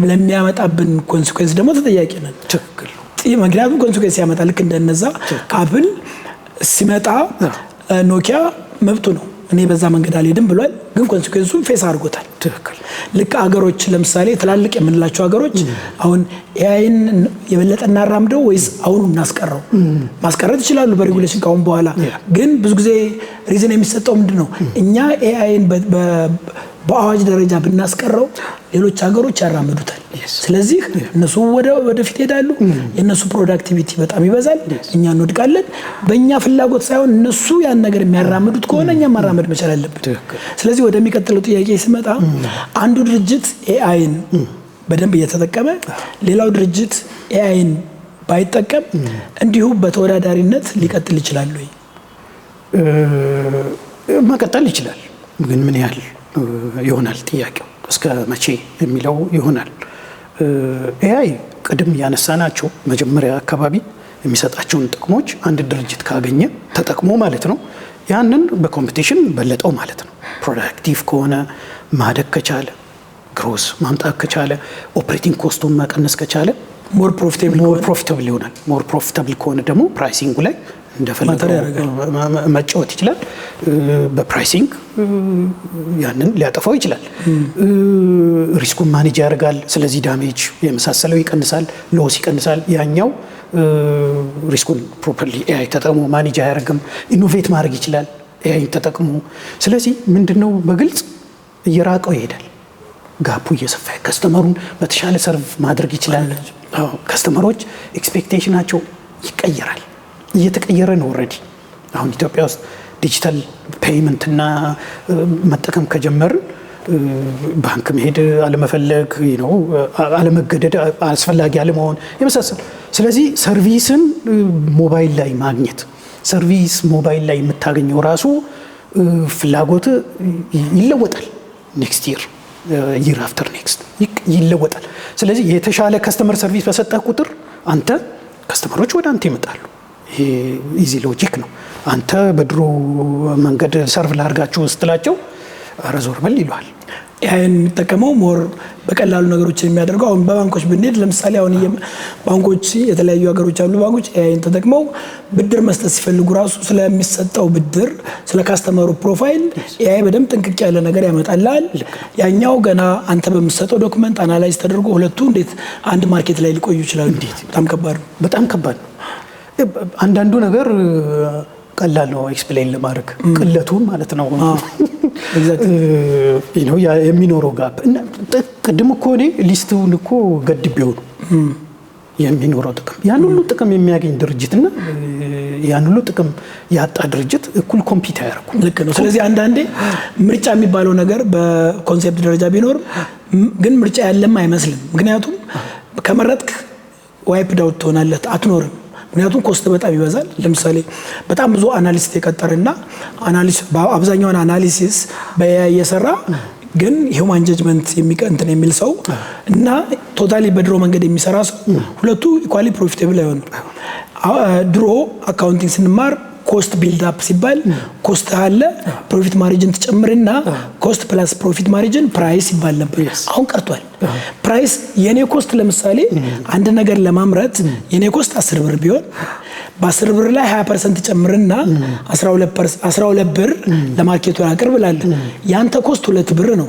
[SPEAKER 2] ለሚያመጣብን ኮንሲኩዌንስ ደግሞ ተጠያቂ ነን። ምክንያቱም ኮንሲኩዌንስ ያመጣ ልክ እንደነዛ አፕል ሲመጣ ኖኪያ መብቱ ነው እኔ በዛ መንገድ አልሄድም ብሏል። ግን ኮንሲኩዌንሱን ፌስ አድርጎታል። ትክክል። ልክ አገሮች ለምሳሌ ትላልቅ የምንላቸው አገሮች አሁን ኤአይን የበለጠ እናራምደው ወይስ አሁን እናስቀረው? ማስቀረት ይችላሉ በሬጉሌሽን ካሁን በኋላ። ግን ብዙ ጊዜ ሪዝን የሚሰጠው ምንድነው? እኛ ኤአይን በአዋጅ ደረጃ ብናስቀረው ሌሎች ሀገሮች ያራምዱታል። ስለዚህ እነሱ ወደፊት ሄዳሉ፣ የነሱ ፕሮዳክቲቪቲ በጣም ይበዛል፣ እኛ እንወድቃለን። በእኛ ፍላጎት ሳይሆን እነሱ ያን ነገር የሚያራምዱት ከሆነ እኛ ማራመድ መቻል አለብን። ስለዚህ ወደሚቀጥለው ጥያቄ ሲመጣ አንዱ ድርጅት ኤአይን በደንብ እየተጠቀመ ሌላው ድርጅት ኤአይን ባይጠቀም እንዲሁ በተወዳዳሪነት ሊቀጥል ይችላል ወይ?
[SPEAKER 1] መቀጠል ይችላል። ግን ምን ያህል ይሆናል? ጥያቄው እስከ መቼ የሚለው ይሆናል። ኤአይ ቅድም ያነሳናቸው መጀመሪያ አካባቢ የሚሰጣቸውን ጥቅሞች አንድ ድርጅት ካገኘ ተጠቅሞ ማለት ነው ያንን በኮምፒቲሽን በለጠው ማለት ነው። ፕሮዳክቲቭ ከሆነ ማደግ ከቻለ፣ ግሮስ ማምጣት ከቻለ፣ ኦፕሬቲንግ ኮስቱን መቀነስ ከቻለ ሞር ፕሮፊታብል ይሆናል። ሞር ፕሮፊታብል ከሆነ ደግሞ ፕራይሲንጉ ላይ እንደፈለገው መጫወት ይችላል። በፕራይሲንግ ያንን ሊያጠፋው ይችላል። ሪስኩን ማኔጅ ያደርጋል። ስለዚህ ዳሜጅ የመሳሰለው ይቀንሳል፣ ሎስ ይቀንሳል። ያኛው ሪስኩን ፕሮፐርሊ ኤአይ ተጠቅሞ ማኔጅ አያደርግም። ኢኖቬት ማድረግ ይችላል ኤአይ ተጠቅሞ። ስለዚህ ምንድነው በግልጽ እየራቀው ይሄዳል። ጋፑ እየሰፋ ከስተመሩን በተሻለ ሰርቭ ማድረግ ይችላል። ከስተመሮች ኤክስፔክቴሽናቸው ይቀየራል። እየተቀየረ ነው ኦልሬዲ። አሁን ኢትዮጵያ ውስጥ ዲጂታል ፔይመንት እና መጠቀም ከጀመርን ባንክ መሄድ አለመፈለግ ነው፣ አለመገደድ፣ አስፈላጊ አለመሆን የመሳሰሉ። ስለዚህ ሰርቪስን ሞባይል ላይ ማግኘት፣ ሰርቪስ ሞባይል ላይ የምታገኘው ራሱ ፍላጎት ይለወጣል። ኔክስት ይር አፍተር ኔክስት ይለወጣል። ስለዚህ የተሻለ ከስተመር ሰርቪስ በሰጠህ ቁጥር አንተ ከስተመሮች ወደ አንተ ይመጣሉ። ይሄ ኢዚ ሎጂክ ነው። አንተ በድሮ መንገድ ሰርቭ ላድርጋችሁ ስትላቸው ኧረ ዞር በል ይሏል።
[SPEAKER 2] ይሄን የሚጠቀመው ሞር በቀላሉ ነገሮችን የሚያደርገው አሁን በባንኮች ብንሄድ ለምሳሌ አሁን ባንኮች የተለያዩ ሀገሮች አሉ። ባንኮች ይሄን ተጠቅመው ብድር መስጠት ሲፈልጉ ራሱ ስለሚሰጠው ብድር ስለ ካስተመሩ ፕሮፋይል ይሄ በደንብ ጥንቅቅ ያለ ነገር ያመጣላል። ያኛው ገና አንተ በምትሰጠው ዶክመንት አናላይዝ ተደርጎ ሁለቱ እንዴት አንድ ማርኬት ላይ ሊቆዩ ይችላሉ? በጣም ከባድ ነው።
[SPEAKER 1] በጣም ከባድ ነው። አንዳንዱ ነገር ቀላል ነው ኤክስፕሌን ለማድረግ ቅለቱን ማለት ነው። የሚኖረው ጋፕ ቅድም እኮ እኔ ሊስቱን እኮ ገድቤው ነው የሚኖረው ጥቅም። ያን ሁሉ ጥቅም የሚያገኝ ድርጅትና ያን ሁሉ ጥቅም ያጣ ድርጅት እኩል ኮምፒት አያደርጉም።
[SPEAKER 2] ልክ ነው። ስለዚህ አንዳንዴ ምርጫ የሚባለው ነገር በኮንሴፕት ደረጃ ቢኖርም ግን ምርጫ ያለም አይመስልም። ምክንያቱም ከመረጥክ ዋይፕድ አውት ትሆናለህ፣ አትኖርም። ምክንያቱም ኮስት በጣም ይበዛል። ለምሳሌ በጣም ብዙ አናሊስት የቀጠረና አብዛኛውን አናሊሲስ በኤአይ እየሰራ ግን ሂውማን ጀጅመንት የሚቀንትን የሚል ሰው እና ቶታሊ በድሮ መንገድ የሚሰራ ሰው ሁለቱ ኢኳሊ ፕሮፊቴብል አይሆንም። ድሮ አካውንቲንግ ስንማር ኮስት ቢልድ አፕ ሲባል ኮስት አለ፣ ፕሮፊት ማርጂን ተጨምርና ኮስት ፕላስ ፕሮፊት ማርጂን ፕራይስ ይባል ነበር። አሁን ቀርቷል። ፕራይስ የኔ ኮስት ለምሳሌ አንድ ነገር ለማምረት የኔ ኮስት 10 ብር ቢሆን በ10 ብር ላይ 20% ጨምርና 12 ብር ለማርኬቱ ያቀርብ ላለ ያንተ ኮስት 2 ብር ነው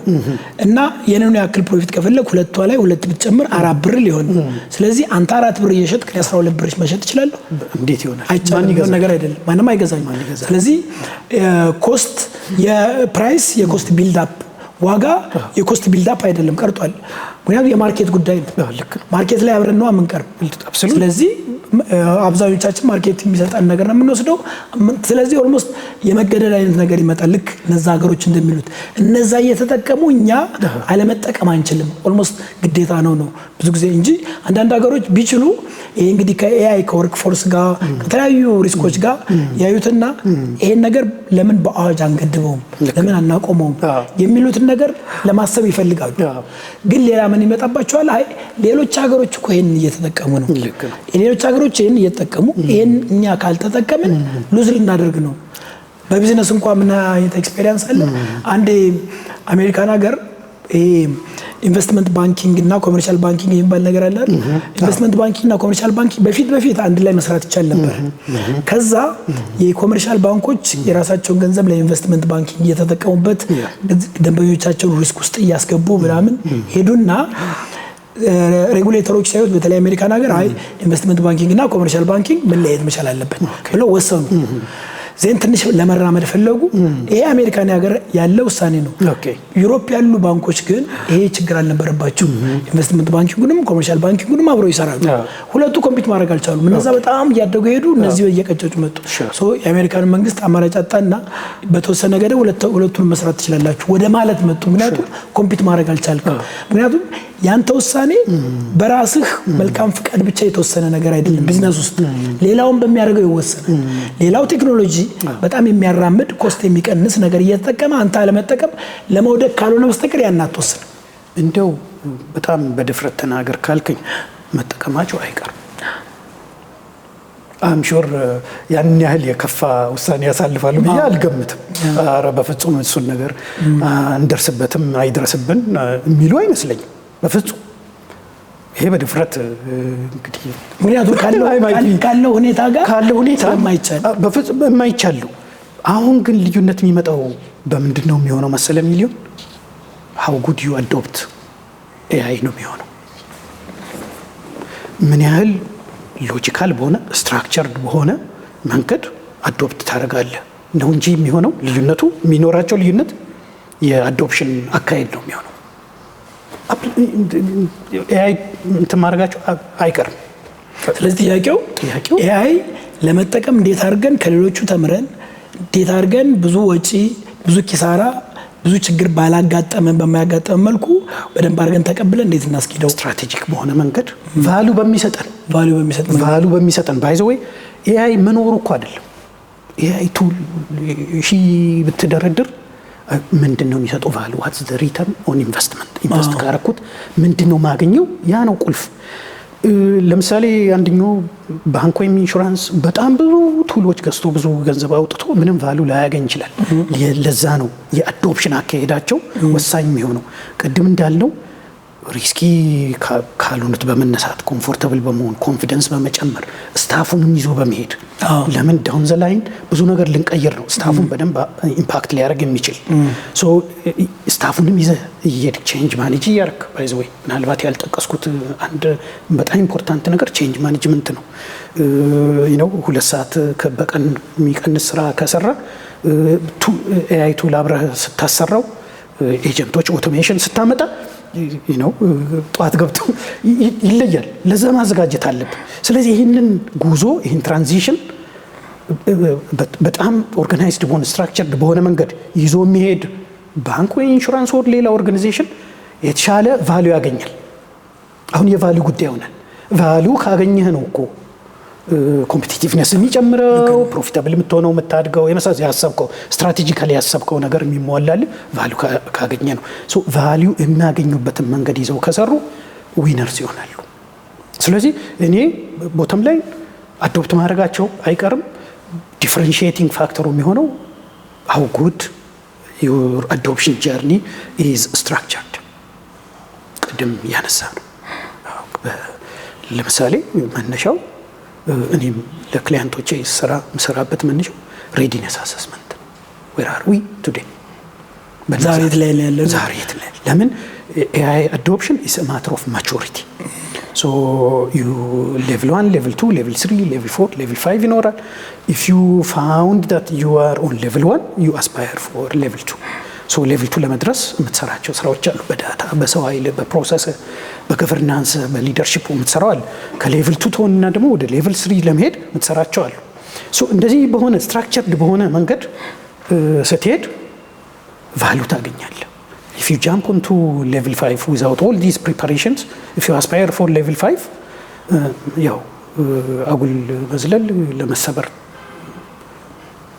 [SPEAKER 2] እና የኔን ያክል ፕሮፊት ከፈለክ ሁለቷ ላይ 2 ብትጨምር 4 ብር ሊሆን። ስለዚህ አንተ 4 ብር እየሸጥክ 12 ብር መሸጥ ይችላል?
[SPEAKER 1] እንዴት ይሆናል?
[SPEAKER 2] አይቻልም። ነገር አይደለም። ማንም አይገዛኝ። ስለዚህ ኮስት የፕራይስ የኮስት ቢልድ አፕ ዋጋ የኮስት ቢልድ አፕ አይደለም፣ ቀርጧል። ምክንያቱም የማርኬት ጉዳይ ነው። ማርኬት ላይ አብረን ነው የምንቀርብ። ስለዚህ አብዛኞቻችን ማርኬት የሚሰጣን ነገር ነው የምንወስደው። ስለዚህ ኦልሞስት የመገደል አይነት ነገር ይመጣል። ልክ እነዛ ሀገሮች እንደሚሉት እነዛ እየተጠቀሙ እኛ አለመጠቀም አንችልም። ኦልሞስት ግዴታ ነው ብዙ ጊዜ እንጂ አንዳንድ ሀገሮች ቢችሉ ይሄ እንግዲህ ከኤአይ ከወርክ ፎርስ ጋር ከተለያዩ ሪስኮች ጋር ያዩትና ይሄን ነገር ለምን በአዋጅ አንገድበውም፣ ለምን አናቆመውም የሚሉትን ነገር ለማሰብ ይፈልጋሉ። ግን ሌላ ምን ይመጣባቸዋል? አይ ሌሎች ሀገሮች እኮ ይሄን እየተጠቀሙ ነው። ሌሎች ሀገሮች ይሄን እየተጠቀሙ ይሄን እኛ ካልተጠቀምን ሉዝ ልናደርግ ነው። በቢዝነስ እንኳን ምን አይነት ኤክስፔሪየንስ አለ? አንዴ አሜሪካን ሀገር ኢንቨስትመንት ባንኪንግ እና ኮመርሻል ባንኪንግ የሚባል ነገር አለ። ኢንቨስትመንት ባንኪንግ እና ኮመርሻል ባንኪንግ በፊት አንድ ላይ መስራት ይቻል ነበር። ከዛ የኮመርሻል ባንኮች የራሳቸውን ገንዘብ ለኢንቨስትመንት ባንኪንግ እየተጠቀሙበት ደንበኞቻቸውን ሪስክ ውስጥ እያስገቡ ምናምን ሄዱና ሬጉሌተሮች ሳይሆን በተለይ አሜሪካን ሀገር አይ ኢንቨስትመንት ባንኪንግ እና ኮመርሻል ባንኪንግ መለየት መቻል አለበት ብለው ወሰኑ። ዜን ትንሽ ለመራመድ ፈለጉ። ይሄ አሜሪካን ሀገር ያለ ውሳኔ ነው። ዩሮፕ ያሉ ባንኮች ግን ይሄ ችግር አልነበረባቸው። ኢንቨስትመንት ባንኪንግንም ኮመርሻል ባንኪንግንም አብረው ይሰራሉ። ሁለቱ ኮምፒት ማድረግ አልቻሉም። እነዛ በጣም እያደጉ ሄዱ፣ እነዚህ እየቀጨጩ መጡ። የአሜሪካን መንግስት አማራጭ አጣና በተወሰነ ገደብ ሁለቱን መስራት ትችላላችሁ ወደ ማለት መጡ። ምክንያቱም ኮምፒት ማድረግ አልቻልኩም። ምክንያቱም ያንተ ውሳኔ በራስህ መልካም ፍቃድ ብቻ የተወሰነ ነገር አይደለም። ቢዝነስ ውስጥ ሌላውን በሚያደርገው ይወሰናል። ሌላው ቴክኖሎጂ በጣም የሚያራምድ ኮስት የሚቀንስ ነገር እየተጠቀመ አንተ አለመጠቀም ለመውደቅ ካልሆነ በስተቀር ያን አትወስንም።
[SPEAKER 1] እንደው በጣም በድፍረት ተናገር ካልከኝ መጠቀማቸው አይቀርም። አምሹር ያን ያህል የከፋ ውሳኔ ያሳልፋሉ ብዬ አልገምትም። ኧረ በፍጹም እሱን ነገር እንደርስበትም አይድረስብን የሚሉ አይመስለኝም በፍጹም። ይሄ በድፍረት እንግዲህ
[SPEAKER 2] ምክንያቱም ካለው ሁኔታ ጋር
[SPEAKER 1] በፍጹም የማይቻል ነው። አሁን ግን ልዩነት የሚመጣው በምንድን ነው የሚሆነው መሰለ ሚሊዮን how good you adopt AI ነው የሚሆነው። ምን ያህል ሎጂካል በሆነ ስትራክቸርድ በሆነ መንገድ አዶፕት ታደርጋለህ ነው እንጂ የሚሆነው ልዩነቱ የሚኖራቸው ልዩነት የአዶፕሽን አካሄድ ነው የሚሆነው። ኤአይ እንትን ማድረጋቸው አይቀርም።
[SPEAKER 2] ስለዚህ ጥያቄው ኤአይ ለመጠቀም እንዴት አድርገን ከሌሎቹ ተምረን እንዴት አድርገን ብዙ ወጪ ብዙ ኪሳራ ብዙ ችግር በማያጋጠመ መልኩ በደንብ አድርገን ተቀብለን እንዴት እናስኪደው
[SPEAKER 1] ስትራቴጂክ በሆነ መንገድ ቫሉ በሚሰጠን ባይ ዘ ወይ ኤአይ መኖሩ እኮ አይደለም። ኤአይ ቱል ብትደረድር ምንድነው የሚሰጠው ቫሉ? ዋትስ ዘ ሪተርን ኦን ኢንቨስት ካረኩት ምንድነው ማገኘው? ያ ነው ቁልፍ። ለምሳሌ አንደኛው ባንክ ወይም ኢንሹራንስ በጣም ብዙ ቱሎች ገዝቶ ብዙ ገንዘብ አውጥቶ ምንም ቫሉ ላያገኝ ይችላል። ለዛ ነው የአዶፕሽን አካሄዳቸው ወሳኝ የሚሆነው። ቅድም እንዳልነው ሪስኪ ካልሆኑት በመነሳት ኮምፎርታብል በመሆን ኮንፊደንስ በመጨመር ስታፉንም ይዞ በመሄድ ለምን ዳውን ዘ ላይን ብዙ ነገር ልንቀይር ነው። ስታፉን በደንብ ኢምፓክት ሊያደርግ የሚችል ሶ ስታፉንም ይዘህ እየሄድ ቼንጅ ማኔጅ እያደረግ ባይ ዘ ወይ ምናልባት ያልጠቀስኩት አንድ በጣም ኢምፖርታንት ነገር ቼንጅ ማኔጅመንት ነው። ነው 2 ሰዓት በቀን የሚቀንስ ስራ ከሰራ ኤአይ ቱል አብረህ ስታሰራው ኤጀንቶች ኦቶሜሽን ስታመጣ ጠዋት ገብቶ ይለያል። ለዛ ማዘጋጀት አለብን። ስለዚህ ይህንን ጉዞ ይህን ትራንዚሽን በጣም ኦርጋናይዝድ በሆነ ስትራክቸርድ በሆነ መንገድ ይዞ የሚሄድ ባንክ ወይ ኢንሹራንስ ወር ሌላ ኦርጋናይዜሽን የተሻለ ቫሉ ያገኛል። አሁን የቫሉ ጉዳይ ይሆናል። ቫሉ ካገኘህ ነው እኮ ኮምፒቲቲቭነስ የሚጨምረው ፕሮፊታብል የምትሆነው የምታድገው የመሳሰል ያሰብከው ስትራቴጂካሊ ያሰብከው ነገር የሚሟላል ቫሉ ካገኘ ነው። ሶ ቫሉ የሚያገኙበትን መንገድ ይዘው ከሰሩ ዊነርስ ይሆናሉ። ስለዚህ እኔ ቦተም ላይ አዶፕት ማድረጋቸው አይቀርም። ዲፈረንሺዬቲንግ ፋክተሩ የሚሆነው how good your adoption journey is structured። ቅድም ያነሳ ነው። ለምሳሌ መነሻው እኔም ለክላይንቶቼ ምሰራበት መነሻው ሬዲነስ አሰስመንት ነው። where are we today?
[SPEAKER 2] ዛሬ ላይ ያለው
[SPEAKER 1] ለምን AI adoption is a matter of maturity. So you level 1, level 2, level 3, level 4, level 5 ይኖራል። If you found that you are on level 1, you aspire for level 2. ሶ ሌቭል 2 ለመድረስ የምትሰራቸው ስራዎች አሉ። በዳታ፣ በሰው ኃይል፣ በፕሮሰስ፣ በገቨርናንስ፣ በሊደርሺፕ የምትሰራው አለ። ከሌቭል 2 ትሆንና ደግሞ ወደ ሌቭል 3 ለመሄድ የምትሰራቸው አሉ። ሶ እንደዚህ በሆነ ስትራክቸርድ በሆነ መንገድ ስትሄድ ቫሉ ታገኛለህ። if you jump onto level 5 without all these preparations, if you aspire for level 5 ያው አጉል መዝለል ለመሰበር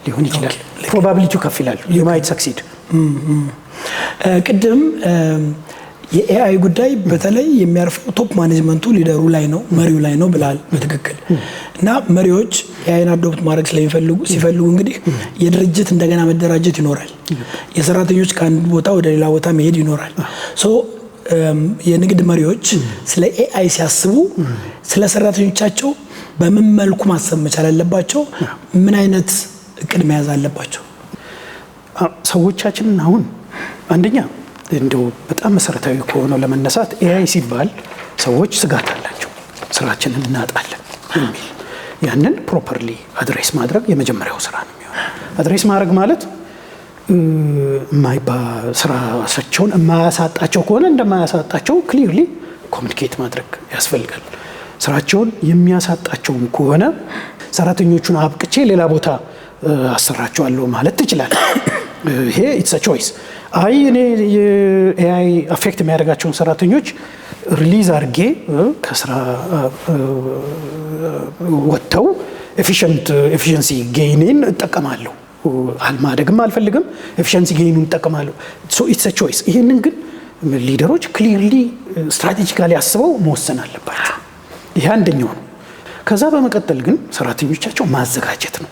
[SPEAKER 1] ሊሆን ይችላል። ፕሮባቢሊቲው ከፍ ይላል። you might succeed።
[SPEAKER 2] ቅድም የኤአይ ጉዳይ በተለይ የሚያርፈው ቶፕ ማኔጅመንቱ ሊደሩ ላይ ነው፣ መሪው ላይ ነው ብላል። በትክክል እና መሪዎች ኤአይን አዶፕት ማድረግ ሲፈልጉ እንግዲህ የድርጅት እንደገና መደራጀት ይኖራል። የሰራተኞች ከአንድ ቦታ ወደ ሌላ ቦታ መሄድ ይኖራል። ሶ የንግድ መሪዎች ስለ ኤአይ ሲያስቡ ስለ ሰራተኞቻቸው በምን መልኩ ማሰብ መቻል አለባቸው? ምን አይነት እቅድ መያዝ አለባቸው?
[SPEAKER 1] ሰዎቻችንን አሁን አንደኛ እንደው በጣም መሰረታዊ ከሆነው ለመነሳት ኤአይ ሲባል ሰዎች ስጋት አላቸው፣ ስራችንን እናጣለን የሚል ያንን ፕሮፐርሊ አድሬስ ማድረግ የመጀመሪያው ስራ ነው የሚሆነው። አድሬስ ማድረግ ማለት ስራቸውን የማያሳጣቸው ከሆነ እንደማያሳጣቸው ክሊርሊ ኮሚኒኬት ማድረግ ያስፈልጋል። ስራቸውን የሚያሳጣቸውም ከሆነ ሰራተኞቹን አብቅቼ ሌላ ቦታ አሰራቸዋለሁ ማለት ትችላለህ። ይሄ ኢትስ አ ቾይስ። አይ እኔ የኤአይ አፌክት የሚያደርጋቸውን ሰራተኞች ሪሊዝ አድርጌ ከስራ ወጥተው ኤፊሽንሲ ጌይንን እጠቀማለሁ። ማደግም አልፈልግም፣ ኤፊሽንሲ ጌይኑን እጠቀማለሁ። ሶ ኢትስ አ ቾይስ። ይሄንን ግን ሊደሮች ክሊርሊ ስትራቴጂካሊ አስበው መወሰን አለባቸው። ይሄ አንደኛው ነው። ከዛ በመቀጠል ግን ሰራተኞቻቸው ማዘጋጀት ነው።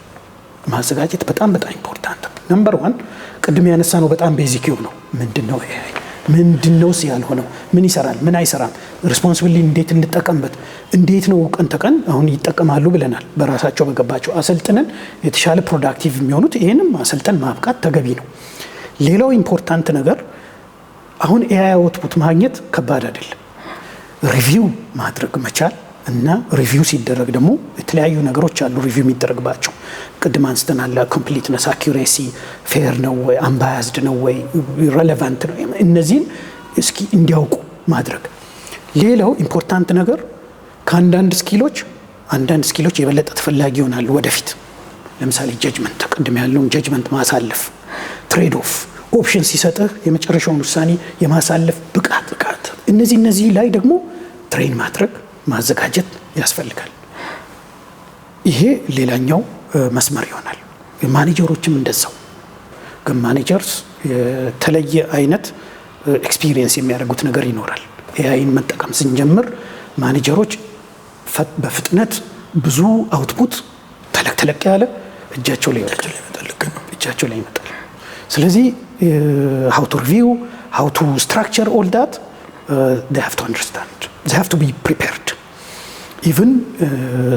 [SPEAKER 1] ማዘጋጀት በጣም ኢምፖርታንት ነው። ነምበር 1 ቅድም ያነሳ ነው በጣም ቤዚክ ነው። ምንድነው ኤአይ? ምንድነውስ ያልሆነው? ምን ይሰራል? ምን አይሰራም? ሪስፖንሲቢሊቲ እንዴት እንጠቀምበት? እንዴት ነው ቀን ተቀን አሁን ይጠቀማሉ ብለናል። በራሳቸው በገባቸው አሰልጥነን የተሻለ ፕሮዳክቲቭ የሚሆኑት ይሄንም አሰልጠን ማብቃት ተገቢ ነው። ሌላው ኢምፖርታንት ነገር አሁን ኤአይ አውትፑት ማግኘት ከባድ አይደለም። ሪቪው ማድረግ መቻል እና ሪቪው ሲደረግ ደግሞ የተለያዩ ነገሮች አሉ ሪቪው የሚደረግባቸው። ቅድም አንስተናል። ኮምፕሊትነስ፣ አኪዩሬሲ፣ ፌር ነው ወይ፣ አንባያዝድ ነው ወይ፣ ሬሌቫንት ነው፣ እነዚህን እስኪ እንዲያውቁ ማድረግ። ሌላው ኢምፖርታንት ነገር ከአንዳንድ ስኪሎች የበለጠ ተፈላጊ ይሆናሉ ወደፊት። ለምሳሌ ጀጅመንት፣ ቅድም ያለውን ጀጅመንት ማሳለፍ፣ ትሬድ ኦፍ ኦፕሽን ሲሰጥህ የመጨረሻውን ውሳኔ የማሳለፍ ብቃት እነዚህ ላይ ደግሞ ትሬን ማድረግ ማዘጋጀት ያስፈልጋል። ይሄ ሌላኛው መስመር ይሆናል። ማኔጀሮችም እንደዛው። ግን ማኔጀርስ የተለየ አይነት ኤክስፒሪየንስ የሚያደርጉት ነገር ይኖራል። ኤአይን መጠቀም ስንጀምር ማኔጀሮች በፍጥነት ብዙ አውትፑት ተለቅ ያለ እጃቸው ላይ ይመጣል። ስለዚህ how to review, how to structure all that, they have to understand. They have to be prepared. Even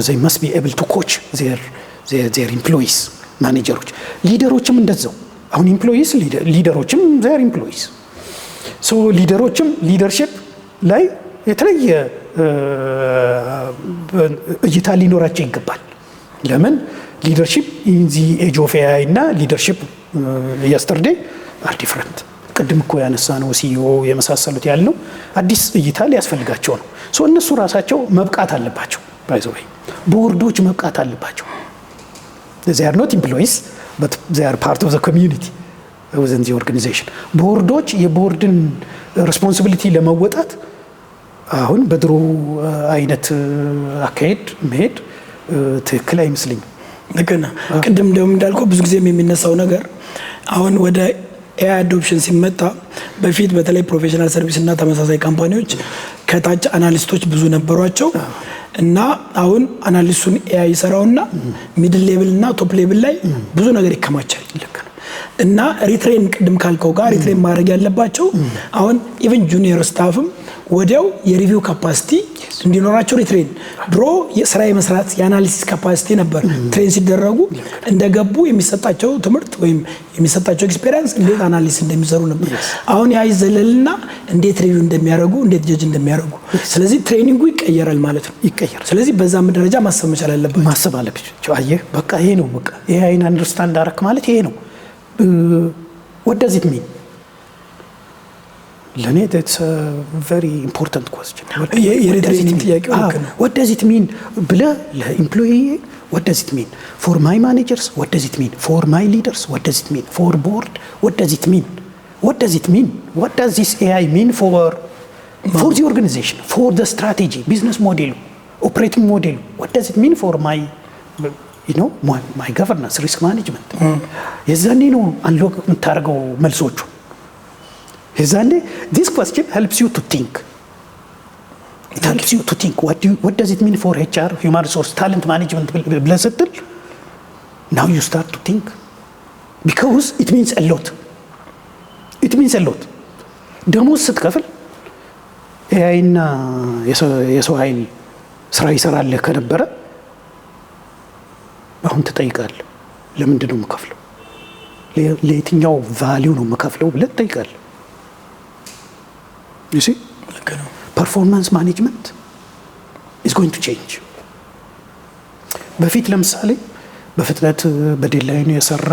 [SPEAKER 1] they must be able to coach their employees. ማኔጀሮች ሊደሮችም እንደዛው። አሁን ኤምፕሎይስ ሊደሮችም their employees. so ሊደሮችም ሊደርሺፕ ላይ የተለየ እይታ ሊኖራቸው ይገባል። ለምን ሊደርሺፕ ኢን ዚ ኤጅ ኦፍ ኤአይ እና ሊደርሺፕ የስተርዴይ አር ዲፍረንት። ቅድም እኮ ያነሳ ነው ሲኢኦ የመሳሰሉት ያልነው አዲስ እይታ ሊያስፈልጋቸው ነው። ሶ እነሱ ራሳቸው መብቃት አለባቸው። ባይ ዘ ወይ ቦርዶች መብቃት አለባቸው። they are not employees but they are part of the community within the organization. ቦርዶች የቦርድን ሬስፖንሲቢሊቲ ለመወጣት አሁን በድሮ አይነት አካሄድ መሄድ ትክክል አይመስልኝም።
[SPEAKER 2] ልክ ነህ። ቅድም እንደውም እንዳልከው ብዙ ጊዜም የሚነሳው ነገር አሁን ወደ ኤአይ አዶፕሽን ሲመጣ በፊት በተለይ ፕሮፌሽናል ሰርቪስ እና ተመሳሳይ ካምፓኒዎች ከታች አናሊስቶች ብዙ ነበሯቸው እና አሁን አናሊስቱን ኤአይ ይሰራውና ሚድል ሌቭል እና ቶፕ ሌቭል ላይ ብዙ ነገር ይከማቻል። እና ሪትሬን ቅድም ካልከው ጋር ሪትሬን ማድረግ ያለባቸው አሁን ኢቭን ጁኒየር ስታፍም ወዲያው የሪቪው ካፓሲቲ እንዲኖራቸው ሪትሬን ድሮ የስራ የመስራት የአናሊሲስ ካፓሲቲ ነበር። ትሬን ሲደረጉ እንደገቡ የሚሰጣቸው ትምህርት ወይም የሚሰጣቸው ኤክስፔሪየንስ እንዴት አናሊሲስ እንደሚሰሩ ነበር። አሁን ያ ይዘለልና እንዴት ሪቪው እንደሚያደርጉ እንዴት ጀጅ እንደሚያደርጉ። ስለዚህ ትሬኒንጉ ይቀየራል ማለት ነው። ስለዚህ በዛም ደረጃ ማሰብ መቻል አለበት።
[SPEAKER 1] ማሰብ አለበት። አየህ በቃ ይሄ ነው። በቃ ይሄ አይን አንደርስታንድ አረክ ማለት ይሄ ነው። what does it mean? ለኔ that's a very important question. what does it mean ብለህ ለኤምፕሎይ what does it mean for my managers? what does it mean for my leaders? what does it mean for board? what does it mean? what does it mean? what does this AI mean for the organization, for the strategy, business model, operating model? what does it mean for my my governance, risk management? የዛኔ ነው አንሎክ የምታደርገው መልሶቹ። የዛኔ this question helps you to think. it helps you to think what does it mean for HR, human resource, talent management ብለህ ስትል now you start to think because it means a lot. ደሞዝ ስትከፍል ኤአይ እና የሰው ኃይል ስራ ይሰራልህ ከነበረ አሁን ትጠይቃለህ ለምንድን ነው የምከፍለው? ለየትኛው ቫልዩ ነው የምከፍለው ብለህ ትጠይቃለህ። you see performance management is going to change. በፊት ለምሳሌ በፍጥነት በዴድላይን የሰራ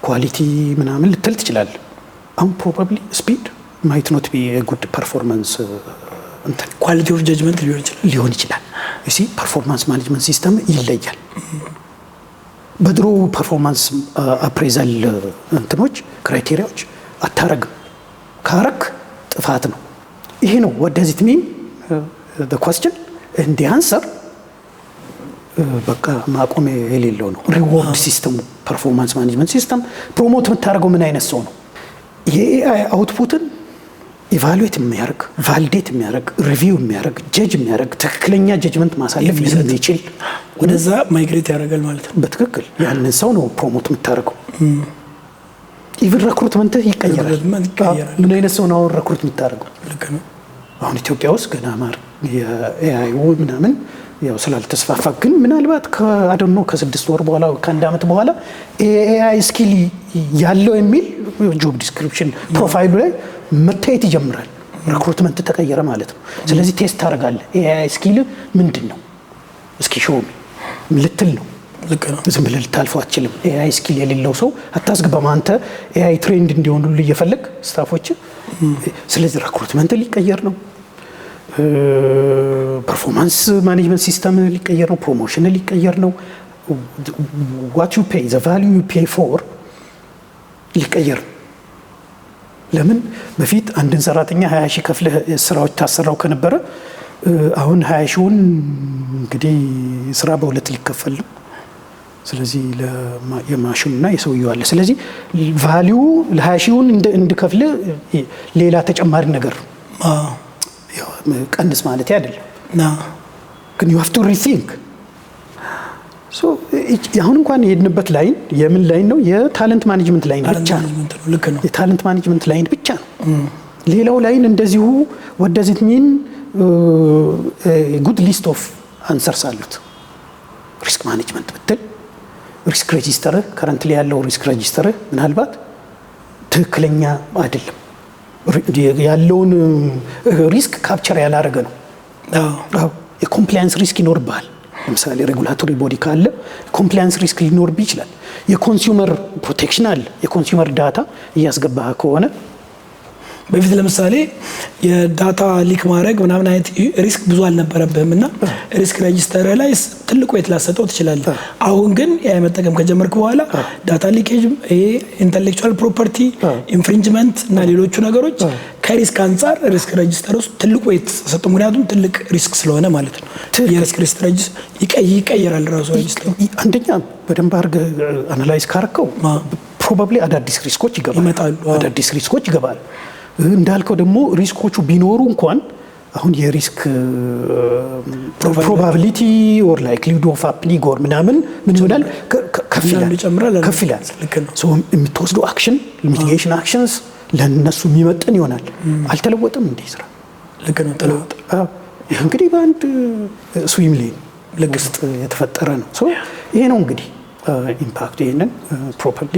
[SPEAKER 1] ኳሊቲ ምናምን ልትል ትችላለህ። አሁን probably speed might not be a good performance
[SPEAKER 2] ኳሊቲ ኦፍ ጀጅመንት
[SPEAKER 1] ሊሆን ይችላል። you see performance management system ይለያል። በድሮ ፐርፎርማንስ አፕሬዛል እንትኖች ክራይቴሪያዎች አታረግም። ካረክ ጥፋት ነው። ይሄ ነው what does it mean the question and the answer በቃ ማቆም የሌለው ነው። ሪዋርድ ሲስተሙ ፐርፎርማንስ ማኔጅመንት ሲስተም ፕሮሞት የምታደርገው ምን አይነት ሰው ነው? የኤአይ አውትፑትን ኢቫሉዌት የሚያደርግ ቫሊዴት የሚያደርግ ሪቪው የሚያደርግ ጀጅ የሚያደርግ ትክክለኛ ጀጅመንት ማሳለፍ የሚችል
[SPEAKER 2] ወደዛ ማይግሬት ያደርጋል ማለት ነው።
[SPEAKER 1] በትክክል ያንን ሰው ነው ፕሮሞት የምታደርገው። ኢቭን ሪክሩትመንት ይቀየራል። ምን አይነት ሰው ነው ሪክሩት የምታደርገው? አሁን ኢትዮጵያ ውስጥ ገና የኤአይ ምናምን ያው ስላልተስፋፋ ግን ምናልባት ከአደኖ ከ6 ወር በኋላ ከአንድ ዓመት በኋላ ኤአይ ስኪል ያለው የሚል ጆብ ዲስክሪፕሽን ፕሮፋይሉ ላይ መታየት ይጀምራል። ሪክሩትመንት ተቀየረ ማለት ነው። ስለዚህ ቴስት ታደርጋለህ። ኤአይ ስኪል ምንድን ነው እስኪ ሾው ልትል ነው።
[SPEAKER 2] ልክ ነው።
[SPEAKER 1] ዝም ብለህ ልታልፈው አትችልም። ኤአይ ስኪል የሌለው ሰው አታስገባም አንተ ኤአይ ትሬንድ እንዲሆኑልህ እየፈለግ ስታፎች። ስለዚህ ሪክሩትመንት ሊቀየር ነው። ፐርፎርማንስ ማኔጅመንት ሲስተም ሊቀየር ነው። ፕሮሞሽን ሊቀየር ነው። what you pay, the value you pay for ሊቀየር ነው። ለምን በፊት አንድን ሰራተኛ 20 ሺህ ከፍለህ ስራዎች ታሰራው ከነበረ አሁን 20 ሺውን እንግዲህ ስራ በሁለት ሊከፈል ነው። ስለዚህ የማሽኑና የሰውየው አለ። ስለዚህ ቫልዩ ለ20 ሺውን እንድከፍል ሌላ ተጨማሪ ነገር ቀንስ ማለት አይደለም። ግን you have to rethink አሁን እንኳን የሄድንበት ላይን የምን ላይን ነው? የታለንት ማኔጅመንት ላይን ብቻ ነው።
[SPEAKER 2] ልክ ነው።
[SPEAKER 1] የታለንት ማኔጅመንት ላይን ብቻ ነው። ሌላው ላይን እንደዚሁ what does it mean good list of answers አሉት። ሪስክ ማኔጅመንት ብትል ሪስክ ሬጂስተር ከረንትሊ ያለው ሪስክ ሬጂስተር ምናልባት ትክክለኛ አይደለም፣ ያለውን ሪስክ ካፕቸር ያላረገ ነው። የኮምፕላያንስ ሪስክ ይኖርብሃል። ለምሳሌ ሬጉላቶሪ ቦዲ ካለ ኮምፕላያንስ ሪስክ ሊኖርብህ ይችላል። የኮንሱመር ፕሮቴክሽን አለ። የኮንሱመር ዳታ እያስገባህ ከሆነ
[SPEAKER 2] በፊት ለምሳሌ የዳታ ሊክ ማድረግ ምናምን አይነት ሪስክ ብዙ አልነበረብህም እና ሪስክ ሬጂስተር ላይ ትልቁ ዌት ላሰጠው ትችላለህ። አሁን ግን መጠቀም ከጀመርክ በኋላ ዳታ ሊኬጅ፣ ኢንተሌክቹዋል ፕሮፐርቲ ኢንፍሪንጅመንት እና ሌሎቹ ነገሮች ከሪስክ አንጻር ሪስክ ሬጂስተር ውስጥ ትልቁ ዌት ተሰጠው። ምክንያቱም ትልቅ ሪስክ ስለሆነ ማለት ነው። የሪስክ ሬጂስተር ይቀየራል ራሱ ሬጂስተሩ።
[SPEAKER 1] አንደኛ በደንብ አድርገህ አናላይዝ ካረከው ፕሮባብሊ አዳዲስ ሪስኮች ይገባሉ። አዳዲስ ሪስኮች ይገባሉ። እንዳልከው ደግሞ ሪስኮቹ ቢኖሩ እንኳን አሁን የሪስክ ፕሮባቢሊቲ ኦር ላይክሊሁድ ኦፍ ሃፕኒንግ ኦር ምናምን ምን ይሆናል? ከፍ ይላል። የምትወስደው አክሽን ሚቲጌሽን አክሽንስ ለነሱ የሚመጥን ይሆናል። አልተለወጠም እንዴ ስራ?
[SPEAKER 2] ልክ ነው፣ ተለወጠ።
[SPEAKER 1] ይህ እንግዲህ በአንድ ስዊም ሌን ልክ ውስጥ የተፈጠረ ነው። ይሄ ነው እንግዲህ ኢምፓክት። ይሄንን ፕሮፐርሊ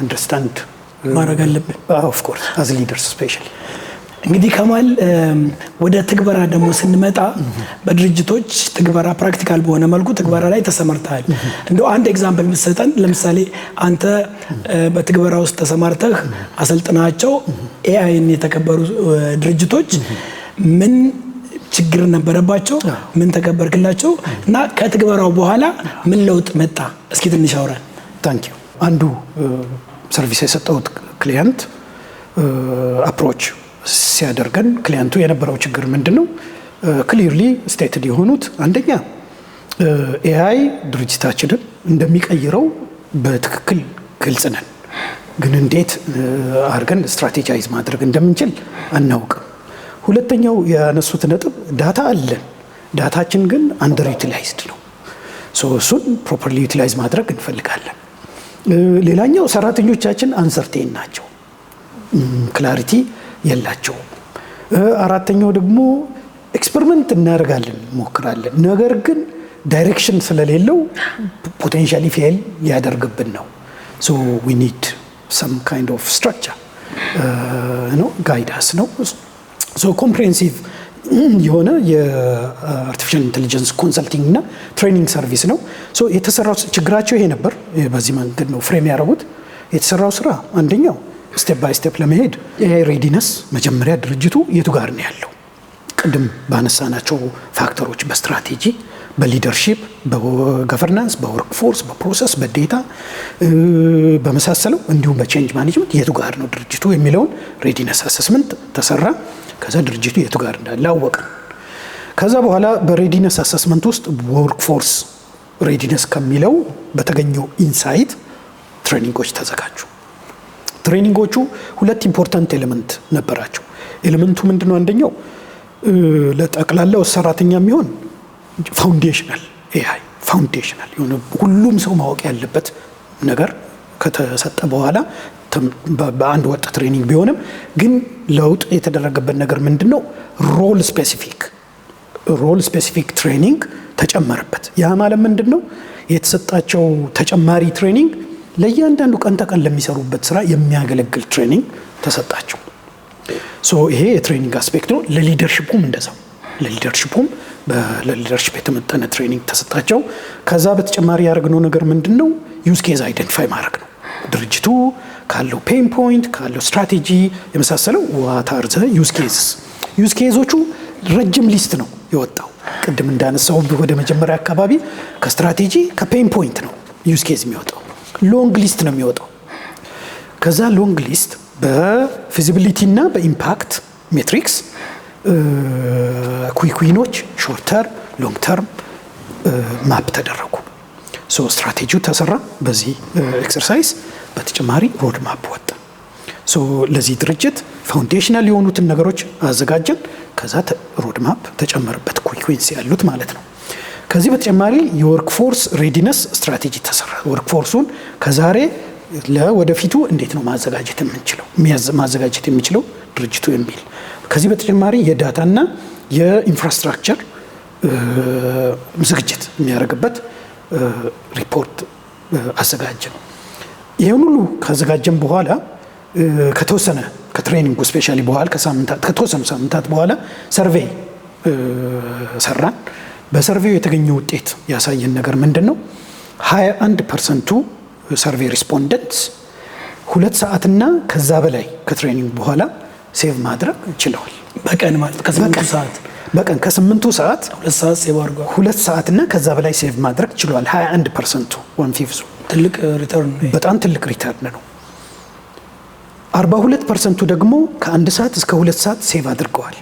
[SPEAKER 1] አንደርስታንድ
[SPEAKER 2] ማድረግ አለብን።
[SPEAKER 1] ኦፍ ኮርስ አዝ ሊደርስ ስፔሻሊ።
[SPEAKER 2] እንግዲህ ከማል ወደ ትግበራ ደግሞ ስንመጣ በድርጅቶች ትግበራ ፕራክቲካል በሆነ መልኩ ትግበራ ላይ ተሰማርተሃል። እንደው አንድ ኤግዛምፕል ብትሰጠን። ለምሳሌ አንተ በትግበራ ውስጥ ተሰማርተህ አሰልጥናቸው ኤአይን የተከበሩ ድርጅቶች ምን ችግር ነበረባቸው? ምን ተከበርክላቸው? እና ከትግበራው በኋላ ምን ለውጥ መጣ? እስኪ ትንሽ አውራን።
[SPEAKER 1] ታንክ ዩ። አንዱ ሰርቪስ የሰጠሁት ክሊያንት አፕሮች ሲያደርገን ክሊያንቱ የነበረው ችግር ምንድነው? ክሊርሊ ስቴትድ የሆኑት አንደኛ ኤአይ ድርጅታችንን እንደሚቀይረው በትክክል ግልጽ ነን፣ ግን እንዴት አድርገን ስትራቴጃይዝ ማድረግ እንደምንችል አናውቅም። ሁለተኛው ያነሱት ነጥብ ዳታ አለን፣ ዳታችን ግን አንደር ዩቲላይዝድ ነው። እሱን ፕሮፐርሊ ዩቲላይዝ ማድረግ እንፈልጋለን። ሌላኛው ሰራተኞቻችን አንሰርቴን ናቸው፣ ክላሪቲ የላቸው። አራተኛው ደግሞ ኤክስፐሪመንት እናደርጋለን፣ ሞክራለን፣ ነገር ግን ዳይሬክሽን ስለሌለው ፖቴንሻሊ ፌል ሊያደርግብን ነው። ዊ ኒድ ሰም ካይንድ ኦፍ ስትራክቸር ነው፣ ጋይዳንስ ነው። ኮምፕሬሄንሲቭ የሆነ የአርቲፊሻል ኢንቴሊጀንስ ኮንሰልቲንግ እና ትሬኒንግ ሰርቪስ ነው። የተሰራው ችግራቸው ይሄ ነበር። በዚህ መንገድ ነው ፍሬም ያደረጉት። የተሰራው ስራ አንደኛው ስቴፕ ባይ ስቴፕ ለመሄድ ኤአይ ሬዲነስ መጀመሪያ ድርጅቱ የቱ ጋር ነው ያለው? ቅድም ባነሳናቸው ፋክተሮች በስትራቴጂ፣ በሊደርሺፕ፣ በገቨርናንስ፣ በወርክፎርስ፣ በፕሮሰስ፣ በዴታ በመሳሰለው እንዲሁም በቼንጅ ማኔጅመንት የቱ ጋር ነው ድርጅቱ የሚለውን ሬዲነስ አሰስመንት ተሰራ። ከዛ ድርጅቱ የቱ ጋር እንዳለ አወቅን። ከዛ በኋላ በሬዲነስ አሰስመንት ውስጥ ወርክፎርስ ሬዲነስ ከሚለው በተገኘው ኢንሳይት ትሬኒንጎች ተዘጋጁ። ትሬኒንጎቹ ሁለት ኢምፖርታንት ኤሌመንት ነበራቸው። ኤሌመንቱ ምንድነው? አንደኛው ለጠቅላላው ሰራተኛ የሚሆን ፋውንዴሽናል ኤአይ ፋውንዴሽናል የሆነ ሁሉም ሰው ማወቅ ያለበት ነገር ከተሰጠ በኋላ በአንድ ወጥ ትሬኒንግ ቢሆንም ግን ለውጥ የተደረገበት ነገር ምንድነው? ሮል ስፔሲፊክ ትሬኒንግ ተጨመረበት። ያ ማለት ምንድነው? የተሰጣቸው ተጨማሪ ትሬኒንግ ለእያንዳንዱ ቀን ተቀን ለሚሰሩበት ስራ የሚያገለግል ትሬኒንግ ተሰጣቸው። ይሄ የትሬኒንግ አስፔክት ነው። ለሊደርሺፑም እንደዛው ለሊደርሺፕ የተመጠነ ትሬኒንግ ተሰጣቸው። ከዛ በተጨማሪ ያደረግነው ነገር ምንድነው? ዩዝ ኬዝ አይደንቲፋይ ማድረግ ነው። ድርጅቱ ካለው ፔን ፖይንት ካለው ስትራቴጂ የመሳሰለው ዋት አር ዘ ዩዝ ኬዞቹ ረጅም ሊስት ነው የወጣው። ቅድም እንዳነሳው ወደ መጀመሪያ አካባቢ ከስትራቴጂ ከፔን ፖይንት ነው ዩዝ ኬዝ የሚወጣው። ሎንግ ሊስት ነው የሚወጣው። ከዛ ሎንግ ሊስት በፊዚቢሊቲ እና በኢምፓክት ሜትሪክስ ኩዊክ ዊኖች ሾርት ተርም ሎንግ ተርም ማፕ ተደረጉ። ስትራቴጂው ተሰራ በዚህ ኤክሰርሳይዝ። በተጨማሪ ሮድ ማፕ ወጣ። ለዚህ ድርጅት ፋውንዴሽናል የሆኑትን ነገሮች አዘጋጀን። ከዛ ሮድ ማፕ ተጨመረበት ኩዊክ ዊንስ ያሉት ማለት ነው። ከዚህ በተጨማሪ የወርክፎርስ ሬዲነስ ስትራቴጂ ተሰራ። ወርክፎርሱን ከዛሬ ለወደፊቱ እንዴት ነው ማዘጋጀት የሚችለው ድርጅቱ የሚል። ከዚህ በተጨማሪ የዳታና የኢንፍራስትራክቸር ዝግጅት የሚያደርግበት ሪፖርት አዘጋጀን። ይሄን ሁሉ ካዘጋጀን በኋላ ከተወሰነ ከትሬኒንጉ ስፔሻሊ በኋላ ከተወሰኑ ሳምንታት በኋላ ሰርቬይ ሰራን። በሰርቬው የተገኘ ውጤት ያሳየን ነገር ምንድነው? 21% ሰርቬይ ሪስፖንደንትስ 2 ሰዓትና ከዛ በላይ ከትሬኒንግ በኋላ ሴቭ ማድረግ ችለዋል።
[SPEAKER 2] በቀን ማለት ከ8 ሰዓት
[SPEAKER 1] በቀን ከ8 ሰዓት
[SPEAKER 2] 2 ሰዓት ሴቭ አድርጓል።
[SPEAKER 1] 2 ሰዓትና ከዛ በላይ ሴቭ ማድረግ ችለዋል። 21% 1/5
[SPEAKER 2] ትልቅ ሪተርን ነው።
[SPEAKER 1] በጣም ትልቅ ሪተርን ነው። 42% ደግሞ ከ1 ሰዓት እስከ 2 ሰዓት ሴቭ አድርገዋል።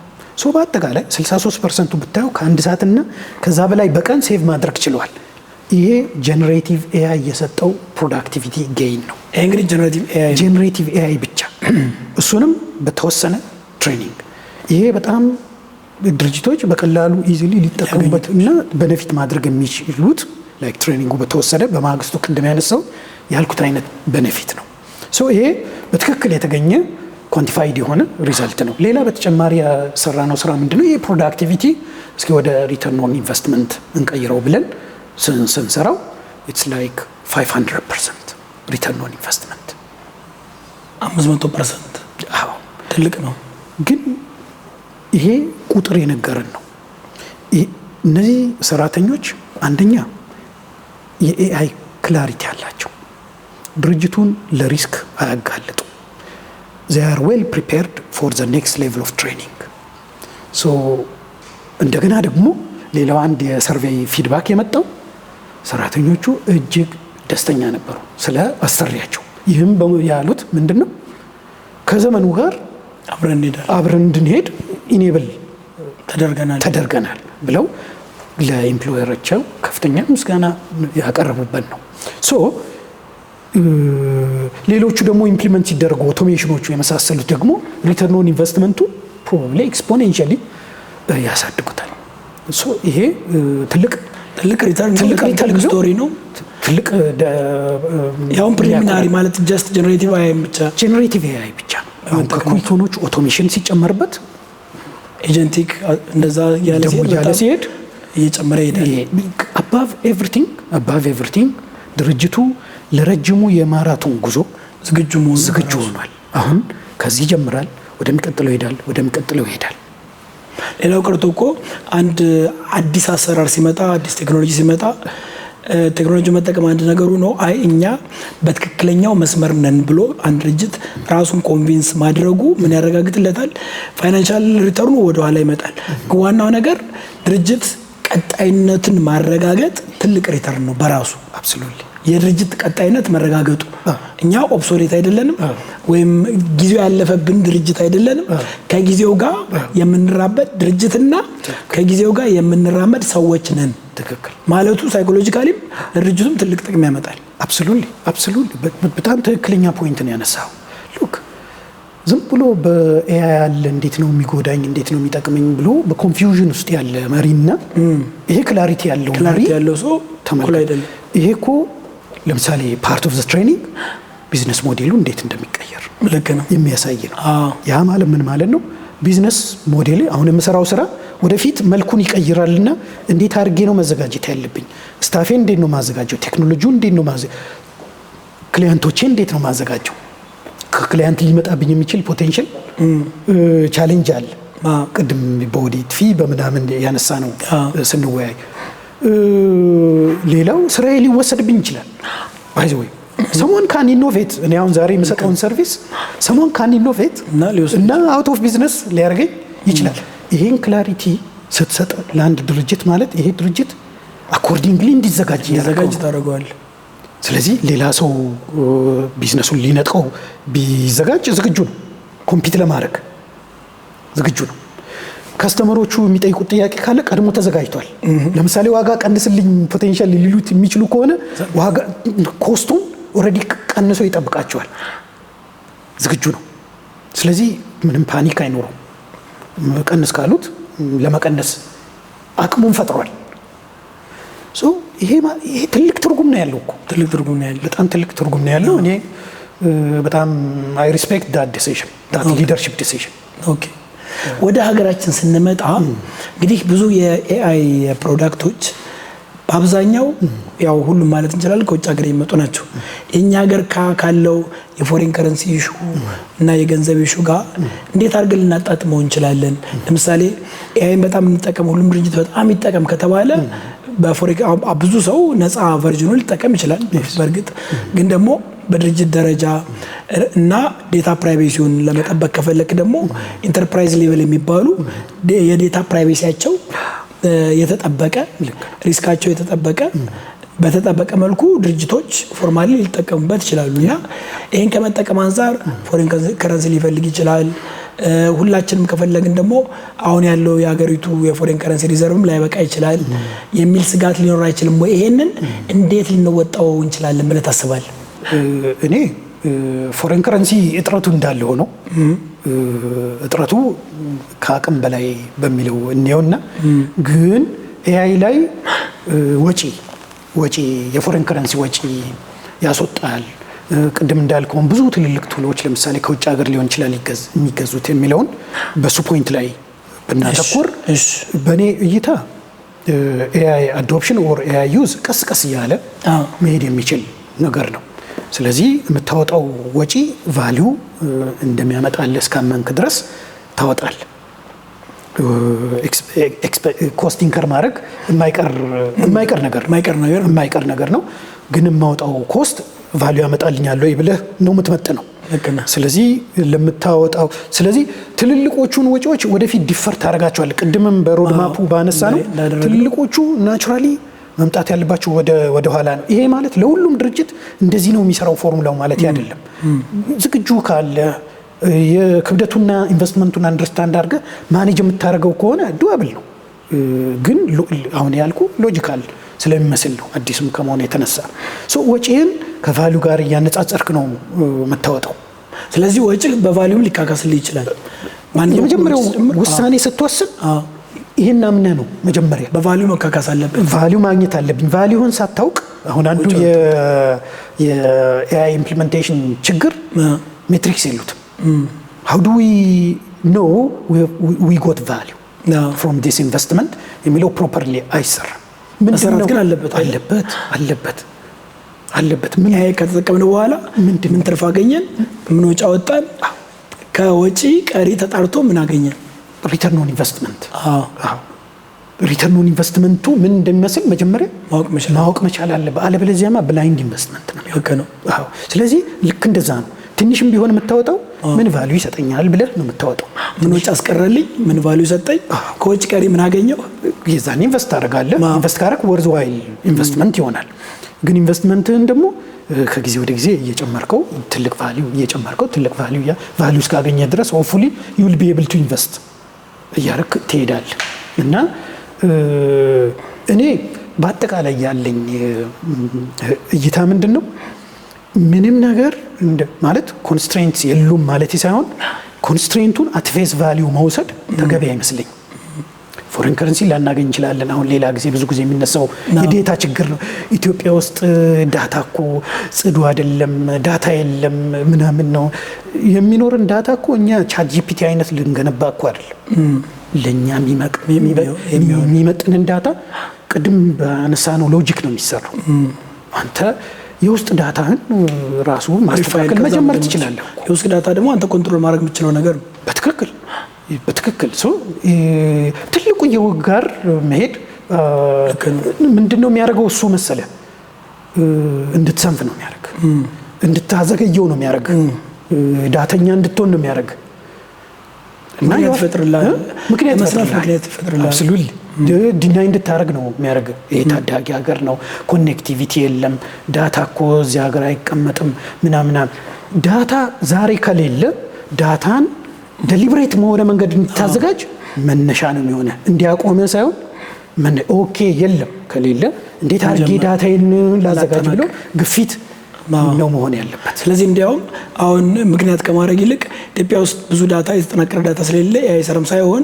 [SPEAKER 1] በአጠቃላይ 63% ብታዩ ከ1 ሰዓትና ከዛ በላይ በቀን ሴቭ ማድረግ ችለዋል። ይሄ ጀነሬቲቭ ኤአይ የሰጠው ፕሮዳክቲቪቲ ጌይን ነው።
[SPEAKER 2] ይሄ እንግዲህ
[SPEAKER 1] ጀነሬቲቭ ኤአይ ብቻ እሱንም በተወሰነ ትሬኒንግ። ይሄ በጣም ድርጅቶች በቀላሉ ኢዚሊ ሊጠቀሙበት እና በነፊት ማድረግ የሚችሉት ላይክ ትሬኒንጉ በተወሰደ በማግስቱ ቅድም ያነሳው ያልኩት አይነት በነፊት ነው። ይሄ በትክክል የተገኘ ኳንቲፋይድ የሆነ ሪዛልት ነው። ሌላ በተጨማሪ የሰራነው ስራ ምንድነው? ይሄ ፕሮዳክቲቪቲ እስኪ ወደ ሪተርን ኦን ኢንቨስትመንት እንቀይረው ብለን ስንሰራው ኢትስ ላይክ 500% ሪተርን ኦን ኢንቨስትመንት
[SPEAKER 2] 500%።
[SPEAKER 1] አዎ
[SPEAKER 2] ትልቅ ነው።
[SPEAKER 1] ግን ይሄ ቁጥር የነገረን ነው። እነዚህ ሰራተኞች አንደኛ የኤአይ ክላሪቲ አላቸው። ድርጅቱን ለሪስክ አያጋልጡ። they are well prepared for the next level of training. እንደገና ደግሞ ሌላው አንድ የሰርቬይ ፊድባክ የመጣው ሰራተኞቹ እጅግ ደስተኛ ነበሩ ስለ አሰሪያቸው። ይህም ያሉት ምንድነው? ከዘመኑ ጋር አብረን እንድንሄድ ኢኔብል ተደርገናል ብለው ለኤምፕሎየራቸው ከፍተኛ ምስጋና ያቀረቡበት ነው። ሌሎቹ ደግሞ ኢምፕሊመንት ሲደረጉ ኦቶሜሽኖቹ የመሳሰሉት ደግሞ ሪተርን ኦን ኢንቨስትመንቱ ፕሮባብሊ ኤክስፖኔንሻሊ ያሳድጉታል። ይሄ ትልቅ ሪተርን ስቶሪ ነው። ትልቅ
[SPEAKER 2] ያውን ፕሪሊሚናሪ ማለት ጀስት ጀነሬቲቭ ኤአይ ብቻ
[SPEAKER 1] አሁን ከኩዊኮኖች ኦቶሜሽን ሲጨመርበት
[SPEAKER 2] ኤጀንቲክ እንደዛ ያለ ሲሄድ እየጨመረ ይሄዳል።
[SPEAKER 1] አባቭ ኤቭሪቲንግ ድርጅቱ ለረጅሙ የማራቶን ጉዞ ዝግጁ ሆኗል። አሁን ከዚህ ይጀምራል፣ ወደሚቀጥለው ይሄዳል።
[SPEAKER 2] ሌላው ቀርቶ እኮ አንድ አዲስ አሰራር ሲመጣ፣ አዲስ ቴክኖሎጂ ሲመጣ ቴክኖሎጂ መጠቀም አንድ ነገሩ ነው። እኛ በትክክለኛው መስመር ነን ብሎ አንድ ድርጅት ራሱን ኮንቪንስ ማድረጉ ምን ያረጋግጥለታል? ፋይናንሻል ሪተርኑ ወደ ኋላ ይመጣል። ዋናው ነገር ድርጅት ቀጣይነትን ማረጋገጥ ትልቅ ሪተርን ነው በራሱ።
[SPEAKER 1] አብሶሉትሊ
[SPEAKER 2] የድርጅት ቀጣይነት መረጋገጡ። እኛ ኦብሶሌት አይደለንም ወይም ጊዜው ያለፈብን ድርጅት አይደለንም። ከጊዜው ጋር የምንራመድ ድርጅትና ከጊዜው ጋር የምንራመድ ሰዎች ነን።
[SPEAKER 1] ትክክል
[SPEAKER 2] ማለቱ ሳይኮሎጂካሊም ለድርጅቱም ትልቅ ጥቅም ያመጣል።
[SPEAKER 1] አብሶሉትሊ በጣም ትክክለኛ ፖይንት ነው ያነሳው። ሉክ ዝም ብሎ በኤአይ ያለ እንዴት ነው የሚጎዳኝ እንዴት ነው የሚጠቅመኝ ብሎ በኮንፊውዥን ውስጥ ያለ መሪና ይሄ ክላሪቲ ያለው
[SPEAKER 2] ሰው ተመልከት አይደለም።
[SPEAKER 1] ይሄ እኮ ለምሳሌ ፓርት ኦፍ ዘ ትሬኒንግ ቢዝነስ ሞዴሉ እንዴት እንደሚቀየር
[SPEAKER 2] ልክ ነው
[SPEAKER 1] የሚያሳይ ነው። ያ ማለት ምን ማለት ነው? ቢዝነስ ሞዴል አሁን የምሰራው ስራ ወደፊት መልኩን ይቀይራልና እንዴት አድርጌ ነው መዘጋጀት ያለብኝ? ስታፌ እንዴት ነው ማዘጋጀው? ቴክኖሎጂው እንዴት ነው ክሊያንቶቼ እንዴት ነው ማዘጋጀው? ከክሊያንት ሊመጣብኝ የሚችል ፖቴንሻል ቻሌንጅ አለ። ቅድም በኦዲት ፊ በምናምን ያነሳ ነው ስንወያይ። ሌላው ስራዬ ሊወሰድብኝ ይችላል። ባይዘ ወይ someone can innovate እኔ አሁን ዛሬ የምሰጠውን ሰርቪስ someone can innovate እና አውት ኦፍ ቢዝነስ ሊያደርገኝ ይችላል። ይሄን ክላሪቲ ስትሰጥ ለአንድ ድርጅት ማለት ይሄ ድርጅት አኮርዲንግሊ እንዲዘጋጅ
[SPEAKER 2] ታደርገዋል።
[SPEAKER 1] ስለዚህ ሌላ ሰው ቢዝነሱን ሊነጥቀው ቢዘጋጅ ዝግጁ ነው፣ ኮምፒት ለማድረግ ዝግጁ ነው። ከስተመሮቹ የሚጠይቁት ጥያቄ ካለ ቀድሞ ተዘጋጅቷል። ለምሳሌ ዋጋ ቀንስልኝ ፖቴንሻል ሊሉት የሚችሉ ከሆነ ዋጋ ኮስቱን ኦልሬዲ ቀንሶ ይጠብቃቸዋል፣ ዝግጁ ነው። ስለዚህ ምንም ፓኒክ አይኖረው። ቀንስ ካሉት ለመቀነስ አቅሙን ፈጥሯል። ይሄ ትልቅ ትርጉም ነው ያለው እኮ
[SPEAKER 2] ትልቅ ትርጉም ነው ያለው፣
[SPEAKER 1] በጣም ትልቅ ትርጉም ነው ያለው። እኔ በጣም አይ ሪስፔክት ዳት ዲሲዥን ዳት ሊደርሺፕ ዲሲዥን።
[SPEAKER 2] ኦኬ ወደ ሀገራችን ስንመጣ እንግዲህ ብዙ የኤአይ ፕሮዳክቶች በአብዛኛው ያው ሁሉም ማለት እንችላለን ከውጭ ሀገር የሚመጡ ናቸው። የኛ ሀገር ካለው የፎሬን ከረንሲ ኢሹ እና የገንዘብ ኢሹ ጋር እንዴት አድርገን ልናጣጥመው እንችላለን? ለምሳሌ ኤአይን በጣም እንጠቀም፣ ሁሉም ድርጅት በጣም ይጠቀም ከተባለ ብዙ ሰው ነፃ ቨርዥኑን ሊጠቀም ይችላል። በእርግጥ ግን ደግሞ በድርጅት ደረጃ እና ዴታ ፕራይቬሲውን ለመጠበቅ ከፈለክ ደግሞ ኢንተርፕራይዝ ሌቨል የሚባሉ የዴታ ፕራይቬሲያቸው የተጠበቀ ሪስካቸው የተጠበቀ በተጠበቀ መልኩ ድርጅቶች ፎርማሊ ሊጠቀሙበት ይችላሉ። እና ይህን ከመጠቀም አንፃር ፎሬን ከረንሲ ሊፈልግ ይችላል። ሁላችንም ከፈለግን ደግሞ አሁን ያለው የሀገሪቱ የፎሬን ከረንሲ ሪዘርቭም ላይበቃ ይችላል የሚል ስጋት ሊኖር አይችልም ወይ? ይሄንን እንዴት ልንወጣው እንችላለን ብለህ ታስባለህ?
[SPEAKER 1] እኔ ፎሬን ከረንሲ እጥረቱ እንዳለ ሆኖ እጥረቱ ከአቅም በላይ በሚለው እንየውና ግን ኤአይ ላይ ወጪ የፎሬን ከረንሲ ወጪ ያስወጣል። ቅድም እንዳልከውን ብዙ ትልልቅ ቱሎች ለምሳሌ ከውጭ ሀገር ሊሆን ይችላል የሚገዙት የሚለውን በሱ ፖይንት ላይ ብናተኩር በእኔ እይታ ኤአይ አዶፕሽን ኦር ኤአይ ዩዝ ቀስ ቀስ እያለ መሄድ የሚችል ነገር ነው። ስለዚህ የምታወጣው ወጪ ቫሊዩ እንደሚያመጣልህ እስካመንክ ድረስ ታወጣል። ኮስት ኢንከር ማድረግ የማይቀር ነገር ነው። ግን የማውጣው ኮስት ቫሊዩ ያመጣልኛል ወይ ብለህ ነው የምትመጥነው። ስለዚህ ለምታወጣው ትልልቆቹን ወጪዎች ወደፊት ዲፈር ታደርጋቸዋለህ። ቅድምም በሮድ ማፑ ባነሳ ነው ትልልቆቹ ናቹራሊ መምጣት ያለባቸው ወደ ኋላ ነው። ይሄ ማለት ለሁሉም ድርጅት እንደዚህ ነው የሚሰራው ፎርሙላው ማለት አይደለም። ዝግጁ ካለ የክብደቱና ኢንቨስትመንቱን አንደርስታንድ አድርገህ ማኔጅ የምታደርገው ከሆነ ዱአብል ነው። ግን አሁን ያልኩ ሎጂካል ስለሚመስል ነው አዲስም ከመሆኑ የተነሳ ወጪህን ከቫሊዩ ጋር እያነጻጸርክ ነው የምታወጣው።
[SPEAKER 2] ስለዚህ ወጪ በቫሊዩም ሊካካስልህ ይችላል።
[SPEAKER 1] የመጀመሪያው ውሳኔ ስትወስን ይሄን አምነህ ነው መጀመሪያ
[SPEAKER 2] በቫሊዩ መካካስ አለብን፣ ቫሊዩ
[SPEAKER 1] ማግኘት አለብኝ። ቫሊዩን ሳታውቅ አሁን አንዱ የኤአይ ኢምፕሊሜንቴሽን ችግር ሜትሪክስ የሉትም። how do we know we got value from this investment የሚለው ፕሮፐርሊ አይሰራም።
[SPEAKER 2] መሰራት ግን
[SPEAKER 1] አለበት።
[SPEAKER 2] ምን ኤአይ ከተጠቀምን በኋላ ምን ትርፍ አገኘን፣ ምን ወጪ አወጣን፣ ከወጪ ቀሪ ተጣርቶ ምን አገኘን፣
[SPEAKER 1] ሪተርን ኦን ኢንቨስትመንት። ሪተርን ኦን ኢንቨስትመንቱ ምን እንደሚመስል መጀመሪያ ማወቅ መቻል አለበት። አለበለዚያማ ብላይንድ ኢንቨስትመንት ነው። ስለዚህ ልክ እንደዛ ነው። ትንሽም ቢሆን የምታወጣው ምን ቫልዩ ይሰጠኛል ብለህ ነው የምታወጣው።
[SPEAKER 2] ምን ወጪ አስቀረልኝ፣ ምን ቫልዩ ሰጠኝ፣ ከወጪ ቀሪ ምን አገኘው፣
[SPEAKER 1] የዛኔ ኢንቨስት ታደርጋለህ። ኢንቨስት ካደረግ ወርዝ ዋይል ኢንቨስትመንት ይሆናል። ግን ኢንቨስትመንትህን ደግሞ ከጊዜ ወደ ጊዜ እየጨመርከው ትልቅ ቫልዩ እስካገኘ ድረስ ሆፕፉሊ ዩ ዊል ቢ ኤብል ቱ ኢንቨስት እያደረክ ትሄዳለህ። እና እኔ በአጠቃላይ ያለኝ እይታ ምንድን ነው፣ ምንም ነገር ማለት ኮንስትሬንትስ የሉም ማለት ሳይሆን ኮንስትሬንቱን አት ፌስ ቫልዩ መውሰድ ተገቢ አይመስለኝ። ፎሬን ከረንሲ ላናገኝ እንችላለን። አሁን ሌላ ጊዜ ብዙ ጊዜ የሚነሳው የዴታ ችግር ነው። ኢትዮጵያ ውስጥ ዳታ እኮ ጽዱ አይደለም፣ ዳታ የለም ምናምን ነው የሚኖርን። ዳታ እኮ እኛ ቻት ጂፒቲ አይነት ልንገነባ እኮ አይደለም። ለኛ የሚመጥንን ዳታ ቅድም በአነሳነው ሎጂክ ነው የሚሰራው። አንተ የውስጥ ዳታህን ራሱ ማስተካከል መጀመር ትችላለህ።
[SPEAKER 2] የውስጥ ዳታ ደግሞ አንተ ኮንትሮል ማድረግ የምትችለው ነገር ነው።
[SPEAKER 1] በትክክል ትልቁ የወጋር መሄድ ምንድነው የሚያደርገው? እሱ መሰለህ እንድትሰንፍ ነው የሚያደርግ፣ እንድታዘገየው ነው የሚያደርግ፣ ዳተኛ እንድትሆን ነው የሚያደርግ።
[SPEAKER 2] ምክንያት ይፈጥርልሃል። ምክንያት ይፈጥርልሃል።
[SPEAKER 1] አብሶሉትሊ ዲናይ እንድታረግ ነው የሚያደርግ። ይሄ ታዳጊ ሀገር ነው፣ ኮኔክቲቪቲ የለም፣ ዳታ እኮ እዚህ ሀገር አይቀመጥም ምናምን። ዳታ ዛሬ ከሌለ ዳታን ደሊብሬት በሆነ መንገድ እንድታዘጋጅ መነሻ ነው የሚሆነ፣ እንዲያቆመ ሳይሆን ኦኬ የለም ከሌለ እንዴት አድርጌ ዳታዬን ላዘጋጅ ብሎ ግፊት ነው መሆን ያለበት።
[SPEAKER 2] ስለዚህ እንዲያውም አሁን ምክንያት ከማድረግ ይልቅ ኢትዮጵያ ውስጥ ብዙ ዳታ የተጠናቀረ ዳታ ስለሌለ ኤአይ ሰረም ሳይሆን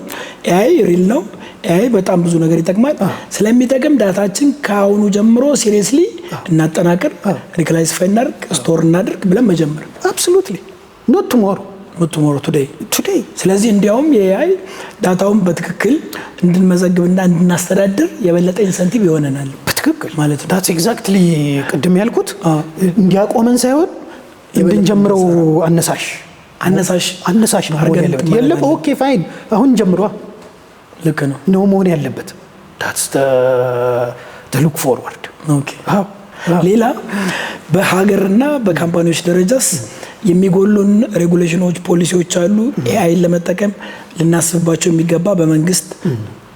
[SPEAKER 2] ኤአይ ሪል ነው። ኤአይ በጣም ብዙ ነገር ይጠቅማል። ስለሚጠቅም ዳታችን ከአሁኑ ጀምሮ ሲሪየስሊ እናጠናቅር፣ ሪክላሲፋይ እናድርግ፣ ስቶር እናድርግ ብለን መጀመር።
[SPEAKER 1] አብሶሉትሊ ኖት ቱሞሮ ቱዴይ።
[SPEAKER 2] ስለዚህ እንዲያውም የኤአይ ዳታውን በትክክል እንድንመዘግብና እንድናስተዳድር የበለጠ ኢንሰንቲቭ ይሆነናል።
[SPEAKER 1] በትክክል
[SPEAKER 2] ማለት ነው።
[SPEAKER 1] ዳትስ ኤግዛክትሊ ቅድም ያልኩት እንዲያቆመን ሳይሆን እንድንጀምረው አነሳሽ ነው መሆን ያለበት። የለም ኦኬ ፋይን አሁን ጀምሯ
[SPEAKER 2] ልክ
[SPEAKER 1] ነው መሆን ያለበት። ዳትስ ዘ ሉክ ፎርዋርድ።
[SPEAKER 2] ኦኬ ሌላ በሀገርና በካምፓኒዎች ደረጃስ የሚጎሉን ሬጉሌሽኖች፣ ፖሊሲዎች አሉ። ኤአይን ለመጠቀም ልናስብባቸው የሚገባ በመንግስት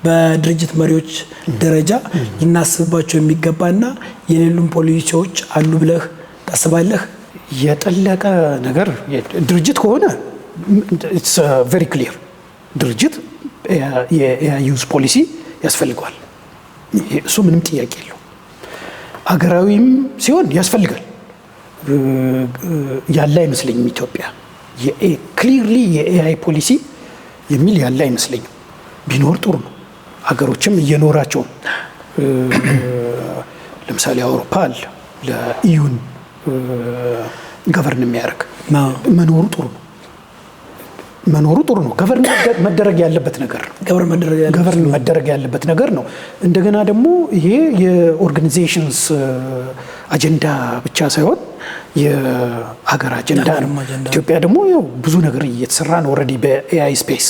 [SPEAKER 2] በድርጅት መሪዎች ደረጃ ልናስብባቸው የሚገባና የሌሉን ፖሊሲዎች አሉ ብለህ ታስባለህ?
[SPEAKER 1] የጠለቀ ነገር ድርጅት ከሆነ ኢትስ ቬሪ ክሊር። ድርጅት የኤአይ ዩዝ ፖሊሲ ያስፈልገዋል። እሱ ምንም ጥያቄ የለው። አገራዊም ሲሆን ያስፈልጋል። ያለ አይመስለኝም ኢትዮጵያ ክሊርሊ የኤአይ ፖሊሲ የሚል ያለ አይመስለኝም። ቢኖር ጥሩ ነው። ሀገሮችም እየኖራቸው ለምሳሌ አውሮፓ አለ ለኢዩን ገቨርን የሚያደርግ መኖሩ ጥሩ ነው። ገቨርን መደረግ ያለበት ነገር ነው። እንደገና ደግሞ ይሄ የኦርጋናይዜሽንስ አጀንዳ ብቻ ሳይሆን የሀገር አጀንዳ ነው። ኢትዮጵያ ደግሞ ያው ብዙ ነገር እየተሰራ ነው ኦልሬዲ በኤአይ ስፔስ።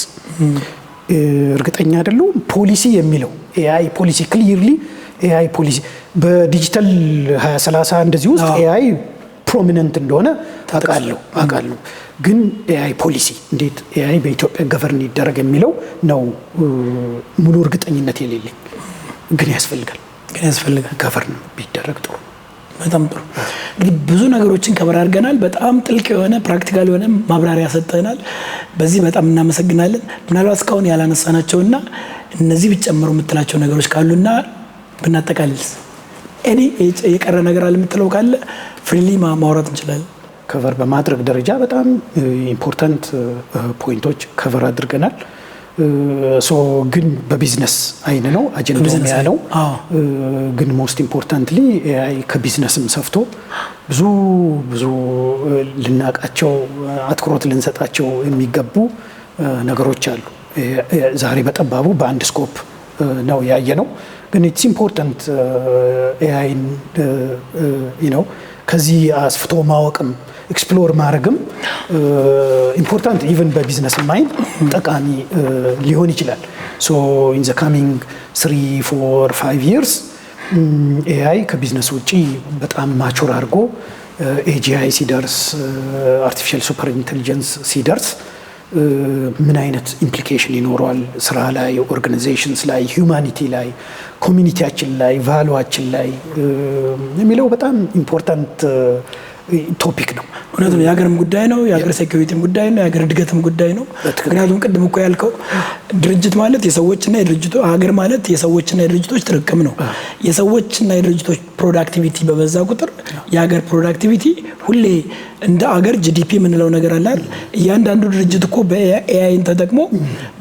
[SPEAKER 1] እርግጠኛ አይደለሁም ፖሊሲ የሚለው ኤአይ ፖሊሲ ክሊርሊ ኤአይ ፖሊሲ በዲጂታል 2030 እንደዚህ ውስጥ ኤአይ ፕሮሚነንት እንደሆነ አውቃለሁ። ግን ኤአይ ፖሊሲ እንዴት ኤአይ በኢትዮጵያ ገቨርን ይደረግ የሚለው ነው ሙሉ እርግጠኝነት የሌለኝ። ግን ያስፈልጋል ገቨርን ቢደረግ ጥሩ።
[SPEAKER 2] በጣም ጥሩ። እንግዲህ ብዙ ነገሮችን ከበር አድርገናል። በጣም ጥልቅ የሆነ ፕራክቲካል የሆነ ማብራሪያ ሰጥተናል። በዚህ በጣም እናመሰግናለን። ምናልባት እስካሁን ያላነሳናቸውና እነዚህ ቢጨመሩ የምትላቸው ነገሮች ካሉና ብናጠቃልልስ እኔ የቀረ ነገር አለ የምትለው ካለ ፍሪሊ ማውራት እንችላለን።
[SPEAKER 1] ከቨር በማድረግ ደረጃ በጣም ኢምፖርታንት ፖይንቶች ከቨር አድርገናል። ግን በቢዝነስ አይን ነው አጀንዳው ያለው። ግን ሞስት ኢምፖርታንትሊ ኤአይ ከቢዝነስም ሰፍቶ ብዙ ልናቃቸው አትኩሮት ልንሰጣቸው የሚገቡ ነገሮች አሉ። ዛሬ በጠባቡ በአንድ ስኮፕ ነው ያየ ነው። ግን ኢትስ ኢምፖርታንት ኤአይን ነው ከዚህ አስፍቶ ማወቅም ኤክስፕሎር ማድረግም ኢምፖርታንት ኢቨን በቢዝነስ ማይንድ ጠቃሚ ሊሆን ይችላል። ሶ ኢን ዘ ካሚንግ 3-4-5 years ኤአይ ከቢዝነስ ውጪ በጣም ማቹር አድርጎ ኤጂአይ ሲደርስ አርቲፊሻል ሱፐር ኢንቴሊጀንስ ሲደርስ ምን አይነት ኢምፕሊኬሽን ይኖረዋል ስራ ላይ፣ ኦርጋናይዜሽንስ ላይ፣ ሂውማኒቲ ላይ፣ ኮሚኒቲያችን ላይ፣ ቫሉዋችን ላይ የሚለው በጣም ኢምፖርታንት ቶፒክ ነው።
[SPEAKER 2] እውነት ነው። የሀገርም ጉዳይ ነው፣ የሀገር ሴኩሪቲም ጉዳይ ነው፣ የሀገር እድገትም ጉዳይ ነው። ምክንያቱም ቅድም እኮ ያልከው ድርጅት ማለት የሰዎችና የድርጅቶች ሀገር ማለት የሰዎችና የድርጅቶች ጥርቅም ነው። የሰዎችና የድርጅቶች ፕሮዳክቲቪቲ በበዛ ቁጥር የሀገር ፕሮዳክቲቪቲ ሁሌ እንደ ሀገር ጂዲፒ የምንለው ነገር አለ። እያንዳንዱ ድርጅት እኮ በኤአይን ተጠቅሞ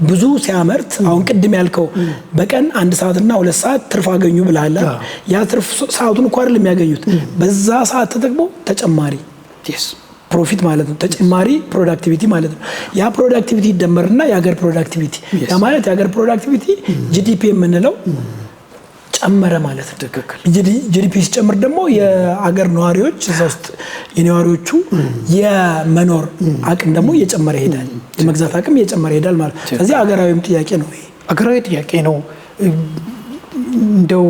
[SPEAKER 2] ብዙ ሲያመርት አሁን ቅድም ያልከው በቀን 1 ሰዓትና 2 ሰዓት ትርፍ አገኙ ብለሃል። ያ ትርፍ ሰዓቱን እኮ አይደለም የሚያገኙት፣ በዛ ሰዓት ተጠቅሞ ተጨማሪ ፕሮፊት ማለት ነው፣ ተጨማሪ ፕሮዳክቲቪቲ ማለት ነው። ያ ፕሮዳክቲቪቲ ይደመርና የሀገር ፕሮዳክቲቪቲ ያ ማለት የሀገር ፕሮዳክቲቪቲ ጂዲፒ የምንለው ጨመረ ማለት ነው። ጂዲፒ ሲጨምር ደግሞ የሀገር ነዋሪዎች እዛ ውስጥ የነዋሪዎቹ የመኖር አቅም ደግሞ እየጨመረ ይሄዳል፣ የመግዛት አቅም እየጨመረ ይሄዳል ማለት ነው። ስለዚህ ሀገራዊም ጥያቄ ነው።
[SPEAKER 1] ሀገራዊ ጥያቄ ነው። እንደው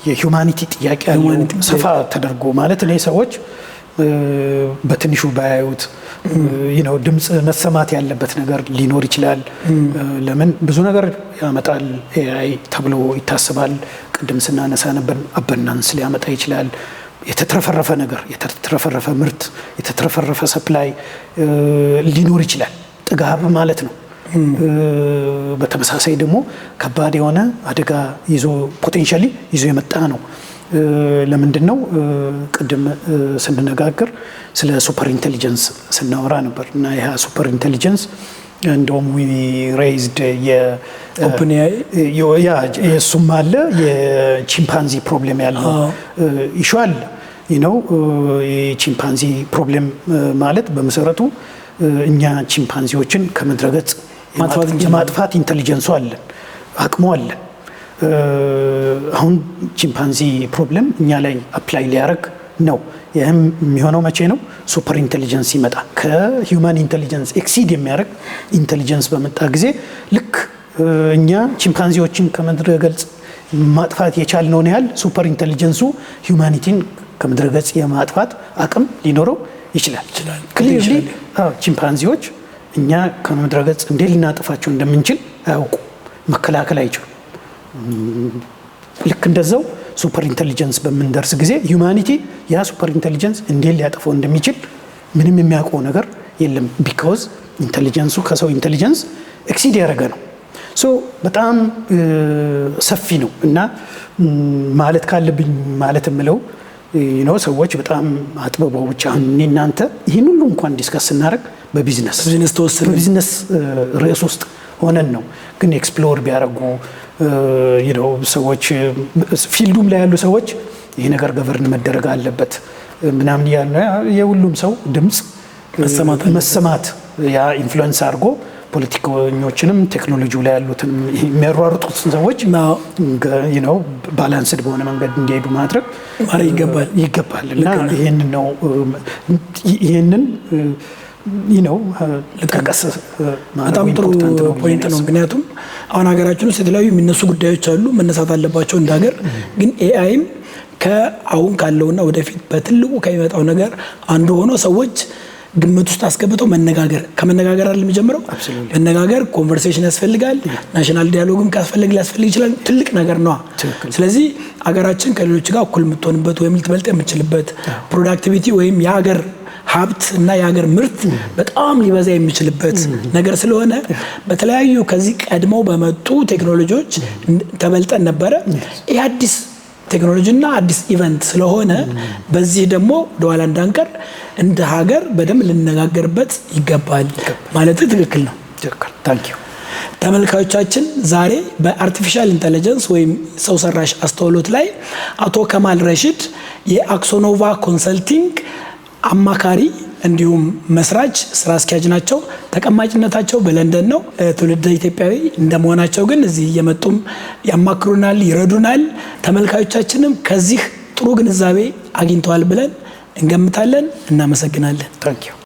[SPEAKER 1] የሂውማኒቲ ጥያቄ ያለው ሰፋ ተደርጎ ማለት ነው። ሰዎች በትንሹ ባያዩት ድምፅ መሰማት ያለበት ነገር ሊኖር ይችላል። ለምን ብዙ ነገር ያመጣል ኤአይ ተብሎ ይታሰባል። ቅድም ስናነሳ ነበር አበናንስ ሊያመጣ ይችላል። የተትረፈረፈ ነገር፣ የተትረፈረፈ ምርት፣ የተትረፈረፈ ሰፕላይ ሊኖር ይችላል። ጥጋብ ማለት ነው። በተመሳሳይ ደግሞ ከባድ የሆነ አደጋ ፖቴንሻሊ ይዞ የመጣ ነው። ለምንድን ነው ቅድም ስንነጋገር ስለ ሱፐር ኢንቴሊጀንስ ስናወራ ነበር እና ይህ ሱፐር ኢንቴሊጀንስ እንደውም ሬይዝድ የእሱም አለ የቺምፓንዚ ፕሮብሌም ያለው ኢሹ አለ። የቺምፓንዚ ፕሮብሌም ማለት በመሰረቱ እኛ ቺምፓንዚዎችን ከምድረገጽ የማጥፋት ኢንቴሊጀንሱ አለን፣ አቅሙ አለን። አሁን ቺምፓንዚ ፕሮብሌም እኛ ላይ አፕላይ ሊያደርግ ነው። ይህም የሚሆነው መቼ ነው? ሱፐር ኢንቴሊጀንስ ይመጣ ከሂውማን ኢንቴሊጀንስ ኤክሲድ የሚያደርግ ኢንቴሊጀንስ በመጣ ጊዜ ልክ እኛ ቺምፓንዚዎችን ከምድረ ገጽ ማጥፋት የቻልነውን ያህል ሱፐር ኢንቴሊጀንሱ ሂውማኒቲን ከምድረ ገጽ የማጥፋት አቅም ሊኖረው ይችላል። ክሊርሊ ቺምፓንዚዎች እኛ ከምድረ ገጽ እንዴት ልናጠፋቸው እንደምንችል አያውቁ፣ መከላከል አይችሉም። ልክ እንደዛው ሱፐር ኢንቴሊጀንስ በምንደርስ ጊዜ ሂውማኒቲ ያ ሱፐር ኢንቴሊጀንስ እንዴት ሊያጠፋው እንደሚችል ምንም የሚያውቀው ነገር የለም። ቢካዝ ኢንቴሊጀንሱ ከሰው ኢንቴሊጀንስ ኤክሲድ ያደረገ ነው። በጣም ሰፊ ነው እና ማለት ካለብኝ ማለት የምለው ሰዎች በጣም አጥብበው ብቻ እናንተ ይህን ሁሉ እንኳን ዲስከስ ስናደርግ በቢዝነስ ርዕስ ውስጥ ሆነን ነው። ግን ኤክስፕሎር ቢያደርጉ ሰዎች ፊልዱም ላይ ያሉ ሰዎች ይሄ ነገር ገቨርን መደረግ አለበት ምናምን ያለ የሁሉም ሰው ድምፅ መሰማት ያ ኢንፍሉዌንስ አድርጎ ፖለቲከኞችንም ቴክኖሎጂው ላይ ያሉትን የሚያሯሩጡትን ሰዎች ባላንስድ በሆነ መንገድ እንዲሄዱ ማድረግ ይገባል እና ይህንን ልጠቀስ
[SPEAKER 2] በጣም ጥሩ ፖይንት ነው። ምክንያቱም አሁን ሀገራችን ውስጥ የተለያዩ የሚነሱ ጉዳዮች አሉ፣ መነሳት አለባቸው እንደ ሀገር። ግን ኤአይም ከአሁን ካለውና ወደፊት በትልቁ ከሚመጣው ነገር አንዱ ሆኖ ሰዎች ግምት ውስጥ አስገብተው ከመነጋገር አይደል የሚጀምረው። መነጋገር ኮንቨርሴሽን ያስፈልጋል። ናሽናል ዲያሎግም ሊያስፈልግ ይችላል። ትልቅ ነገር ነው። ስለዚህ ሀገራችን ከሌሎች ጋር እኩል የምትሆንበት ወይም ልትበልጥ የምትችልበት ፕሮዳክቲቪቲ ወይም የሀገር ሀብት እና የሀገር ምርት በጣም ሊበዛ የሚችልበት ነገር ስለሆነ በተለያዩ ከዚህ ቀድመው በመጡ ቴክኖሎጂዎች ተበልጠን ነበረ። ይህ አዲስ ቴክኖሎጂና አዲስ ኢቨንት ስለሆነ በዚህ ደግሞ ወደኋላ እንዳንቀር እንደ ሀገር በደንብ ልነጋገርበት ይገባል ማለት ትክክል ነው።
[SPEAKER 1] ታንኪዩ
[SPEAKER 2] ተመልካቾቻችን፣ ዛሬ በአርቲፊሻል ኢንተለጀንስ ወይም ሰው ሰራሽ አስተውሎት ላይ አቶ ከማል ረሺድ የአክሶኖቫ ኮንሰልቲንግ አማካሪ እንዲሁም መስራች ስራ አስኪያጅ ናቸው። ተቀማጭነታቸው በለንደን ነው። ትውልደ ኢትዮጵያዊ እንደመሆናቸው ግን እዚህ እየመጡም ያማክሩናል፣ ይረዱናል። ተመልካቾቻችንም ከዚህ ጥሩ ግንዛቤ አግኝተዋል ብለን እንገምታለን። እናመሰግናለን።
[SPEAKER 1] ታንኪዩ